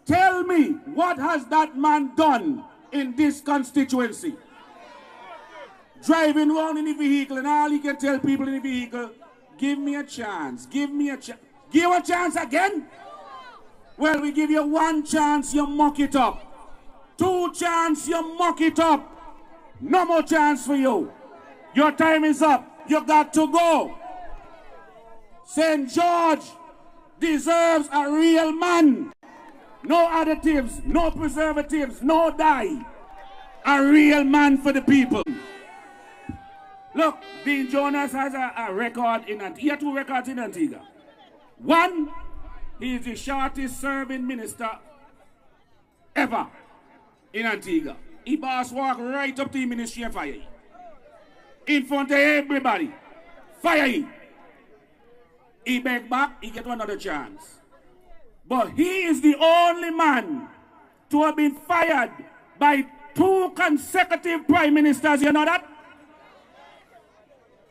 Tell me, what has that man done in this constituency? Driving around in the vehicle and all he can tell people in the vehicle, give me a chance, give me a chance. Give a chance again? Well, we give you 1 chance, you muck it up. 2 chance, you muck it up. No more chance for you. Your time is up. You got to go. St. George deserves a real man. No additives, no preservatives, no dye. A real man for the people. Look, Dean Jonas has a record in Antigua. He had 2 records in Antigua. 1, he is the shortest serving minister ever in Antigua. He boss walk right up to the ministry and fire him. In front of everybody. Fire him. He beg back, he get another chance. But he is the only man to have been fired by 2 consecutive prime ministers. You know that?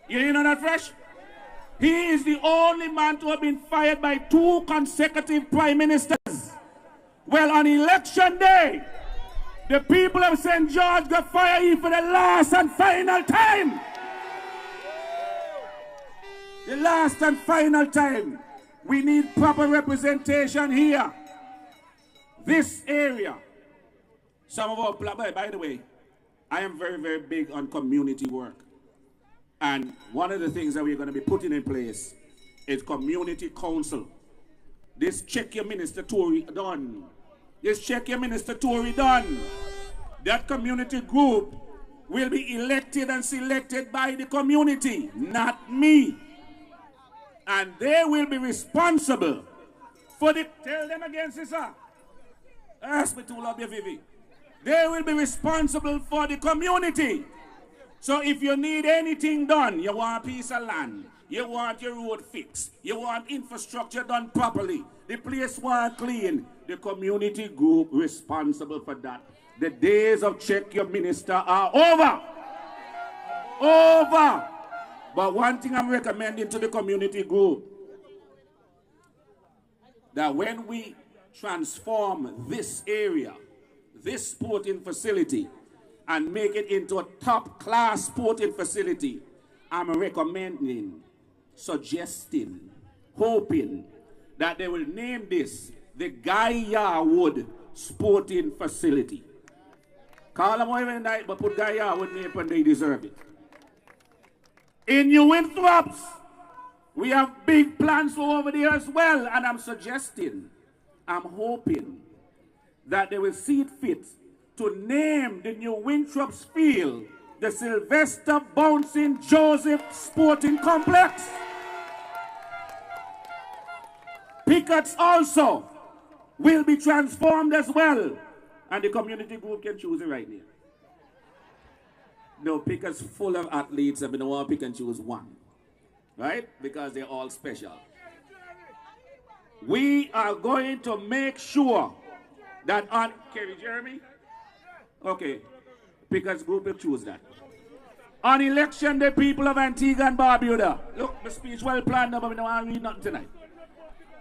You know that, Fresh? He is the only man to have been fired by 2 consecutive prime ministers. Well, on election day, the people of St. George got fire him for the last and final time. The last and final time. We need proper representation here. This area. Some of our, by the way, I am very, very big on community work. And one of the things that we're going to be putting in place is community council. This check your minister Tory done. This check your minister Tory done. That community group will be elected and selected by the community, not me. And they will be responsible for the... Tell them again, sister. Ask me to love you, Vivi. They will be responsible for the community. So if you need anything done, you want a piece of land, you want your road fixed, you want infrastructure done properly, the place want clean, the community group responsible for that. The days of check your minister are over. Over. But one thing I'm recommending to the community group, that when we transform this area, this sporting facility, and make it into a top-class sporting facility, I'm recommending, suggesting, hoping that they will name this the Guy Yarwood Sporting Facility. Call them whatever night, but put Guy Yarwood name and they deserve it. In New Winthrops, we have big plans for over there as well, and I'm suggesting, I'm hoping that they will see it fit to name the New Winthrops Field the Sylvester Bouncing Joseph Sporting Complex. Pickets also will be transformed as well, and the community group can choose it right here. No, Pickets full of athletes, and we don't want to pick and choose one, right? Because they're all special. We are going to make sure that on Kerry Jeremy, okay, Pickers group will choose that. On election day, people of Antigua and Barbuda, look, the speech well planned, but we don't want to read nothing tonight.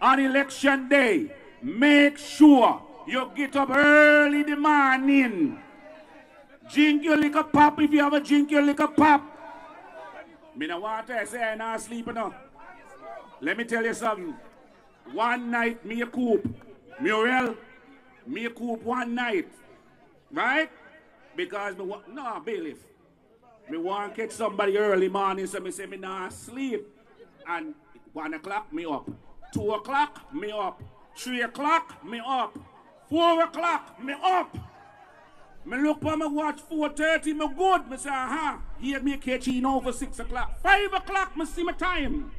On election day, make sure you get up early in the morning. Drink your liquor pop if you have a drink your liquor pop. Me no want to say I'm not sleeping now. Let me tell you something. One night, me a coop. Muriel, me a coop one night. Right? Because me want, no, bailiff. Me want to catch somebody early morning, so me say me not sleep. And 1 o'clock, me up. 2 o'clock, me up. 3 o'clock, me up. 4 o'clock, me up. Me look for my watch, 4:30, me good. Me say, here me catch in over 6 o'clock. 5 o'clock, me see my time.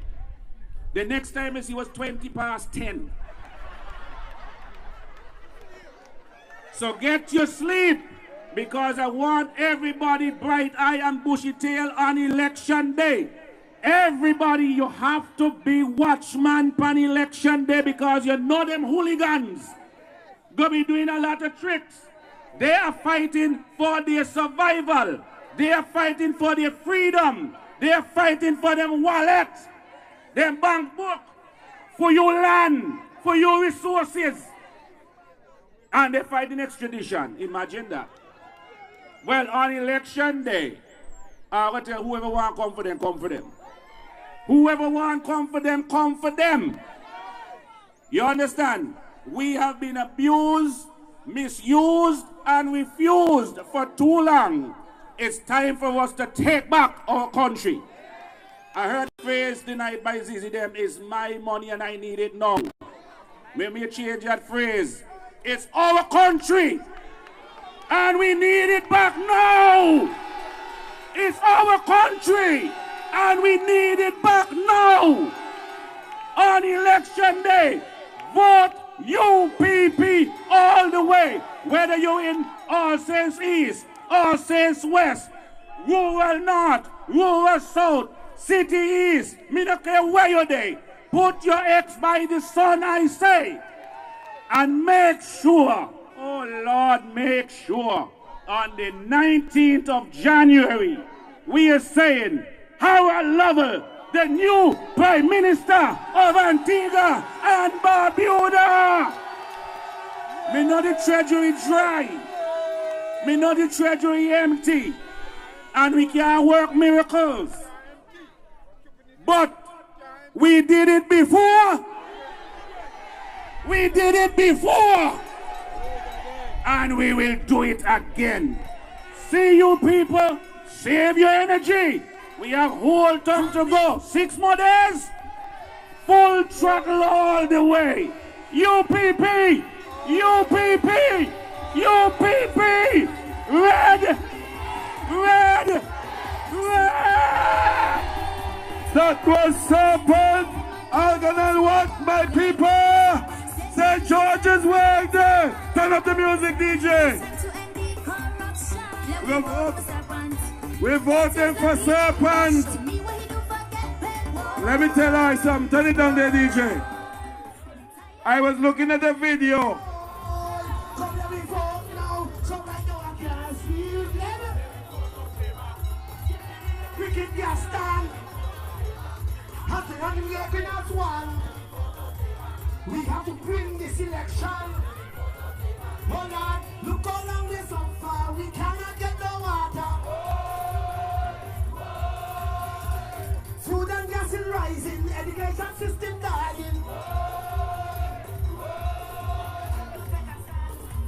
The next time I see was 20 past 10. So get your sleep, because I want everybody bright eye and bushy tail on election day. Everybody, you have to be watchman on election day, because you know them hooligans gonna be doing a lot of tricks. They are fighting for their survival. They are fighting for their freedom. They are fighting for them wallet, them bank book, for your land, for your resources. And they're fighting extradition. Imagine that. Well, on election day, I will tell whoever want to come for them, come for them. Whoever want to come for them, come for them. You understand? We have been abused, misused, and refused for too long. It's time for us to take back our country. I heard the phrase tonight by Zizi them, is my money and I need it now. Let me change that phrase. It's our country and we need it back now. It's our country and we need it back now. On election day, vote UPP all the way. Whether you're in All Saints East, All Saints West, rural North, rural South, City East, me don't care where you're there. Put your X by the sun, I say. And make sure, oh Lord, make sure, on the 19th of January, we are saying, Howard Lovell, the new Prime Minister of Antigua and Barbuda. Me know the treasury dry. Me know the treasury empty. And we can't work miracles. But we did it before. We did it before. And we will do it again. See you people. Save your energy. We have whole time to go. 6 more days. Full throttle all the way. UPP. UPP. UPP. Red. Red. just wait there. Turn up the music, DJ. We're voting for Serpent. Let me tell you something. Turn it down there, DJ. I was looking at the video. We have to bring this election. Hold on, look how long we're so far. We cannot get no water. Food and gas is rising. Education system dying.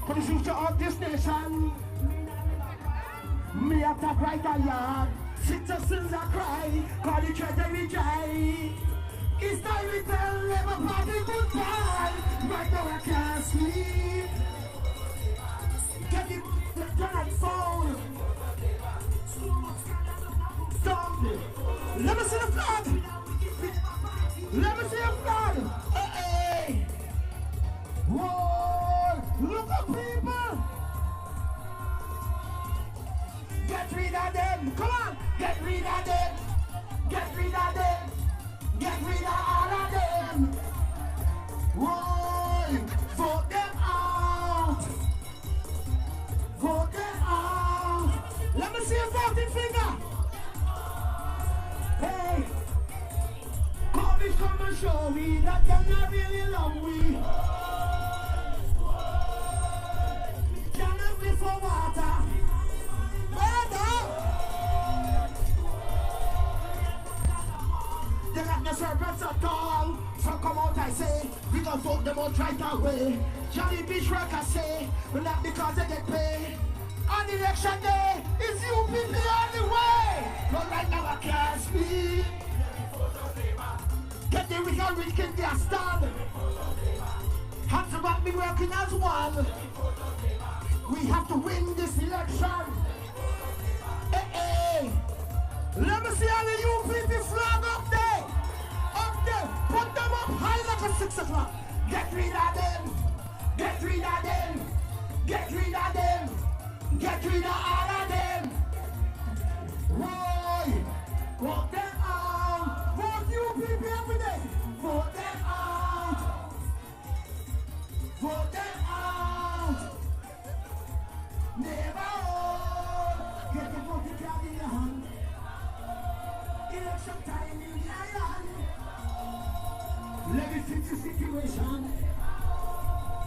For the future of this nation, me attack right a yard. Citizens are cry, call the treasury dry. It's time we tell Labour Party goodbye. Right now I can't sleep. Get it done and phone. Stop it. Let me see the flag. Let me see the flag. Hey. Whoa. Look at people. Get rid of them. Come on. Get rid of them. Get rid of them. Get rid of all of them. Whoa. Vote them out. Vote them out. Let me see a voting finger. Hey. Come and show me that them not really love we. Cannot be for water. They got the serpents at all. So come out, I say, we gon' vote them out right away. Johnny Beach workers say, but not because they get paid. On election day, it's UPP on the way. But right now I can't speak. Get the rich and rich can their stand. Hands about me working as one. We have to win this election. Hey, hey. Let me see all the UPP flag up there. Up there. Put them up high like a 6 o'clock. Get rid of them. Get rid of them. Get rid of them. Get rid of all of them. Roy. Vote them out. Vote UPP every day. Vote them out. Vote them out. Never hold. Get the voting card in your hand. Election time in the island. Let me fix the situation.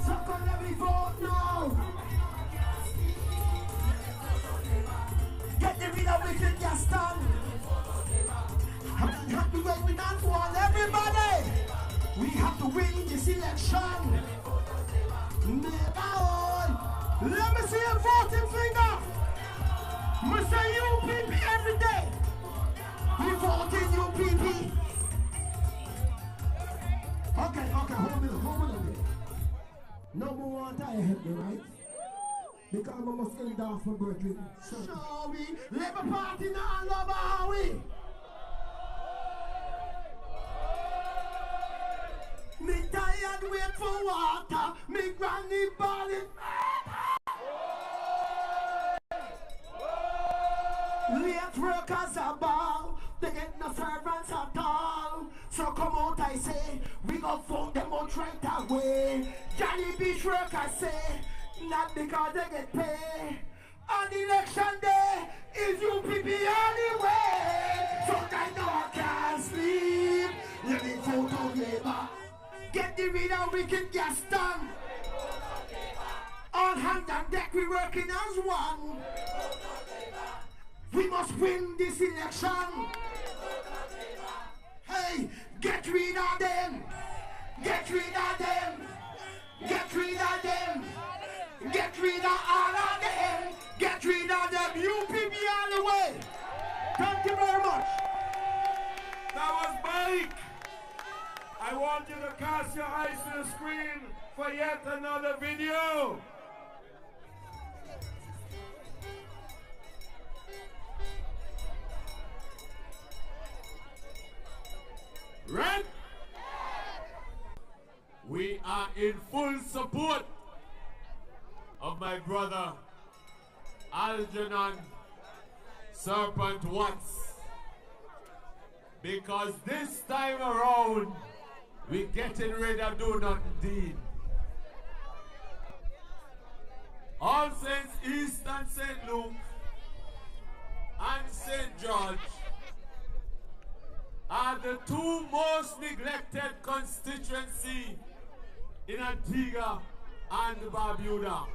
So come let me vote now. Get the rid of wicked gas stand. Have to wait with that one, everybody. We have to win this election. Never hold. Let me see a voting finger. We say UPP every day. We vote in UPP. Okay, hold me a bit. No more water ahead, right? Because I must end off for birthday. Shall we? Labour Party now love are we? Me tired wait for water. Me granny balling. Late workers are ball. They get no servants at all. So come out, I say, we gon' vote them out right away. Johnny Beach workers say, not because they get paid. On election day, is UPP anyway. So I know I can't sleep. Let me vote on Labour. Get the rid of wicked gas done. All hands on deck, we working as one. We must win this election. Hey, get rid of them. Get rid of them. Get rid of them. Get rid of all of them. Get rid of them. UPP all the way. Thank you very much. That was Mike. I want you to cast your eyes to the screen for yet another video. Right? We are in full support of my brother Aljanan Serpent Watts, because this time around we getting ready to do nothing deed. All Saints East and St. Luke and St. George are the two most neglected constituencies in Antigua and Barbuda.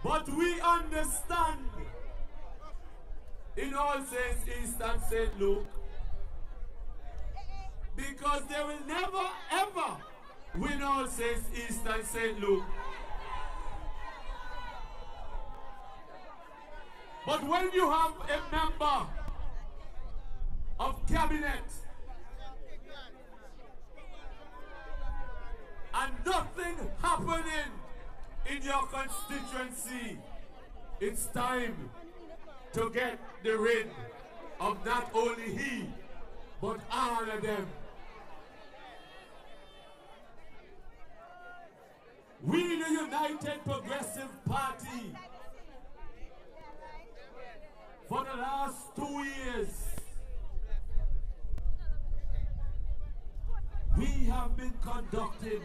But we understand in All Saints East and St. Luke, because they will never ever win All Saints East and St. Luke. But when you have a member of cabinet and nothing happening in your constituency, it's time to get rid of not only he, but all of them. We, the United Progressive Party, for the last 2 years, we have been conducting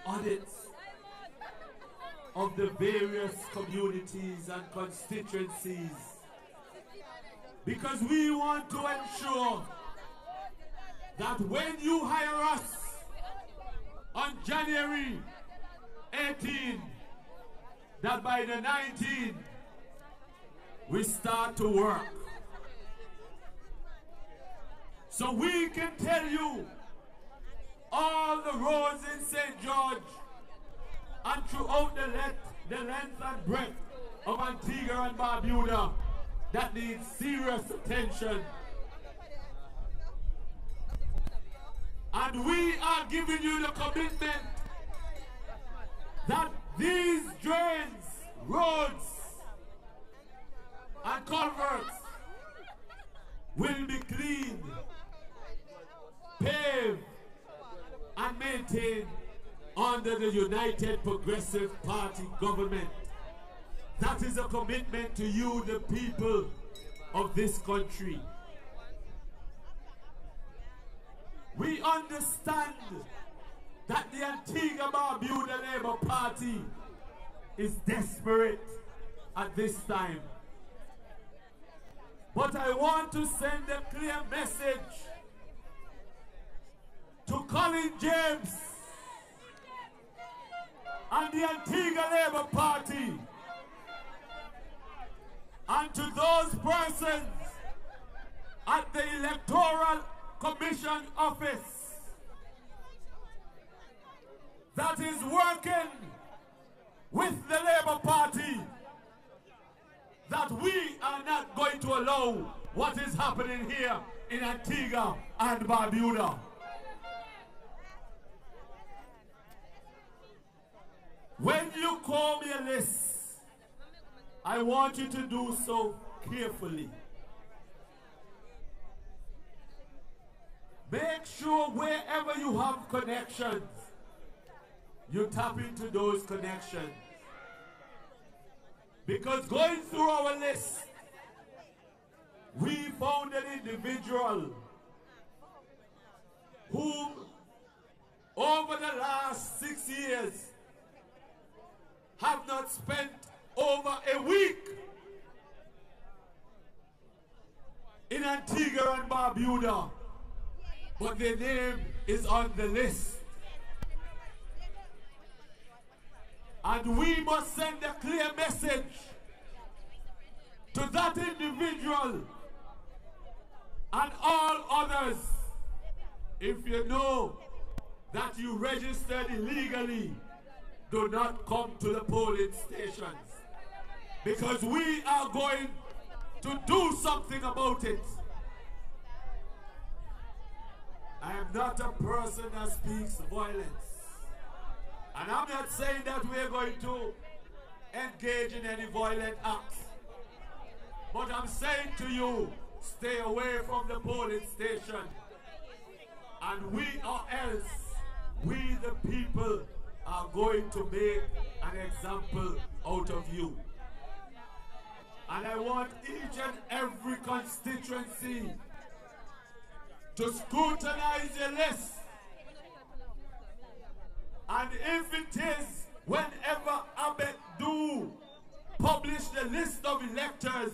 audits of the various communities and constituencies, because we want to ensure that when you hire us on January 18, that by the 19th we start to work. So we can tell you all the roads in St. George and throughout the length and breadth of Antigua and Barbuda that needs serious attention. And we are giving you the commitment that these drains, roads, and culverts will be cleaned, paved, and maintained under the United Progressive Party government. That is a commitment to you, the people of this country. We understand that the Antigua Barbuda Labour Party is desperate at this time. But I want to send a clear message to Colin James and the Antigua Labour Party, and to those persons at the Electoral Commission office that is working with the Labour Party, that we are not going to allow what is happening here in Antigua and Barbuda. When you call me a list, I want you to do so carefully. Make sure wherever you have connections, you tap into those connections. Because going through our list, we found an individual whom over the last 6 years have not spent over a week in Antigua and Barbuda, but their name is on the list. And we must send a clear message to that individual and all others. If you know that you registered illegally, do not come to the polling stations, because we are going to do something about it. I am not a person that speaks violence. And I'm not saying that we're going to engage in any violent acts. But I'm saying to you, stay away from the polling station. And we or else, we the people are going to make an example out of you. And I want each and every constituency to scrutinize your list. And if it is, whenever Abet do publish the list of electors,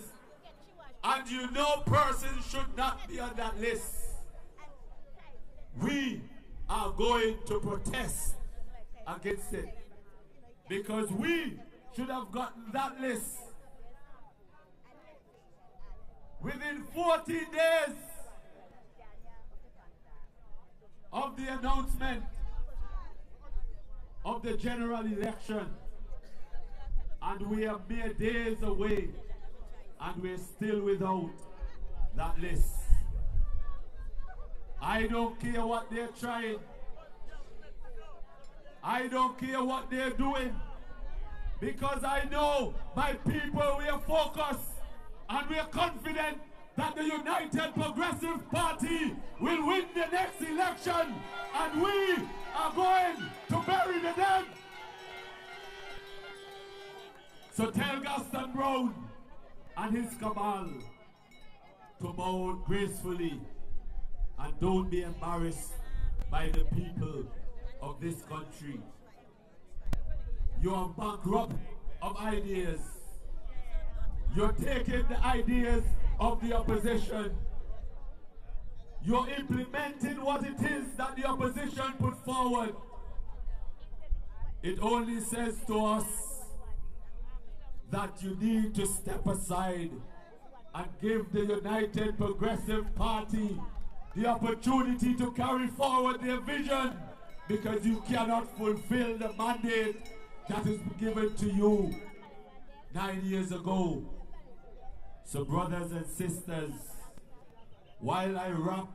and you know person should not be on that list, we are going to protest against it. Because we should have gotten that list within 40 days of the announcement of the general election. And we are mere days away, and we're still without that list. I don't care what they're trying. I don't care what they're doing. Because I know my people, we are focused and we are confident that the United Progressive Party will win the next election, and we are going to bury the dead. So tell Gaston Brown and his cabal to bow gracefully and don't be embarrassed by the people of this country. You are bankrupt of ideas. You're taking the ideas of the opposition. You're implementing what it is that the opposition put forward. It only says to us that you need to step aside and give the United Progressive Party the opportunity to carry forward their vision, because you cannot fulfill the mandate that is given to you 9 years ago. So brothers and sisters, while I wrap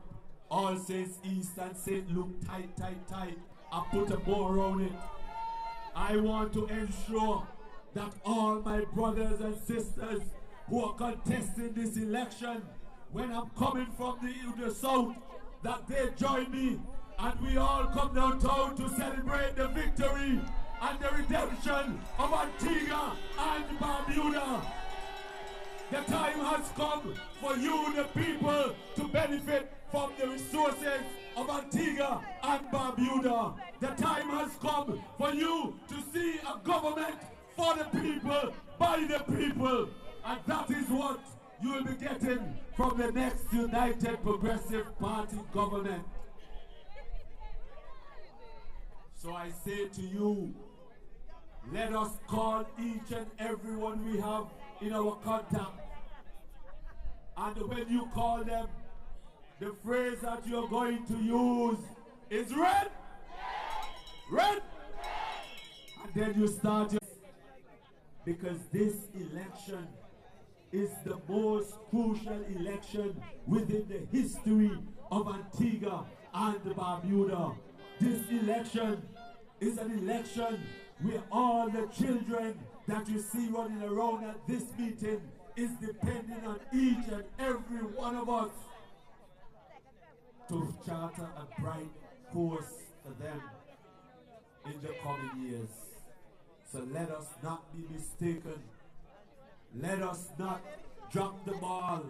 All Saints East and St. Luke tight, I put a bow around it. I want to ensure that all my brothers and sisters who are contesting this election, when I'm coming from the south, that they join me and we all come downtown to celebrate the victory and the redemption of Antigua and Barbuda. The time has come for you, the people, to benefit from the resources of Antigua and Barbuda. The time has come for you to see a government for the people, by the people. And that is what you will be getting from the next United Progressive Party government. So I say to you, let us call each and every one we have in our contact. And when you call them, the phrase that you're going to use is red, red, and then you start your... Because this election is the most crucial election within the history of Antigua and Barbuda. This election is an election where all the children that you see running around at this meeting is depending on each and every one of us to charter a bright course for them in the coming years. So let us not be mistaken. Let us not drop the ball.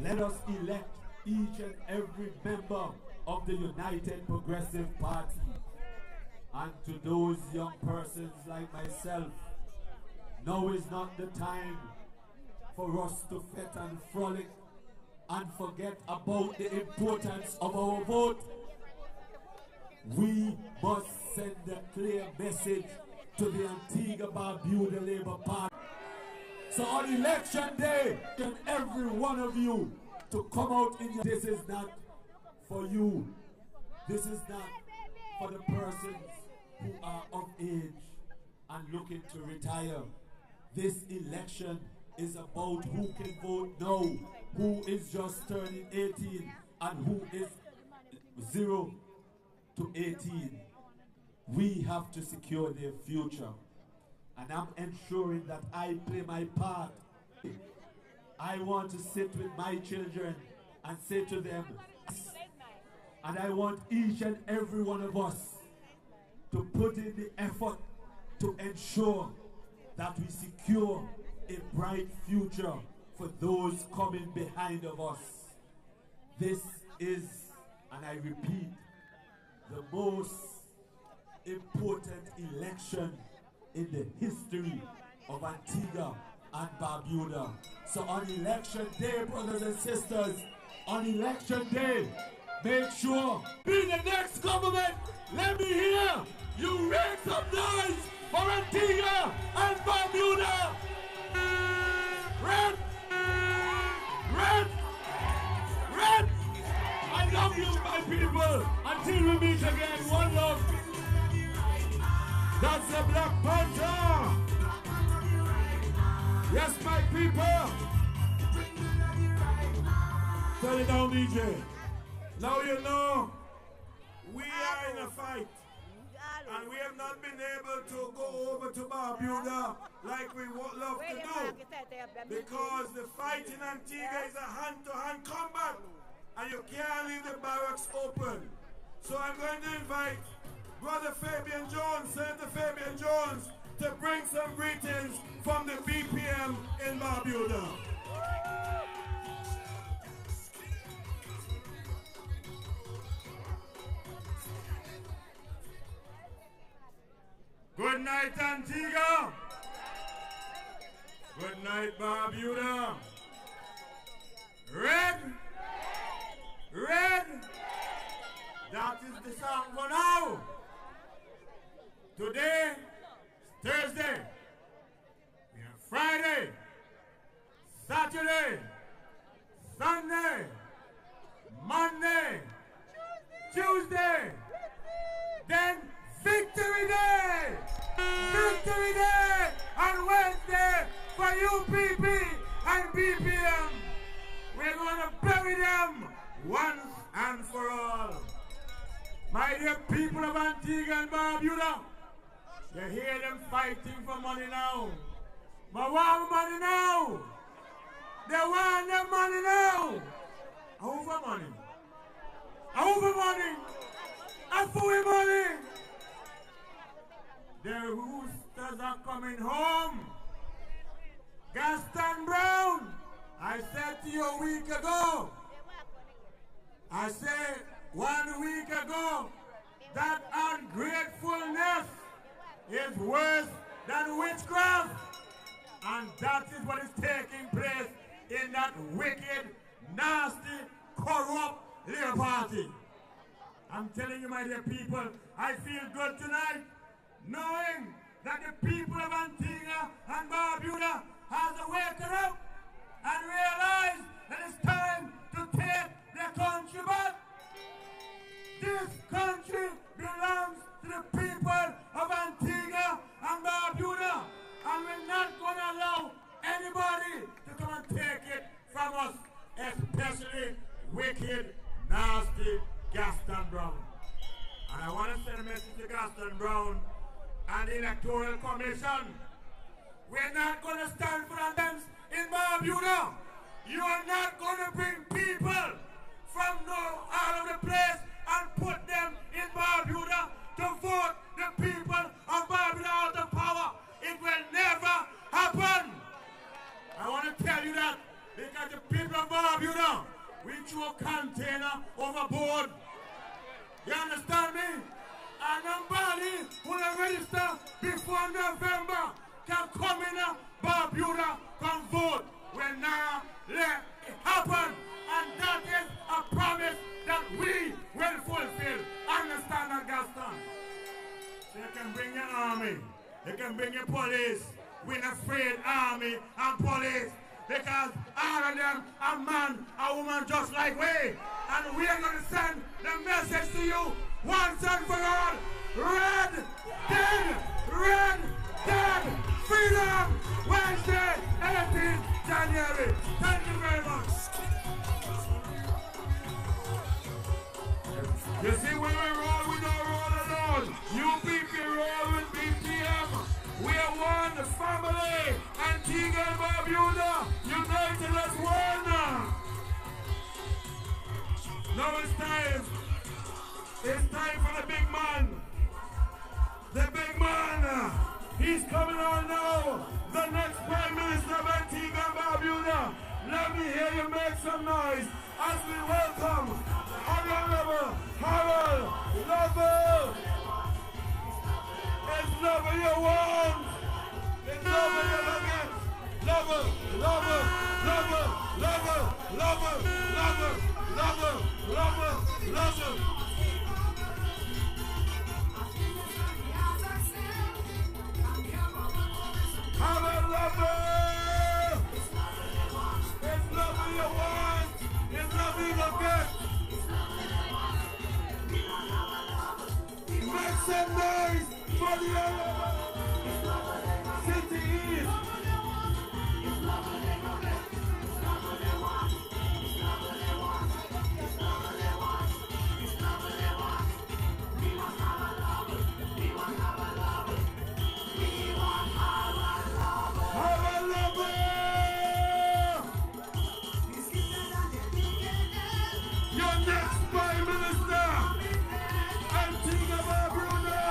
Let us elect each and every member of the United Progressive Party. And to those young persons like myself, now is not the time for us to fet and frolic and forget about the importance of our vote. We must send a clear message to the Antigua Barbuda Labour Party. So on election day, and every one of you to come out in your... This is not for you. This is not for the persons who are of age and looking to retire. This election is about who can vote now, who is just turning 18, and who is 0 to 18. We have to secure their future. And I'm ensuring that I play my part. I want to sit with my children and say to them, and I want each and every one of us to put in the effort to ensure that we secure a bright future for those coming behind of us. This is, and I repeat, the most important election in the history of Antigua and Barbuda. So on election day, brothers and sisters, on election day, make sure, be the next government, let me hear you make some noise for Antigua and Barbuda. Red! Red! Red! I love you, my people. Until we meet again, one love. That's the Black Panther. Yes, my people. Turn it down, DJ. Now you know, we are in a fight. And we have not been able to go over to Barbuda like we would love to do. Because the fight in Antigua is a hand-to-hand combat. And you can't leave the barracks open. So I'm going to invite Brother Fabian Jones, Senator Fabian Jones, to bring some greetings from the BPM in Barbuda. Good night, Antigua. Good night, Barbuda. Red. Red. That is the song for now. Today, Thursday. We have Friday, Saturday, Sunday, Monday, Tuesday, then Victory Day! Victory Day on Wednesday for UPP and BPM. We're going to bury them once and for all. My dear people of Antigua and Barbuda, you hear them fighting for money now. But want money now. They want their money now. How for money? How for money? And for money. The roosters are coming home. Gaston Brown, I said to you a week ago, I said 1 week ago, that ungratefulness is worse than witchcraft. And that is what is taking place in that wicked, nasty, corrupt Labour Party. I'm telling you, my dear people, I feel good tonight, knowing that the people of Antigua and Barbuda has awakened up and realized that it's time to take their country back. This country belongs to the people of Antigua and Barbuda, and we're not going to allow anybody to come and take it from us, especially wicked, nasty Gaston Brown. And I want to send a message to Gaston Brown and the Electoral Commission. We're not going to stand for them in Barbuda. You are not going to bring people from all over the place and put them in Barbuda to vote the people of Barbuda out of power. It will never happen. I want to tell you that because the people of Barbuda, we threw a container overboard. You understand me? And nobody who will register before November can come in Barbuda, come vote. We'll now let it happen. And that is a promise that we will fulfill. Understand that, Gaston? So you can bring your army. You can bring your police. We're not afraid army and police. Because all of them are man and woman just like we. And we are going to send the message to you once and for all. Red, dead, freedom, Wednesday, 18th January. Thank you very much. You see, when we roll, we don't roll alone. UPP roll with BPM. We are one family. Antigua and Barbuda, united as Now it's time. It's time for the big man. The big man. He's coming on now. The next Prime Minister of Antigua and Barbuda. Let me hear you make some noise as we welcome Honorable Harold Lovell. It's Lovell you want. It's Lovell you don't get. Lovell, Lovell, Lovell, Lovell, Lovell, Lovell, Lovell, Lovell, Lovell. Harold Lovell. It's Lovell you want. It's Lovell you don't get. Make some noise for the City East. Your next Prime Minister, Antigua Barbuda.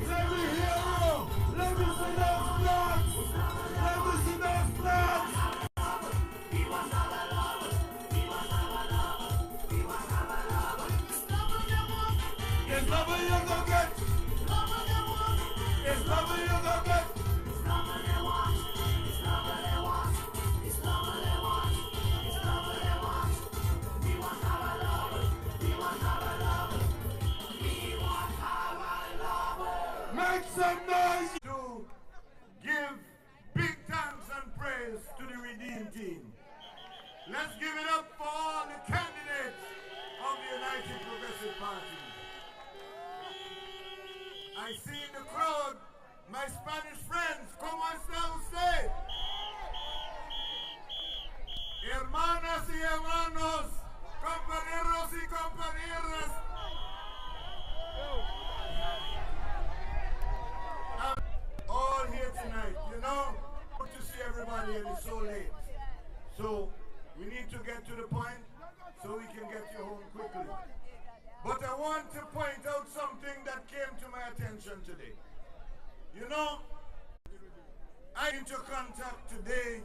Let me hear you. Let me see those flags. Let me see those flags. It's Lovell you go get. It's Lovell you go get. Make some noise to give big thanks and praise to the Redeem team. Let's give it up for all the candidates of the United Progressive Party. I see in the crowd my Spanish friends. ¿Cómo está usted? Hermanas y hermanos, compañeros y compañeras. All here tonight, you know, good to see everybody and it's so late. So we need to get to the point so we can get you home quickly. But I want to point out something that came to my attention today. You know, I came into contact today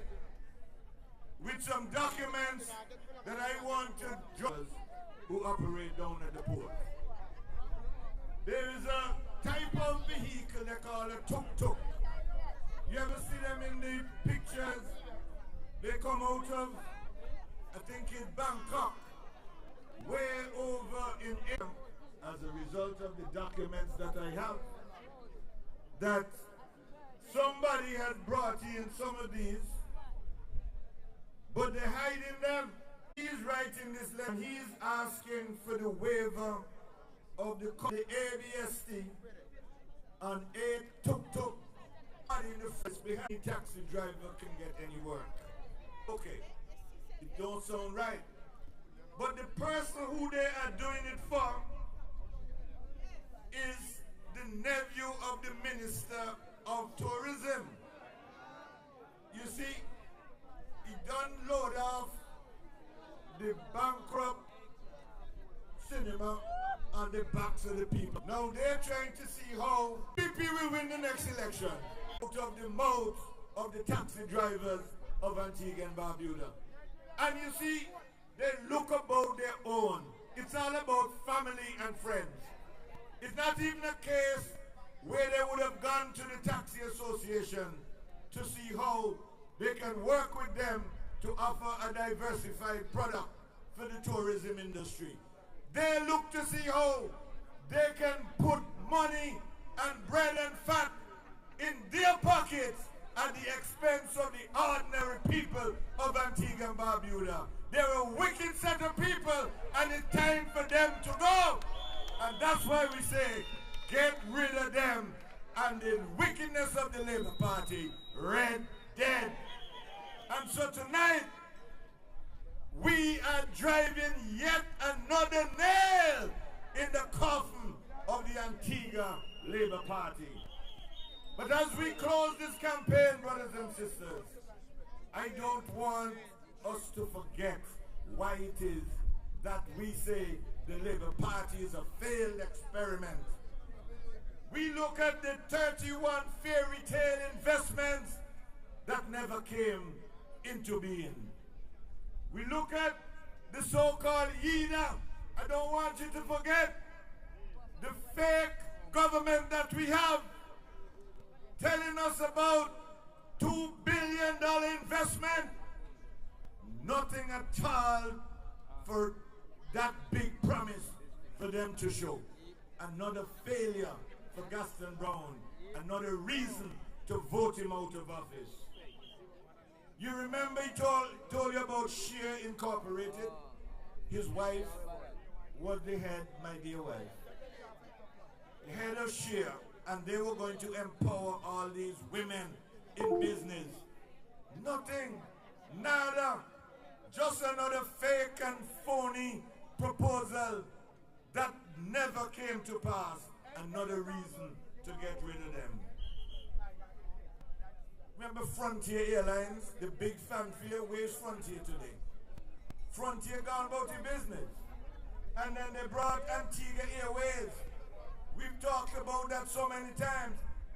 with some documents that I want to judges who operate down at the port. There is a type of vehicle they call a tuk-tuk. You ever see them in the pictures? They come out of, I think it's Bangkok, way over in India. As a result of the documents that I have, that somebody had brought in some of these, but they're hiding them. He's writing this letter. He's asking for the waiver of the ABST on 8 tuk-tuk. In the first behind the taxi driver can get any work. Okay, it don't sound right. But the person who they are doing it for is the nephew of the Minister of Tourism. You see, he done load off the bankrupt cinema on the backs of the people. Now they're trying to see how UPP will win the next election out of the mouth of the taxi drivers of Antigua and Barbuda. And you see, they look about their own. It's all about family and friends. It's not even a case where they would have gone to the taxi association to see how they can work with them to offer a diversified product for the tourism industry. They look to see how they can put money and bread and fat in their pockets at the expense of the ordinary people of Antigua and Barbuda. They're a wicked set of people and it's time for them to go. And that's why we say, get rid of them and the wickedness of the Labour Party, red, dead. And so tonight, we are driving yet another nail in the coffin of the Antigua Labour Party. But as we close this campaign, brothers and sisters, I don't want us to forget why it is that we say the Labour Party is a failed experiment. We look at the 31 fairy tale investments that never came into being. We look at the so-called YIDA. I don't want you to forget the fake government that we have telling us about $2 billion investment. Nothing at all for that big promise for them to show. Another failure for Gaston Brown. Another reason to vote him out of office. You remember he told you about Shear Incorporated? His wife was the head, my dear wife. The head of Shear, and they were going to empower all these women in business. Nothing, nada, just another fake and phony proposal that never came to pass. Another reason to get rid of them. Remember Frontier Airlines, the big fanfare? Where's Frontier today? Frontier gone about the business. And then they brought Antigua Airways. We've talked about that so many times.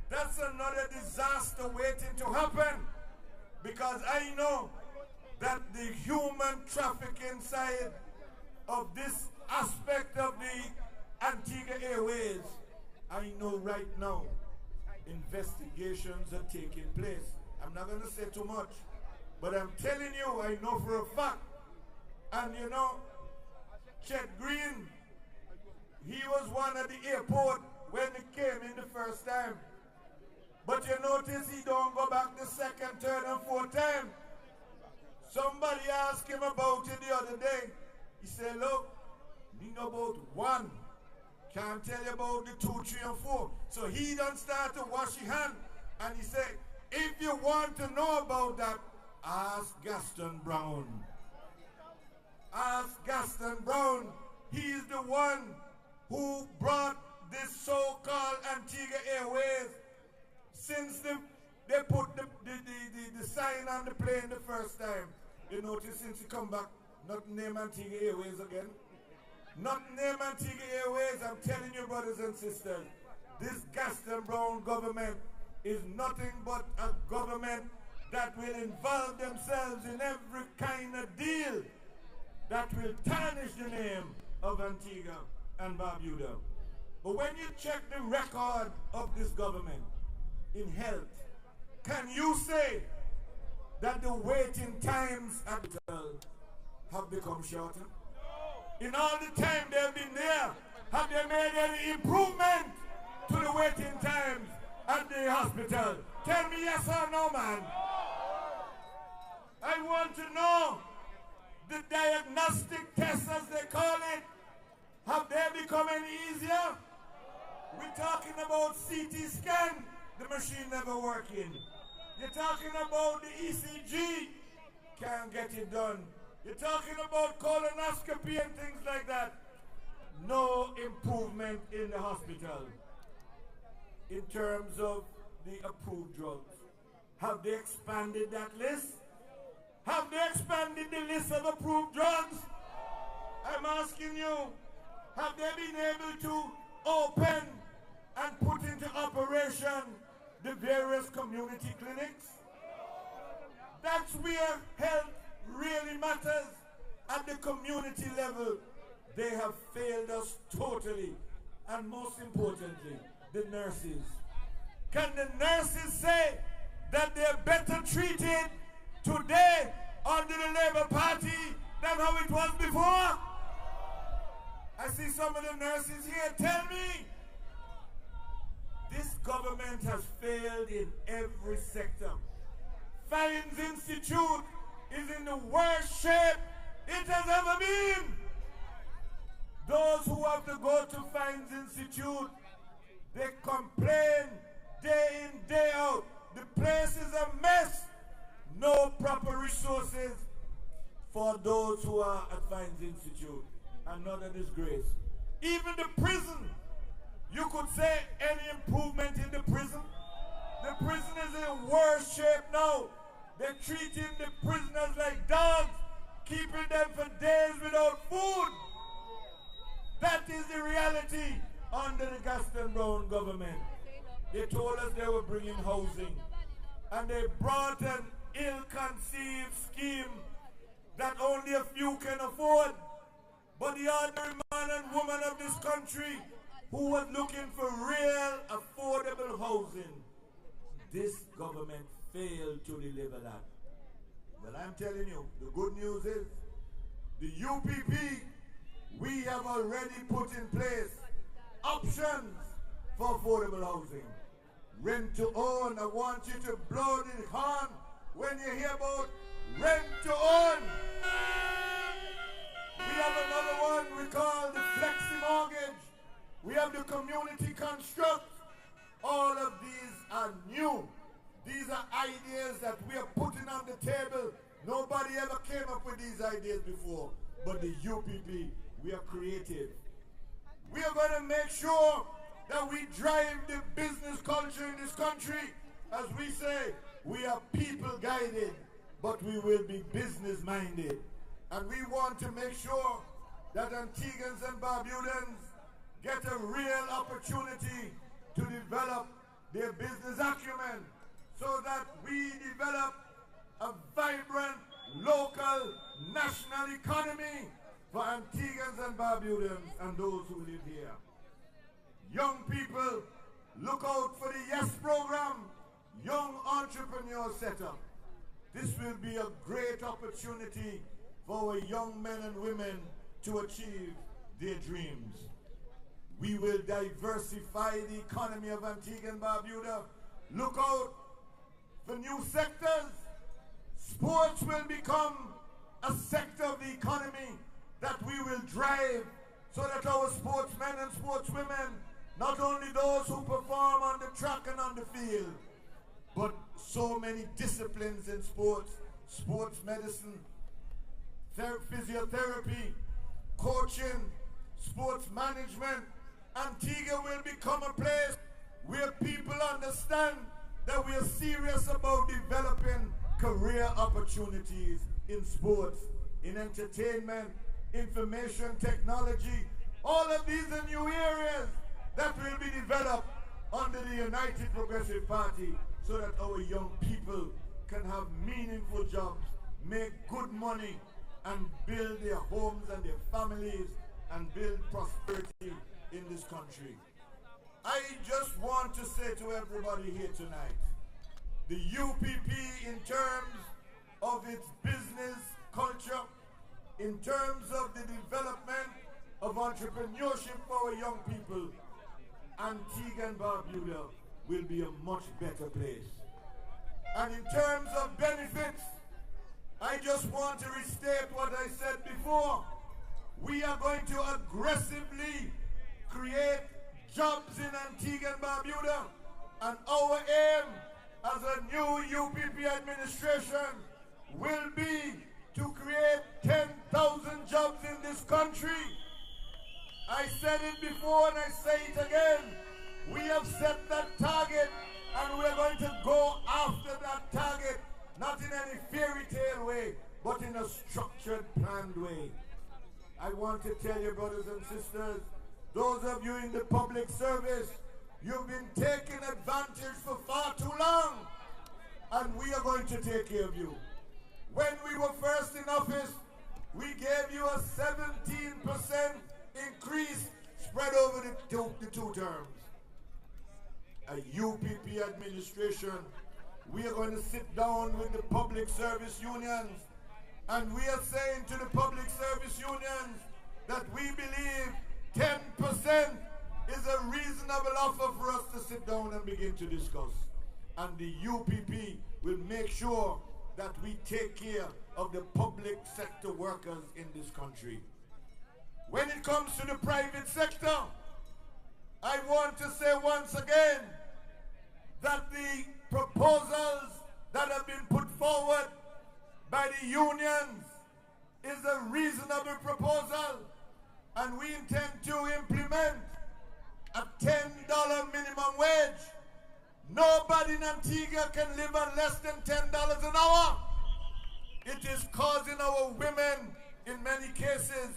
That's another disaster waiting to happen. Because I know that the human trafficking side of this aspect of the Antigua Airways, I know right now investigations are taking place. I'm not going to say too much, but I'm telling you, I know for a fact. And you know, Chet Green, he was one at the airport when he came in the first time. But you notice he don't go back the second, third, and fourth time. Somebody asked him about it the other day. He said, look, you know about one. Can't tell you about the 2, 3, and 4. So he done start to wash his hand. And he said, if you want to know about that, ask Gaston Brown. Ask Gaston Brown. He's the one who brought this so-called Antigua Airways since they put the sign on the plane the first time. You notice since he come back, not name Antigua Airways again. Not name Antigua Airways. I'm telling you, brothers and sisters, this Gaston Brown government is nothing but a government that will involve themselves in every kind of deal that will tarnish the name of Antigua and Barbuda. But when you check the record of this government in health, can you say that the waiting times at the hospital have become shorter? In all the time they've been there, have they made any improvement to the waiting times at the hospital? Tell me yes or no, man. I want to know the diagnostic tests, as they call it, have they become any easier? We're talking about CT scan, the machine never working. You're talking about the ECG, can't get it done. You're talking about colonoscopy and things like that. No improvement in the hospital. In terms of the approved drugs, have they expanded that list? Have they expanded the list of approved drugs? I'm asking you, have they been able to open and put into operation the various community clinics? That's where health really matters. At the community level, they have failed us totally. And most importantly, the nurses. Can the nurses say that they're better treated today under the Labour Party than how it was before? I see some of the nurses here. Tell me. This government has failed in every sector. Fines Institute is in the worst shape it has ever been. Those who have to go to Fines Institute, they complain day in, day out. The place is a mess. No proper resources for those who are at Fines Institute. Another disgrace. Even the prison. You could say any improvement in the prison? The prisoners in worse shape now. They're treating the prisoners like dogs, keeping them for days without food. That is the reality under the Gaston Brown government. They told us they were bringing housing, and they brought an ill-conceived scheme that only a few can afford. But the ordinary man and woman of this country who was looking for real affordable housing, this government failed to deliver that. Well, I'm telling you, the good news is the UPP, we have already put in place options for affordable housing. Rent to own. I want you to blow the horn when you hear about rent to own. We have another one we call the flexi mortgage. We have the community construct. All of these are new. These are ideas that we are putting on the table. Nobody ever came up with these ideas before. But the UPP, we are creative. We are going to make sure that we drive the business culture in this country. As we say, we are people guided, but we will be business minded. And we want to make sure that Antiguans and Barbudans get a real opportunity to develop their business acumen so that we develop a vibrant local national economy for Antiguans and Barbudans and those who live here. Young people, look out for the YES program, Young Entrepreneur Setup. This will be a great opportunity for our young men and women to achieve their dreams. We will diversify the economy of Antigua and Barbuda. Look out for new sectors. Sports will become a sector of the economy that we will drive so that our sportsmen and sportswomen, not only those who perform on the track and on the field, but so many disciplines in sports, sports medicine, physiotherapy, coaching, sports management. Antigua will become a place where people understand that we are serious about developing career opportunities in sports, in entertainment, information technology. All of these are new areas that will be developed under the United Progressive Party so that our young people can have meaningful jobs, make good money, and build their homes and their families and build prosperity in this country. I just want to say to everybody here tonight, the UPP in terms of its business culture, in terms of the development of entrepreneurship for our young people, Antigua and Barbuda will be a much better place. And in terms of benefits, I just want to restate what I said before. We are going to aggressively create jobs in Antigua and Barbuda, and our aim as a new UPP administration will be to create 10,000 jobs in this country. I said it before and I say it again. We have set that target and we are going to go after that target, not in any fairy tale way, but in a structured, planned way. I want to tell you, brothers and sisters, those of you in the public service, you've been taken advantage for far too long, and we are going to take care of you. When we were first in office, we gave you a 17% increase spread over the two terms. A UPP administration, we are going to sit down with the public service unions, and we are saying to the public service unions that we believe 10% is a reasonable offer for us to sit down and begin to discuss. And the UPP will make sure that we take care of the public sector workers in this country. When it comes to the private sector, I want to say once again that the proposals that have been put forward by the unions is a reasonable proposal, and we intend to implement a $10 minimum wage. Nobody in Antigua can live on less than $10 an hour. It is causing our women, in many cases,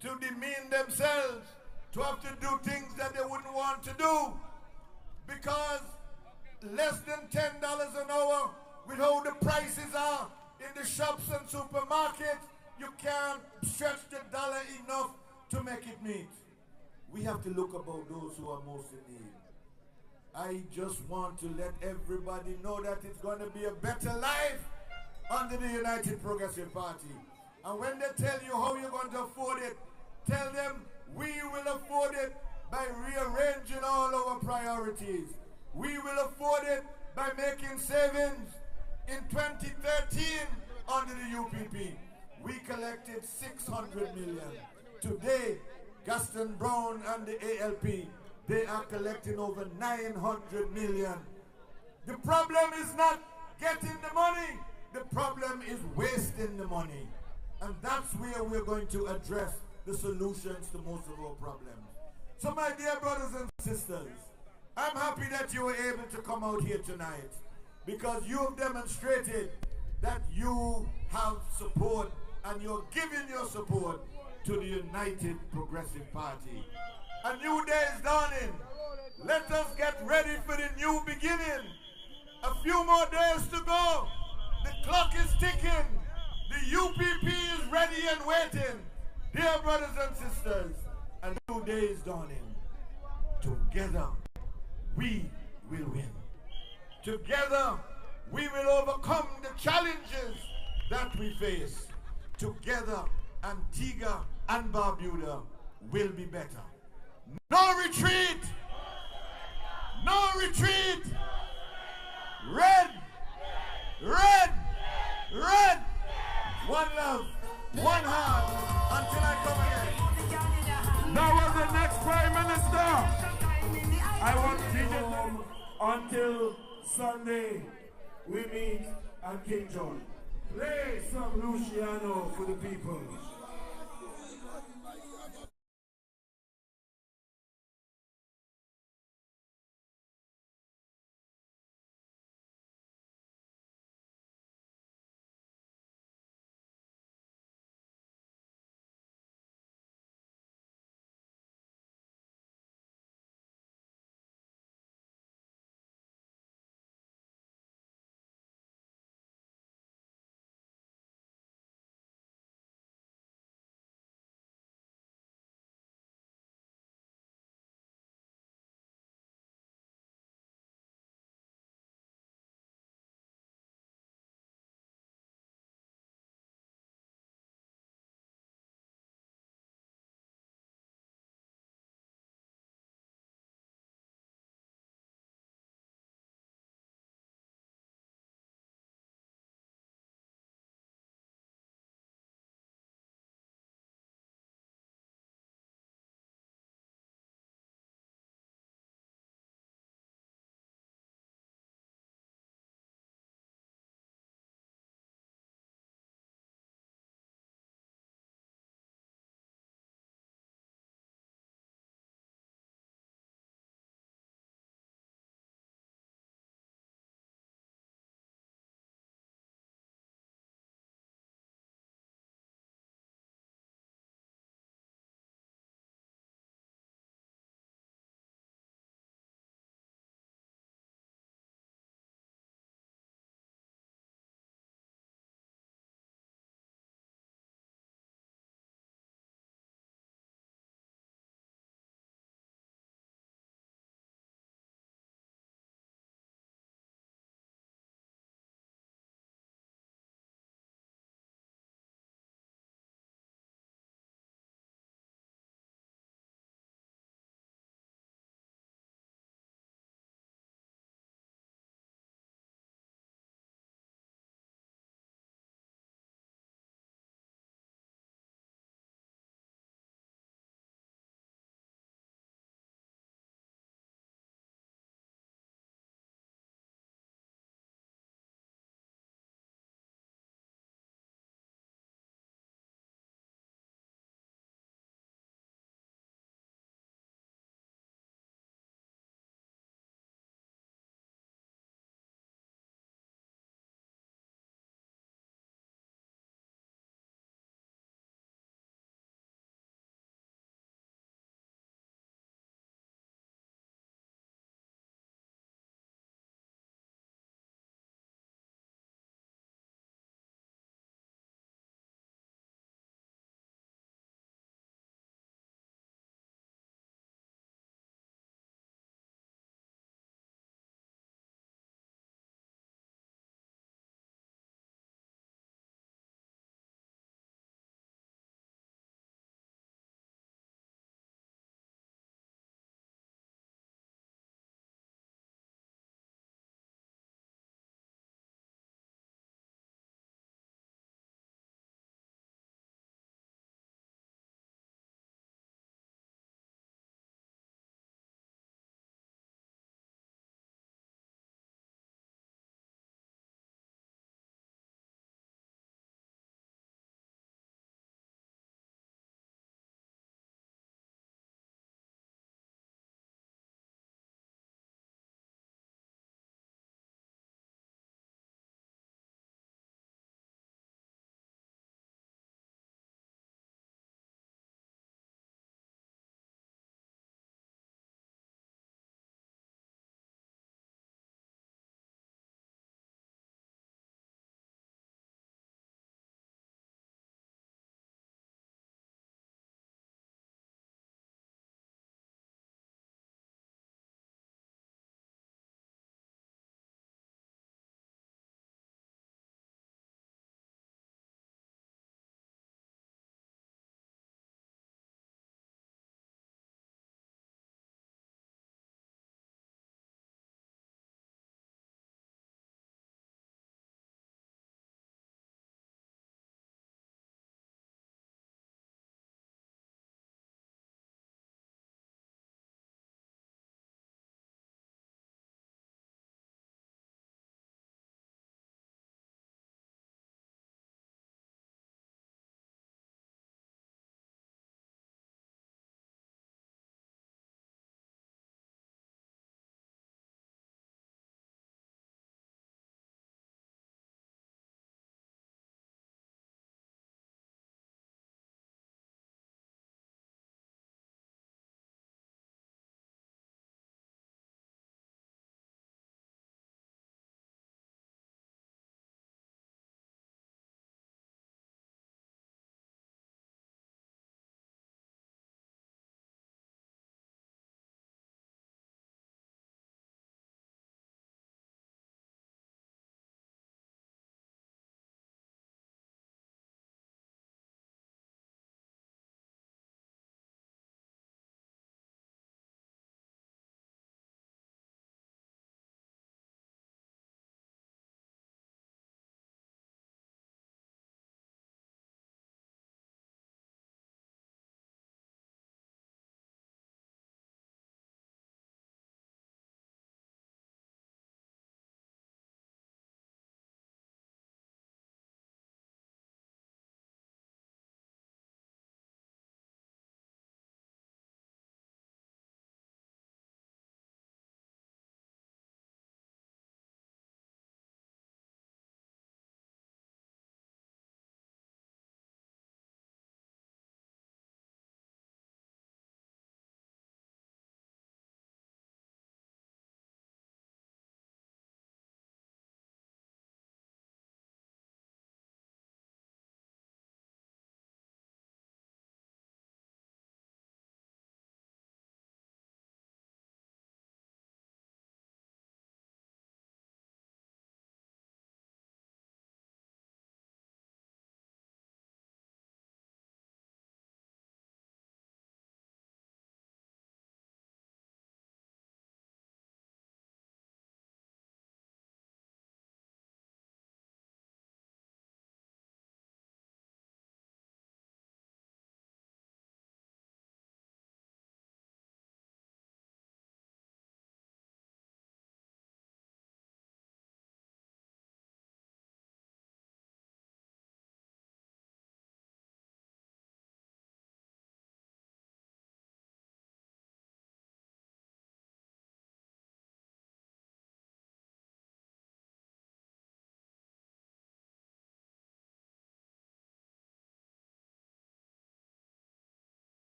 to demean themselves, to have to do things that they wouldn't want to do. Because less than $10 an hour, with how the prices are in the shops and supermarkets, you can't stretch the dollar enough to make it meet. We have to look about those who are most in need. I just want to let everybody know that it's going to be a better life under the United Progressive Party. And when they tell you how you're going to afford it, tell them we will afford it by rearranging all our priorities. We will afford it by making savings. In 2013, under the UPP, we collected 600 million. Today, Gaston Brown and the ALP, they are collecting over 900 million. The problem is not getting the money. The problem is wasting the money. And that's where we're going to address the solutions to most of our problems. So my dear brothers and sisters, I'm happy that you were able to come out here tonight because you have demonstrated that you have support and you're giving your support to the United Progressive Party. A new day is dawning. Let us get ready for the new beginning. A few more days to go. The clock is ticking. The UPP is ready and waiting. Dear brothers and sisters, a new day is dawning. Together, we will win. Together, we will overcome the challenges that we face. Together, Antigua and Barbuda will be better. No retreat! No retreat! Red! Red! Red! One love, one heart, until I come again. That was the next Prime Minister. I want DJ until Sunday we meet at King John. Play some Luciano for the people.